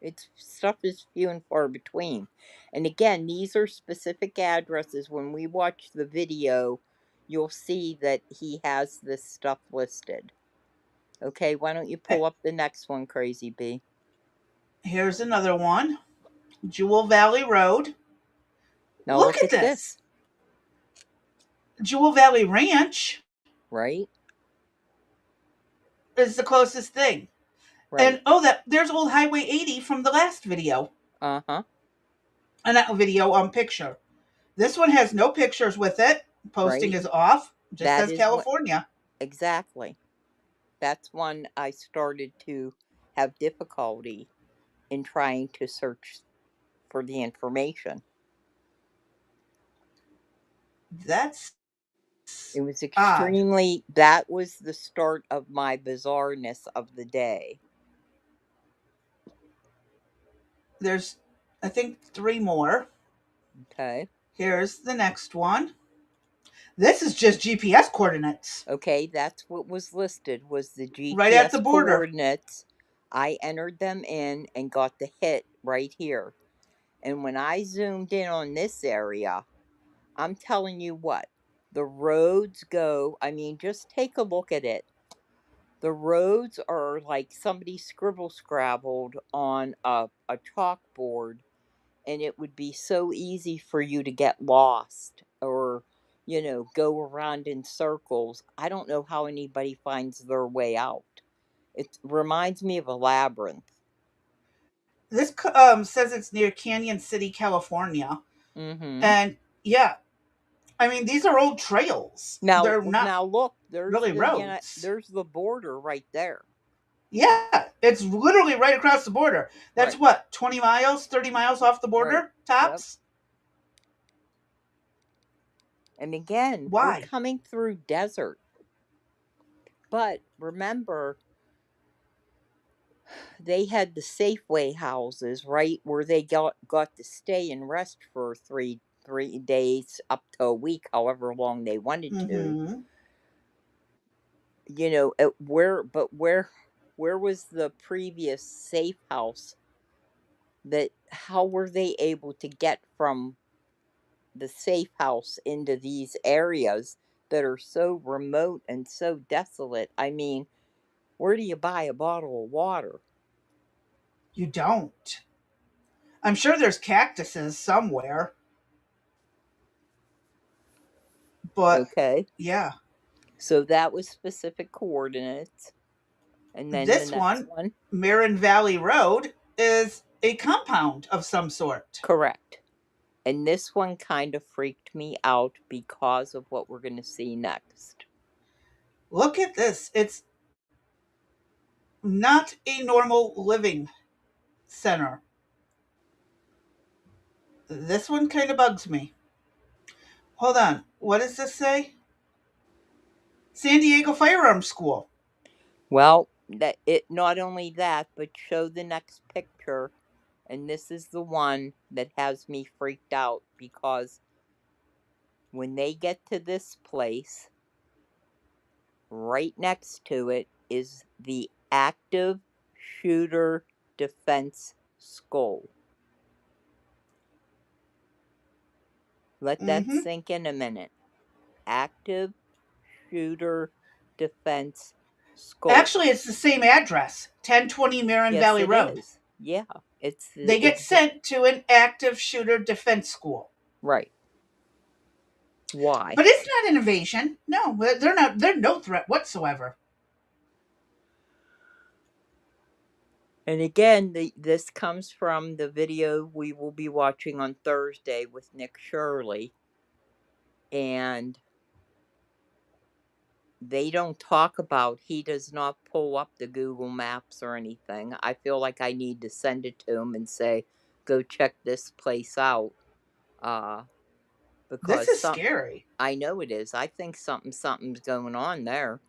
[SPEAKER 2] It's stuff is few and far between. And again, these are specific addresses. When we watch the video, you'll see that he has this stuff listed. Okay, why don't you pull up the next one, Crazy Bee?
[SPEAKER 1] Here's another one. Jewel Valley Road.
[SPEAKER 2] Now
[SPEAKER 1] Look
[SPEAKER 2] look
[SPEAKER 1] at
[SPEAKER 2] at
[SPEAKER 1] this.
[SPEAKER 2] this,
[SPEAKER 1] Jewel Valley Ranch
[SPEAKER 2] right?
[SPEAKER 1] is the closest thing.
[SPEAKER 2] Right.
[SPEAKER 1] And oh, there's old Highway 80 from the last video.
[SPEAKER 2] Uh-huh.
[SPEAKER 1] And that video picture. This one has no pictures with it. Posting
[SPEAKER 2] Right.
[SPEAKER 1] is off. Just
[SPEAKER 2] That
[SPEAKER 1] says
[SPEAKER 2] is what
[SPEAKER 1] California.
[SPEAKER 2] exactly. That's one I started to have difficulty in trying to search for the information.
[SPEAKER 1] That's
[SPEAKER 2] It was
[SPEAKER 1] odd.
[SPEAKER 2] that was the start of my bizarreness of the day.
[SPEAKER 1] There's, I think, 3 more.
[SPEAKER 2] Okay.
[SPEAKER 1] Here's the next one. This is just GPS coordinates.
[SPEAKER 2] Okay, that's what was listed was the
[SPEAKER 1] Right at the
[SPEAKER 2] GPS
[SPEAKER 1] border.
[SPEAKER 2] coordinates. I entered them in and got the hit right here. And when I zoomed in on this area, I'm telling you what, the roads go, I mean, just take a look at it. The roads are like somebody scrabbled on a chalkboard, and it would be so easy for you to get lost or, go around in circles. I don't know how anybody finds their way out. It reminds me of a labyrinth.
[SPEAKER 1] This says it's near Canyon City, California.
[SPEAKER 2] Mm-hmm.
[SPEAKER 1] And yeah, I mean, these are old trails.
[SPEAKER 2] Now,
[SPEAKER 1] They're not
[SPEAKER 2] now look, there's
[SPEAKER 1] really roads.
[SPEAKER 2] there's the border right there.
[SPEAKER 1] Yeah, it's literally right across the border. That's
[SPEAKER 2] Right.
[SPEAKER 1] what, 20 miles, 30 miles off the border,
[SPEAKER 2] Right.
[SPEAKER 1] tops?
[SPEAKER 2] Yep. And again, we're
[SPEAKER 1] Why?
[SPEAKER 2] coming through desert. But remember, they had the Safeway houses, right, where they got to stay and rest for three days up to a week, however long they wanted to.
[SPEAKER 1] Mm-hmm.
[SPEAKER 2] Where was the previous safe house? How were they able to get from the safe house into these areas that are so remote and so desolate? I mean, where do you buy a bottle of water?
[SPEAKER 1] You don't. I'm sure there's cactuses somewhere. But
[SPEAKER 2] Okay.
[SPEAKER 1] yeah,
[SPEAKER 2] So that was specific coordinates. And then the
[SPEAKER 1] this
[SPEAKER 2] next
[SPEAKER 1] one,
[SPEAKER 2] one?
[SPEAKER 1] Marin Valley Road, is a compound of some sort.
[SPEAKER 2] Correct. And this one kind of freaked me out because of what we're going to see next.
[SPEAKER 1] Look at this. It's not a normal living center. This one kind of bugs me. Hold on. What does this say? San Diego Firearms School.
[SPEAKER 2] Well, not only that, but show the next picture. And this is the one that has me freaked out because when they get to this place, right next to it is the active shooter defense school. Let that
[SPEAKER 1] Mm-hmm.
[SPEAKER 2] sink in a minute. Active shooter defense school.
[SPEAKER 1] Actually, it's the same address, 1020 Marin
[SPEAKER 2] Yes,
[SPEAKER 1] Valley
[SPEAKER 2] it
[SPEAKER 1] Road.
[SPEAKER 2] is. Yeah, it's
[SPEAKER 1] They get sent to an active shooter defense school.
[SPEAKER 2] right. Why?
[SPEAKER 1] But it's not an invasion. No, they're not. They're no threat whatsoever.
[SPEAKER 2] And again, this comes from the video we will be watching on Thursday with Nick Shirley. And they don't talk about, he does not pull up the Google Maps or anything. I feel like I need to send it to him and say, go check this place out.
[SPEAKER 1] This
[SPEAKER 2] Because
[SPEAKER 1] is scary.
[SPEAKER 2] I know it is. I think something's going on there.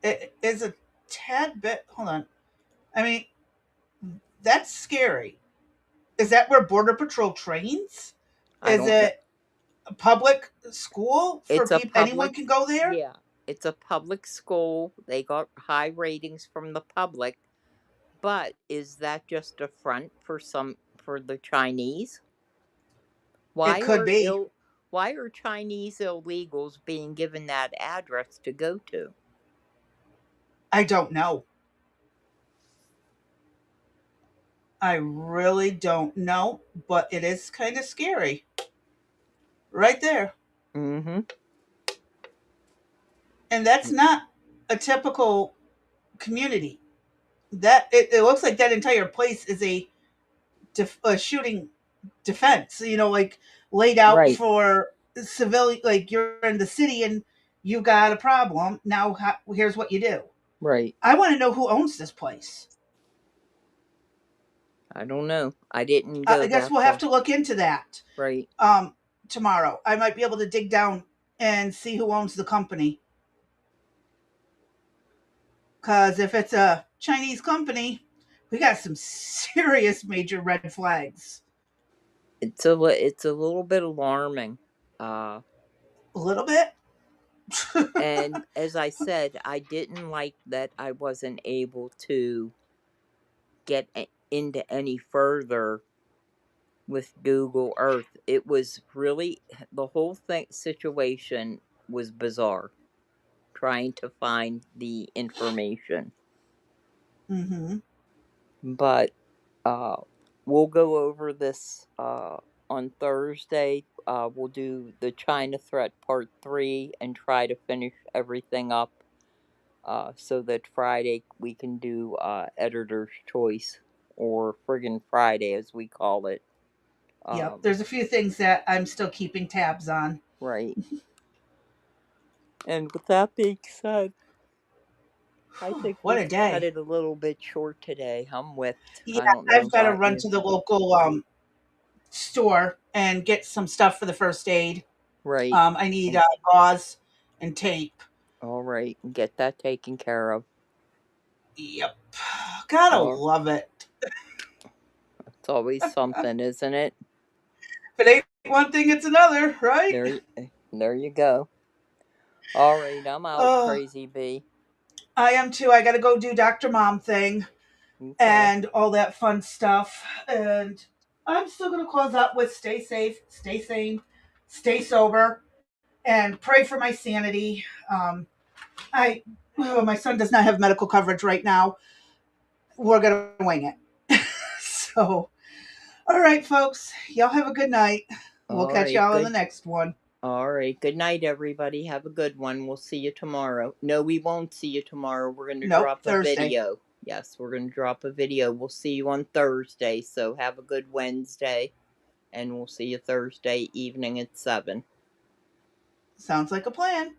[SPEAKER 1] It is a tad bit. Hold on. I mean, that's scary. Is that where Border Patrol trains?
[SPEAKER 2] I
[SPEAKER 1] Is
[SPEAKER 2] don't know.
[SPEAKER 1] it a public school for
[SPEAKER 2] It's a
[SPEAKER 1] people? Anyone
[SPEAKER 2] public,
[SPEAKER 1] can go there?
[SPEAKER 2] yeah, it's a public school. They got high ratings from the public. But is that just a front for the Chinese?
[SPEAKER 1] It
[SPEAKER 2] Why
[SPEAKER 1] could
[SPEAKER 2] are
[SPEAKER 1] be.
[SPEAKER 2] why are Chinese illegals being given that address to go to?
[SPEAKER 1] I don't know. I really don't know, but it is kind of scary. Right there.
[SPEAKER 2] Mm-hmm.
[SPEAKER 1] And that's not a typical community. That it looks like that entire place is a shooting defense. Like laid out
[SPEAKER 2] Right,
[SPEAKER 1] for civilian. Like you're in the city and you got a problem. Now here's what you do.
[SPEAKER 2] right.
[SPEAKER 1] I want to know who owns this place.
[SPEAKER 2] I don't know. I didn't go
[SPEAKER 1] I guess
[SPEAKER 2] that
[SPEAKER 1] we'll have
[SPEAKER 2] far.
[SPEAKER 1] to look into that
[SPEAKER 2] Right.
[SPEAKER 1] tomorrow. I might be able to dig down and see who owns the company. Because if it's a Chinese company, we got some serious major red flags.
[SPEAKER 2] It's a little bit alarming. Uh,
[SPEAKER 1] A little bit.
[SPEAKER 2] and as I said, I didn't like that I wasn't able to get into any further with Google Earth. It was really, the whole situation was bizarre, trying to find the information.
[SPEAKER 1] Mm-hmm.
[SPEAKER 2] But we'll go over this on Thursday. We'll do the China threat part 3 and try to finish everything up so that Friday we can do editor's choice, or friggin' Friday as we call it.
[SPEAKER 1] Yep. There's a few things that I'm still keeping tabs on.
[SPEAKER 2] Right. And with that being said, I think
[SPEAKER 1] What
[SPEAKER 2] we
[SPEAKER 1] a
[SPEAKER 2] can cut
[SPEAKER 1] day.
[SPEAKER 2] it a little bit short today. I'm whipped.
[SPEAKER 1] Yeah,
[SPEAKER 2] I don't know
[SPEAKER 1] I've got to
[SPEAKER 2] about
[SPEAKER 1] run
[SPEAKER 2] you.
[SPEAKER 1] to the local store and get some stuff for the first aid.
[SPEAKER 2] Right.
[SPEAKER 1] I need gauze and tape.
[SPEAKER 2] All right. Get that taken care of.
[SPEAKER 1] Yep. Gotta
[SPEAKER 2] Or
[SPEAKER 1] love it.
[SPEAKER 2] it's always something, isn't it?
[SPEAKER 1] If it ain't one thing, it's another, right?
[SPEAKER 2] There you go. All right, I'm out,
[SPEAKER 1] Uh,
[SPEAKER 2] Crazy B.
[SPEAKER 1] I am too. I got to go do Dr. Mom thing
[SPEAKER 2] Okay.
[SPEAKER 1] and all that fun stuff. And I'm still going to close out with stay safe, stay sane, stay sober, and pray for my sanity. My son does not have medical coverage right now. We're going to wing it. So, all right, folks. Y'all have a good night. We'll
[SPEAKER 2] All
[SPEAKER 1] catch
[SPEAKER 2] right,
[SPEAKER 1] y'all in the
[SPEAKER 2] good.
[SPEAKER 1] next one.
[SPEAKER 2] All right, good night, everybody. Have a good one. We'll see you tomorrow. No, we won't see you tomorrow. We're going to
[SPEAKER 1] Nope,
[SPEAKER 2] drop a
[SPEAKER 1] Thursday.
[SPEAKER 2] video. Yes, we're going to drop a video. We'll see you on Thursday. So have a good Wednesday, and we'll see you Thursday evening at 7.
[SPEAKER 1] Sounds like a plan.